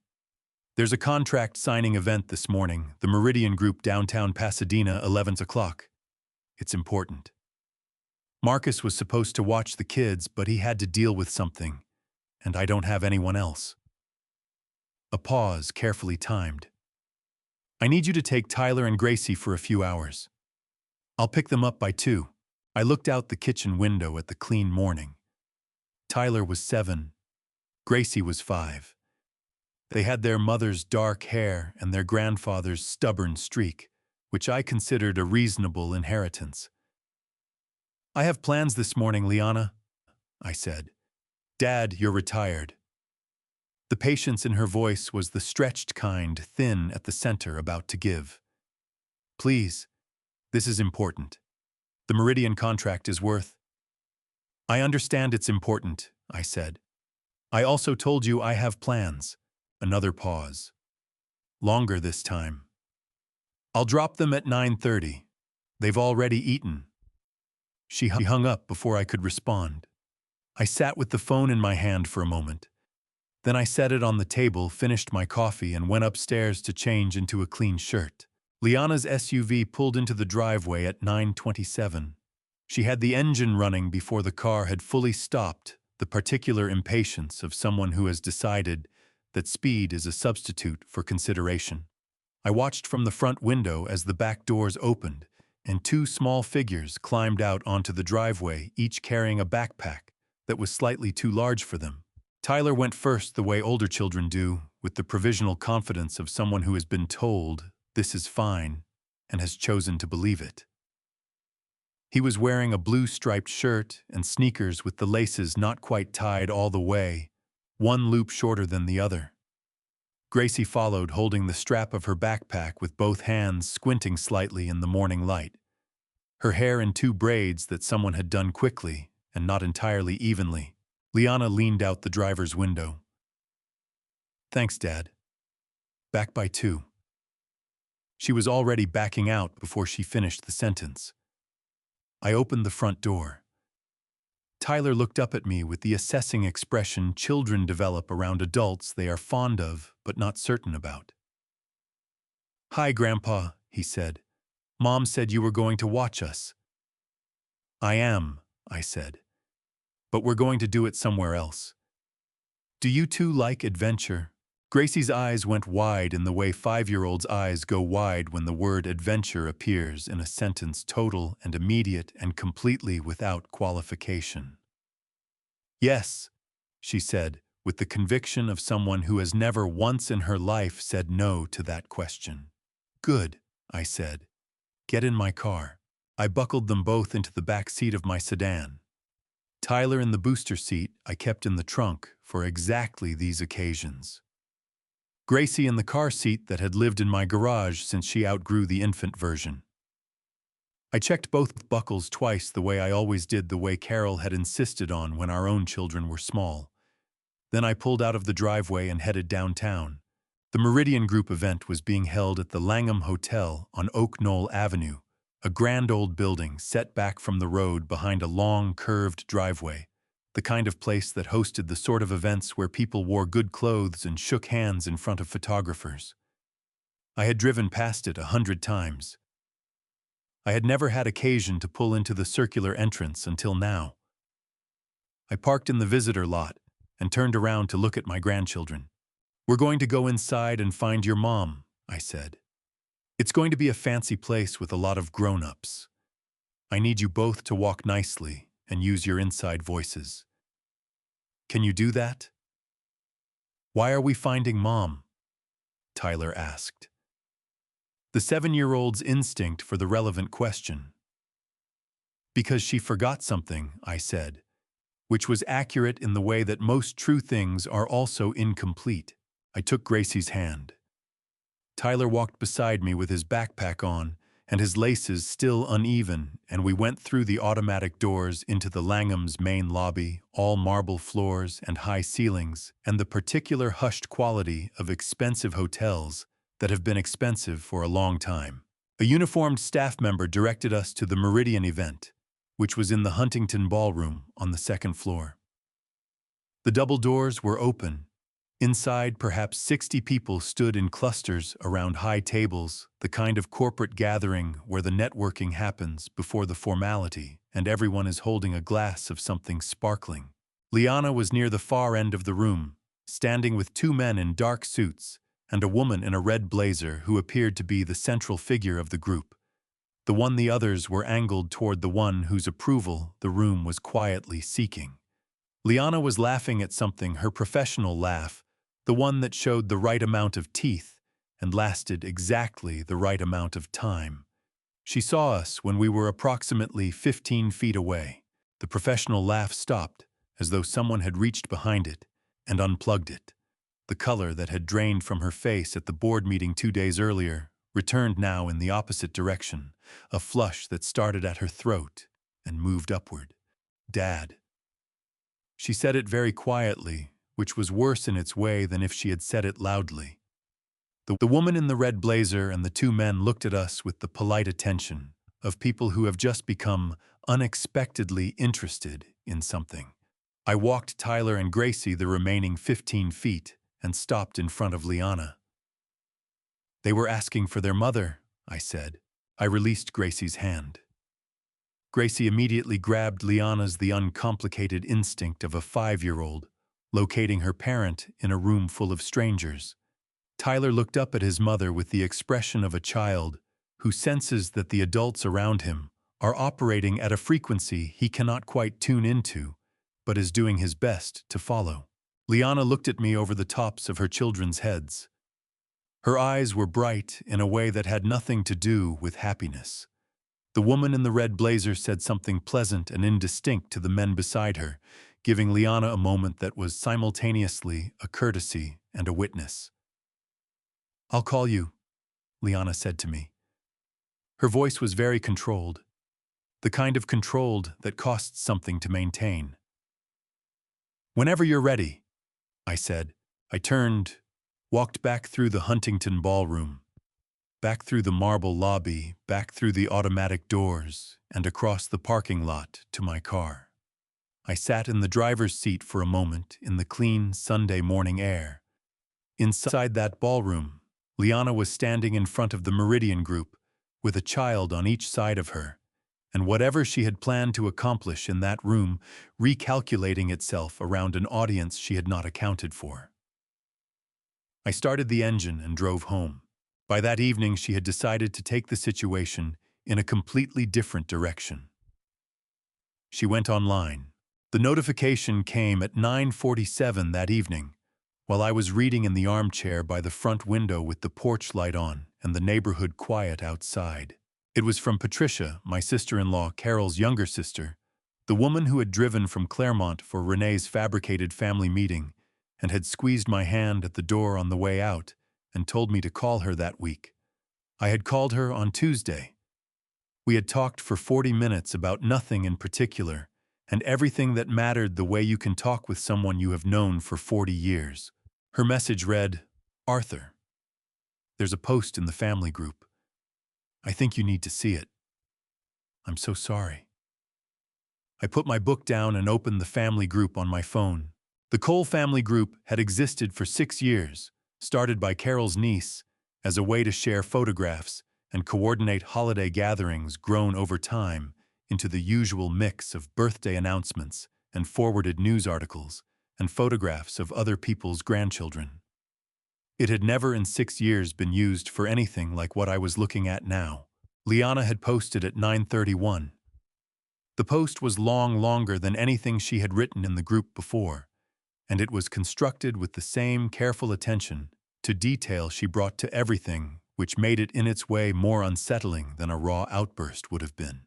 Speaker 1: There's a contract signing event this morning, the Meridian Group downtown Pasadena, 11 o'clock. It's important. Marcus was supposed to watch the kids, but he had to deal with something, and I don't have anyone else. A pause, carefully timed. I need you to take Tyler and Gracie for a few hours. I'll pick them up by 2. I looked out the kitchen window at the clean morning. Tyler was 7. Gracie was 5. They had their mother's dark hair and their grandfather's stubborn streak, which I considered a reasonable inheritance. I have plans this morning, Liana, I said. Dad, you're retired. The patience in her voice was the stretched kind, thin at the center, about to give. Please, this is important. The Meridian contract is worth. I understand it's important, I said. I also told you I have plans. Another pause. Longer this time. I'll drop them at 9:30. They've already eaten. She hung up before I could respond. I sat with the phone in my hand for a moment. Then I set it on the table, finished my coffee, and went upstairs to change into a clean shirt. Liana's SUV pulled into the driveway at 9:27. She had the engine running before the car had fully stopped, the particular impatience of someone who has decided that speed is a substitute for consideration. I watched from the front window as the back doors opened, and 2 small figures climbed out onto the driveway, each carrying a backpack that was slightly too large for them. Tyler went first the way older children do, with the provisional confidence of someone who has been told, "This is fine," and has chosen to believe it. He was wearing a blue striped shirt and sneakers with the laces not quite tied all the way, one loop shorter than the other. Gracie followed, holding the strap of her backpack with both hands, squinting slightly in the morning light. Her hair in 2 braids that someone had done quickly and not entirely evenly. Liana leaned out the driver's window. Thanks, Dad. Back by 2. She was already backing out before she finished the sentence. I opened the front door. Tyler looked up at me with the assessing expression children develop around adults they are fond of but not certain about. Hi, Grandpa, he said. Mom said you were going to watch us. I am, I said. But we're going to do it somewhere else. Do you 2 like adventure? Gracie's eyes went wide in the way 5-year-olds' eyes go wide when the word adventure appears in a sentence, total and immediate and completely without qualification. Yes, she said, with the conviction of someone who has never once in her life said no to that question. Good, I said. Get in my car. I buckled them both into the back seat of my sedan. Tyler in the booster seat I kept in the trunk for exactly these occasions. Gracie in the car seat that had lived in my garage since she outgrew the infant version. I checked both buckles twice the way I always did, the way Carol had insisted on when our own children were small. Then I pulled out of the driveway and headed downtown. The Meridian Group event was being held at the Langham Hotel on Oak Knoll Avenue, a grand old building set back from the road behind a long, curved driveway, the kind of place that hosted the sort of events where people wore good clothes and shook hands in front of photographers. I had driven past it 100 times. I had never had occasion to pull into the circular entrance until now. I parked in the visitor lot and turned around to look at my grandchildren. We're going to go inside and find your mom, I said. It's going to be a fancy place with a lot of grown-ups. I need you both to walk nicely and use your inside voices. Can you do that? Why are we finding Mom? Tyler asked. The 7-year-old's instinct for the relevant question. Because she forgot something, I said, which was accurate in the way that most true things are also incomplete. I took Gracie's hand. Tyler walked beside me with his backpack on and his laces still uneven, and we went through the automatic doors into the Langham's main lobby, all marble floors and high ceilings, and the particular hushed quality of expensive hotels that have been expensive for a long time. A uniformed staff member directed us to the Meridian event, which was in the Huntington Ballroom on the 2nd floor. The double doors were open, Inside, perhaps 60 people stood in clusters around high tables, the kind of corporate gathering where the networking happens before the formality, and everyone is holding a glass of something sparkling. Liana was near the far end of the room, standing with two men in dark suits and a woman in a red blazer who appeared to be the central figure of the group. The others were angled toward the one whose approval the room was quietly seeking. Liana was laughing at something, her professional laugh, the one that showed the right amount of teeth and lasted exactly the right amount of time. She saw us when we were approximately 15 feet away. The professional laugh stopped, as though someone had reached behind it and unplugged it. The color that had drained from her face at the board meeting 2 days earlier returned now in the opposite direction, a flush that started at her throat and moved upward. "Dad." She said it very quietly, which was worse in its way than if she had said it loudly. The woman in the red blazer and the two men looked at us with the polite attention of people who have just become unexpectedly interested in something. I walked Tyler and Gracie the remaining 15 feet and stopped in front of Liana. "They were asking for their mother," I said. I released Gracie's hand. Gracie immediately grabbed Liana's, the uncomplicated instinct of a 5-year-old, locating her parent in a room full of strangers. Tyler looked up at his mother with the expression of a child who senses that the adults around him are operating at a frequency he cannot quite tune into, but is doing his best to follow. Liana looked at me over the tops of her children's heads. Her eyes were bright in a way that had nothing to do with happiness. The woman in the red blazer said something pleasant and indistinct to the men beside her, giving Liana a moment that was simultaneously a courtesy and a witness. "I'll call you," Liana said to me. Her voice was very controlled, the kind of controlled that costs something to maintain. "Whenever you're ready," I said. I turned, walked back through the Huntington ballroom, back through the marble lobby, back through the automatic doors, and across the parking lot to my car. I sat in the driver's seat for a moment in the clean Sunday morning air. Inside that ballroom, Liana was standing in front of the Meridian group, with a child on each side of her, and whatever she had planned to accomplish in that room recalculating itself around an audience she had not accounted for. I started the engine and drove home. By that evening, she had decided to take the situation in a completely different direction. She went online. The notification came at 9:47 that evening, while I was reading in the armchair by the front window with the porch light on and the neighborhood quiet outside. It was from Patricia, my sister-in-law, Carol's younger sister, the woman who had driven from Claremont for Renee's fabricated family meeting and had squeezed my hand at the door on the way out and told me to call her that week. I had called her on Tuesday. We had talked for 40 minutes about nothing in particular, and everything that mattered, the way you can talk with someone you have known for 40 years. Her message read, "Arthur, there's a post in the family group. I think you need to see it. I'm so sorry." I put my book down and opened the family group on my phone. The Cole family group had existed for 6 years, started by Carol's niece, as a way to share photographs and coordinate holiday gatherings, grown over time into the usual mix of birthday announcements and forwarded news articles and photographs of other people's grandchildren. It had never in 6 years been used for anything like what I was looking at now. Liana had posted at 9:31. The post was longer than anything she had written in the group before, and it was constructed with the same careful attention to detail she brought to everything, which made it in its way more unsettling than a raw outburst would have been.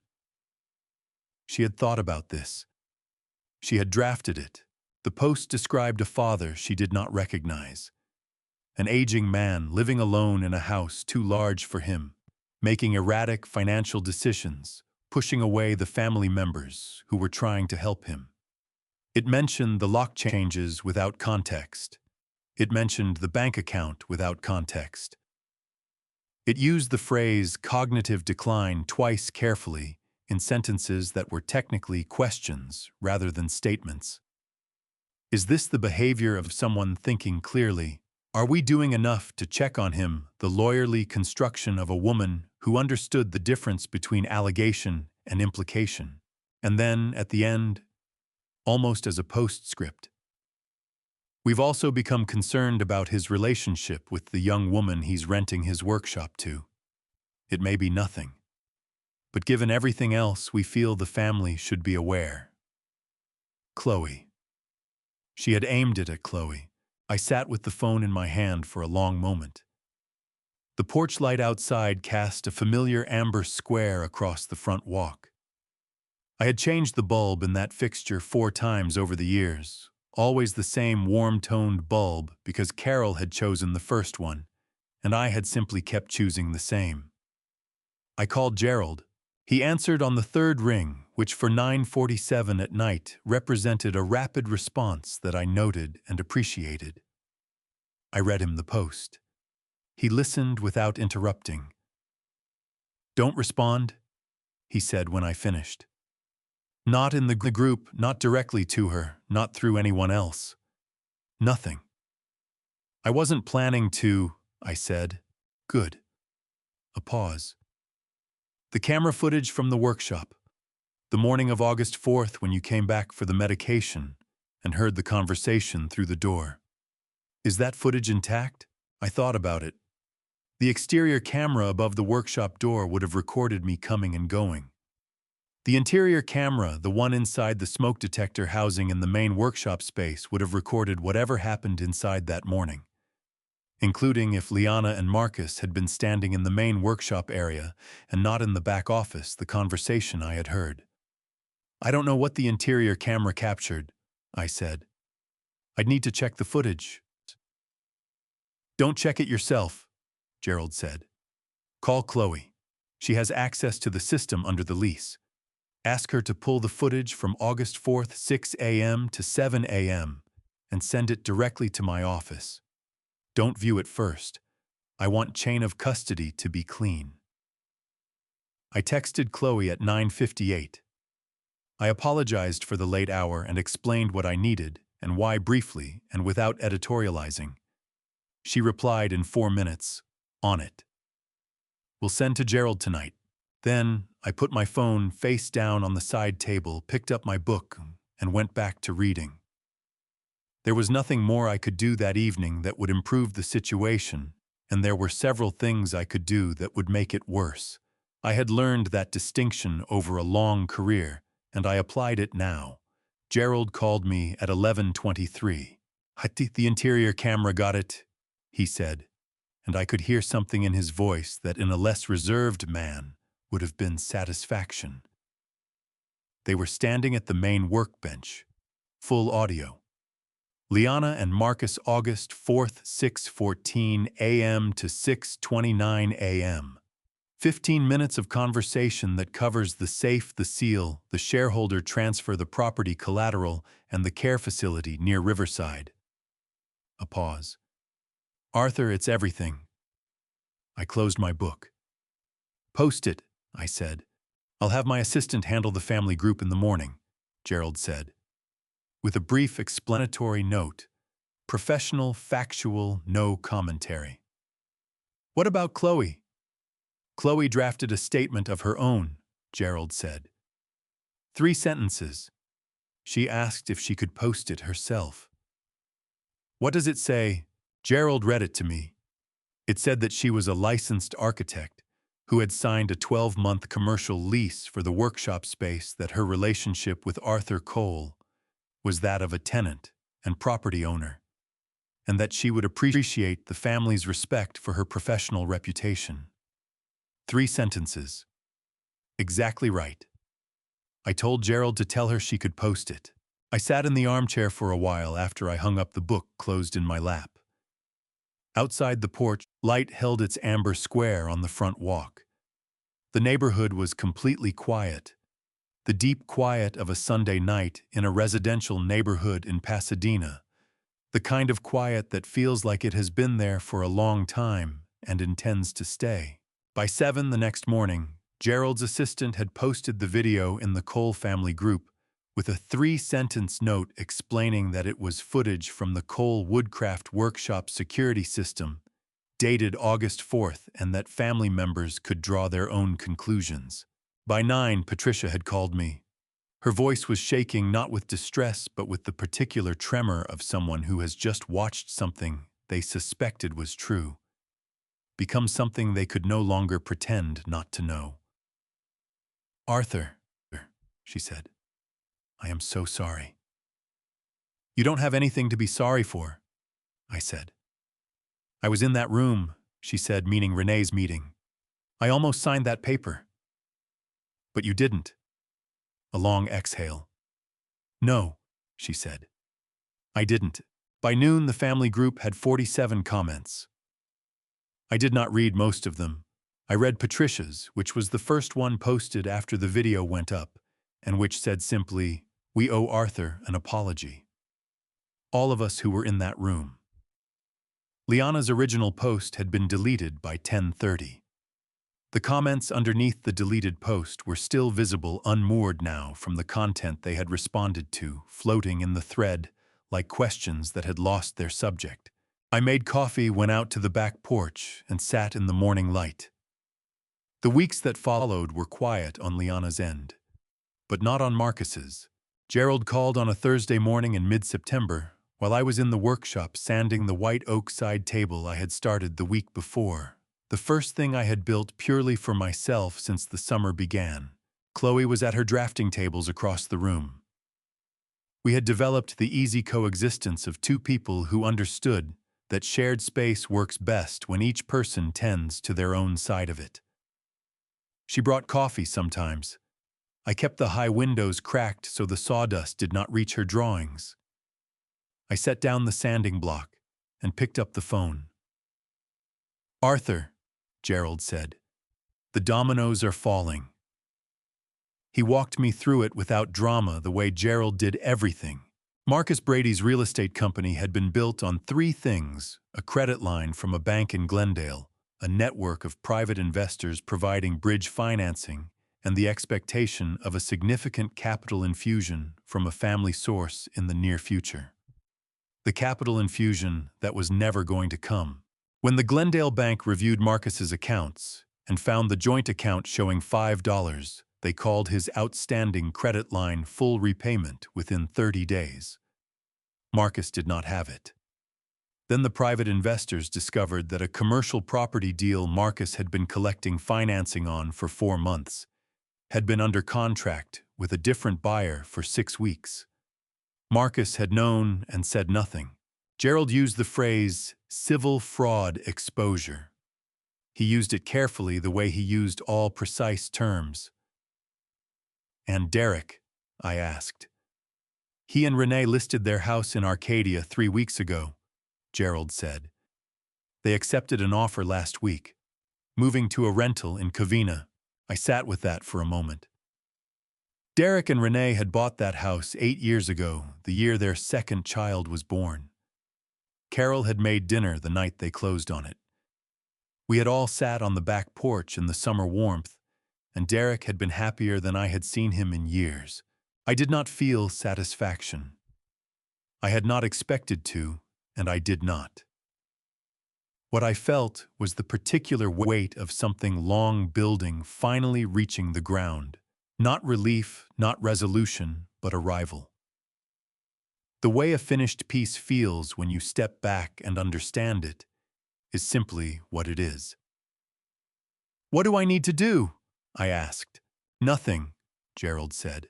Speaker 1: She had thought about this. She had drafted it. The post described a father she did not recognize, an aging man living alone in a house too large for him, making erratic financial decisions, pushing away the family members who were trying to help him. It mentioned the lock changes without context. It mentioned the bank account without context. It used the phrase cognitive decline twice carefully in sentences that were technically questions rather than statements. Is this the behavior of someone thinking clearly? Are we doing enough to check on him, the lawyerly construction of a woman who understood the difference between allegation and implication? And then, at the end, almost as a postscript, we've also become concerned about his relationship with the young woman he's renting his workshop to. It may be nothing, but given everything else, we feel the family should be aware. Chloe. She had aimed it at Chloe. I sat with the phone in my hand for a long moment. The porch light outside cast a familiar amber square across the front walk. I had changed the bulb in that fixture 4 times over the years, always the same warm-toned bulb because Carol had chosen the first one, and I had simply kept choosing the same. I called Gerald. He answered on the 3rd ring, which for 9:47 at night represented a rapid response that I noted and appreciated. I read him the post. He listened without interrupting. "Don't respond," he said when I finished. "Not in the group, not directly to her, not through anyone else. Nothing." "I wasn't planning to," I said. "Good." A pause. "The camera footage from the workshop. The morning of August 4th when you came back for the medication and heard the conversation through the door. Is that footage intact?" I thought about it. The exterior camera above the workshop door would have recorded me coming and going. The interior camera, the one inside the smoke detector housing in the main workshop space, would have recorded whatever happened inside that morning, including if Liana and Marcus had been standing in the main workshop area and not in the back office, the conversation I had heard. "I don't know what the interior camera captured," I said. "I'd need to check the footage." "Don't check it yourself," Gerald said. "Call Chloe. She has access to the system under the lease. Ask her to pull the footage from August 4th, 6 a.m. to 7 a.m. and send it directly to my office. Don't view it first. I want chain of custody to be clean." I texted Chloe at 9:58. I apologized for the late hour and explained what I needed and why briefly and without editorializing. She replied in 4 minutes, "On it. We'll send to Gerald tonight." Then I put my phone face down on the side table, picked up my book, and went back to reading. There was nothing more I could do that evening that would improve the situation, and there were several things I could do that would make it worse. I had learned that distinction over a long career, and I applied it now. Gerald called me at 11:23. "The interior camera got it," he said, and I could hear something in his voice that in a less reserved man would have been satisfaction. They were standing at the main workbench. Full audio. Liana and Marcus, August 4th, 6:14 a.m. to 6:29 a.m. 15 minutes of conversation that covers the safe, the seal, the shareholder transfer, the property collateral, and the care facility near Riverside. A pause. "Arthur, it's everything." I closed my book. "Post it," I said. "I'll have my assistant handle the family group in the morning," Gerald said. With a brief explanatory note. Professional, factual, no commentary. "What about Chloe?" "Chloe drafted a statement of her own," Gerald said. 3 sentences. She asked if she could post it herself. "What does it say?" Gerald read it to me. It said that she was a licensed architect who had signed a 12-month commercial lease for the workshop space, that her relationship with Arthur Cole was that of a tenant and property owner, and that she would appreciate the family's respect for her professional reputation. 3 sentences. Exactly right. I told Gerald to tell her she could post it. I sat in the armchair for a while after I hung up the book closed in my lap. Outside the porch, light held its amber square on the front walk. The neighborhood was completely quiet. The deep quiet of a Sunday night in a residential neighborhood in Pasadena. The kind of quiet that feels like it has been there for a long time and intends to stay. By 7 the next morning, Gerald's assistant had posted the video in the Cole family group, with a 3-sentence note explaining that it was footage from the Cole Woodcraft Workshop security system, dated August 4th, and that family members could draw their own conclusions. By 9, Patricia had called me. Her voice was shaking not with distress but with the particular tremor of someone who has just watched something they suspected was true become something they could no longer pretend not to know. "Arthur," she said, "I am so sorry." "You don't have anything to be sorry for," I said. "I was in that room," she said, meaning Renee's meeting. "I almost signed that paper." "But you didn't." A long exhale. "No," she said. "I didn't." By noon, the family group had 47 comments. I did not read most of them. I read Patricia's, which was the first one posted after the video went up, and which said simply, "We owe Arthur an apology." All of us who were in that room. Liana's original post had been deleted by 10:30. The comments underneath the deleted post were still visible, unmoored now from the content they had responded to, floating in the thread like questions that had lost their subject. I made coffee, went out to the back porch, and sat in the morning light. The weeks that followed were quiet on Liana's end, but not on Marcus's. Gerald called on a Thursday morning in mid-September, while I was in the workshop sanding the white oak side table I had started the week before, the first thing I had built purely for myself since the summer began. Chloe was at her drafting tables across the room. We had developed the easy coexistence of two people who understood that shared space works best when each person tends to their own side of it. She brought coffee sometimes. I kept the high windows cracked so the sawdust did not reach her drawings. I set down the sanding block and picked up the phone. "Arthur," Gerald said, "the dominoes are falling." He walked me through it without drama, the way Gerald did everything. Marcus Brady's real estate company had been built on three things: a credit line from a bank in Glendale, a network of private investors providing bridge financing, and the expectation of a significant capital infusion from a family source in the near future. The capital infusion that was never going to come. When the Glendale Bank reviewed Marcus's accounts and found the joint account showing $5, they called his outstanding credit line full repayment within 30 days. Marcus did not have it. Then the private investors discovered that a commercial property deal Marcus had been collecting financing on for 4 months had been under contract with a different buyer for 6 weeks. Marcus had known and said nothing. Gerald used the phrase civil fraud exposure. He used it carefully, the way he used all precise terms. "And Derek?" I asked. "He and Renee listed their house in Arcadia 3 weeks ago," Gerald said. "They accepted an offer last week, moving to a rental in Covina." I sat with that for a moment. Derek and Renee had bought that house 8 years ago, the year their second child was born. Carol had made dinner the night they closed on it. We had all sat on the back porch in the summer warmth, and Derek had been happier than I had seen him in years. I did not feel satisfaction. I had not expected to, and I did not. What I felt was the particular weight of something long building finally reaching the ground. Not relief, not resolution, but arrival. The way a finished piece feels when you step back and understand it is simply what it is. "What do I need to do?" I asked. "Nothing," Gerald said.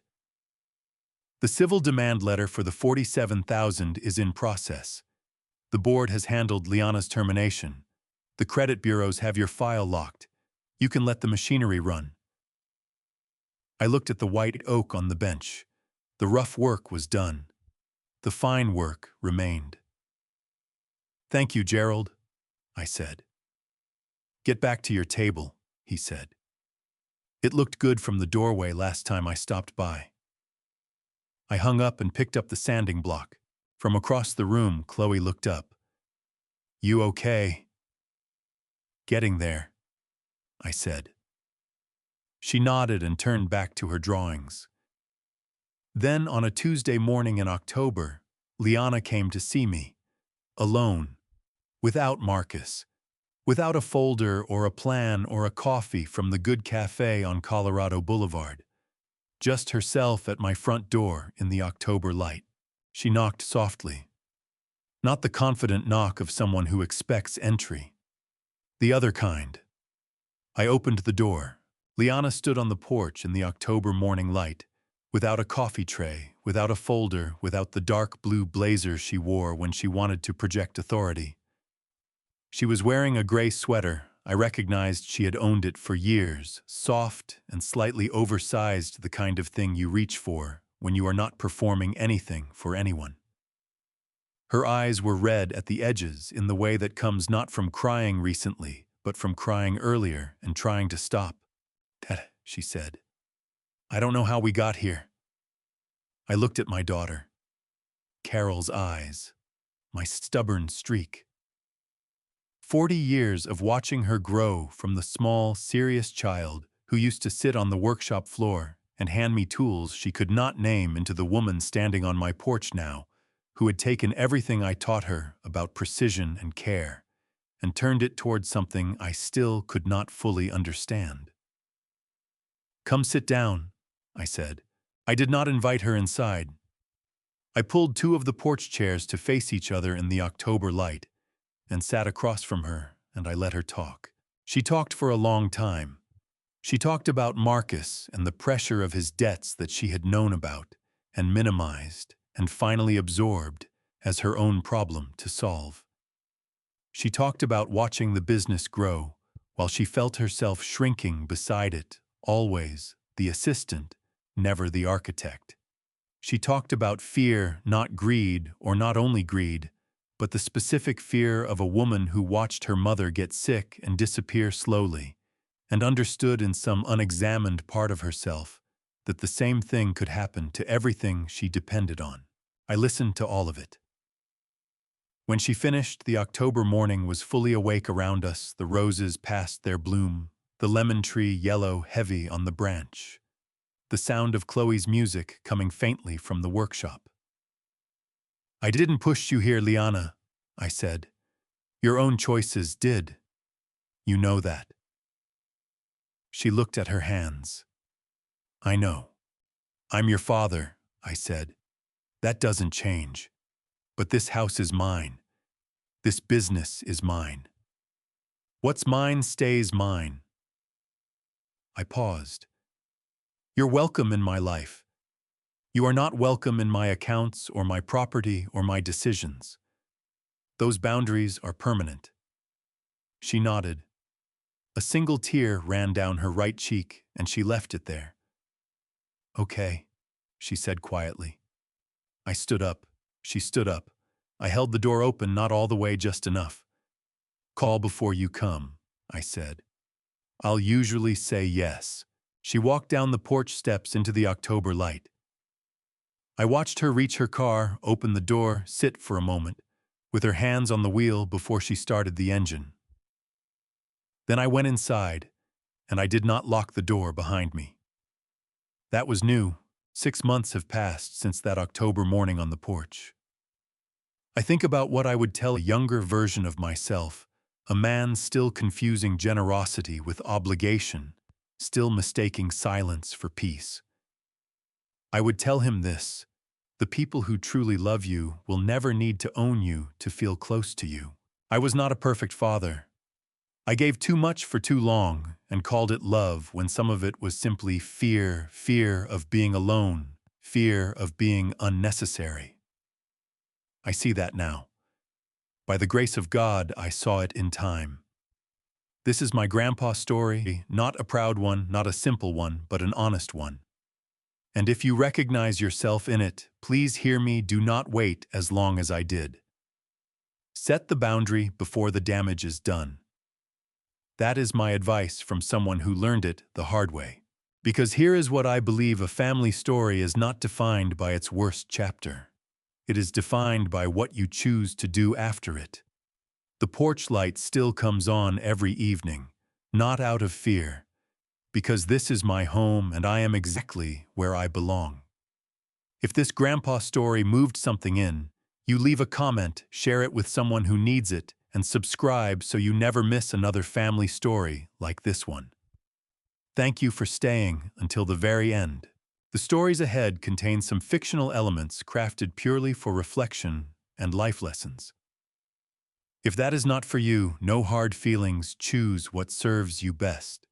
Speaker 1: "The civil demand letter for the $47,000 is in process. The board has handled Liana's termination. The credit bureaus have your file locked. You can let the machinery run." I looked at the white oak on the bench. The rough work was done. The fine work remained. "Thank you, Gerald," I said. "Get back to your table," he said. "It looked good from the doorway last time I stopped by." I hung up and picked up the sanding block. From across the room, Chloe looked up. "You okay?" "Getting there," I said. She nodded and turned back to her drawings. Then, on a Tuesday morning in October, Liana came to see me, alone, without Marcus, without a folder or a plan or a coffee from the good cafe on Colorado Boulevard. Just herself at my front door in the October light. She knocked softly. Not the confident knock of someone who expects entry. The other kind. I opened the door. Liana stood on the porch in the October morning light, without a coffee tray, without a folder, without the dark blue blazer she wore when she wanted to project authority. She was wearing a gray sweater. I recognized she had owned it for years, soft and slightly oversized, the kind of thing you reach for when you are not performing anything for anyone. Her eyes were red at the edges in the way that comes not from crying recently, but from crying earlier and trying to stop. "Dad," she said, "I don't know how we got here." I looked at my daughter. Carol's eyes. My stubborn streak. 40 years of watching her grow from the small, serious child who used to sit on the workshop floor and hand me tools she could not name into the woman standing on my porch now, who had taken everything I taught her about precision and care and turned it towards something I still could not fully understand. "Come sit down," I said. I did not invite her inside. I pulled two of the porch chairs to face each other in the October light and sat across from her, and I let her talk. She talked for a long time. She talked about Marcus and the pressure of his debts that she had known about and minimized and finally absorbed as her own problem to solve. She talked about watching the business grow while she felt herself shrinking beside it, always the assistant, never the architect. She talked about fear, not greed, or not only greed, but the specific fear of a woman who watched her mother get sick and disappear slowly, and understood in some unexamined part of herself that the same thing could happen to everything she depended on. I listened to all of it. When she finished, the October morning was fully awake around us, the roses past their bloom, the lemon tree yellow heavy on the branch, the sound of Chloe's music coming faintly from the workshop. "I didn't push you here, Liana," I said. "Your own choices did. You know that." She looked at her hands. "I know. I'm your father," I said. "That doesn't change. But this house is mine. This business is mine. What's mine stays mine." I paused. "You're welcome in my life. You are not welcome in my accounts or my property or my decisions. Those boundaries are permanent." She nodded. A single tear ran down her right cheek, and she left it there. "Okay," she said quietly. I stood up. She stood up. I held the door open, not all the way, just enough. "Call before you come," I said. "I'll usually say yes." She walked down the porch steps into the October light. I watched her reach her car, open the door, sit for a moment, with her hands on the wheel before she started the engine. Then I went inside, and I did not lock the door behind me. That was new. 6 months have passed since that October morning on the porch. I think about what I would tell a younger version of myself, a man still confusing generosity with obligation, still mistaking silence for peace. I would tell him this: the people who truly love you will never need to own you to feel close to you. I was not a perfect father. I gave too much for too long and called it love when some of it was simply fear of being alone, fear of being unnecessary. I see that now. By the grace of God, I saw it in time. This is my grandpa's story, not a proud one, not a simple one, but an honest one. And if you recognize yourself in it, please hear me, do not wait as long as I did. Set the boundary before the damage is done. That is my advice from someone who learned it the hard way. Because here is what I believe: a family story is not defined by its worst chapter. It is defined by what you choose to do after it. The porch light still comes on every evening, not out of fear, because this is my home and I am exactly where I belong. If this grandpa story moved something in, you leave a comment, share it with someone who needs it, and subscribe so you never miss another family story like this one. Thank you for staying until the very end. The stories ahead contain some fictional elements crafted purely for reflection and life lessons. If that is not for you, no hard feelings, choose what serves you best.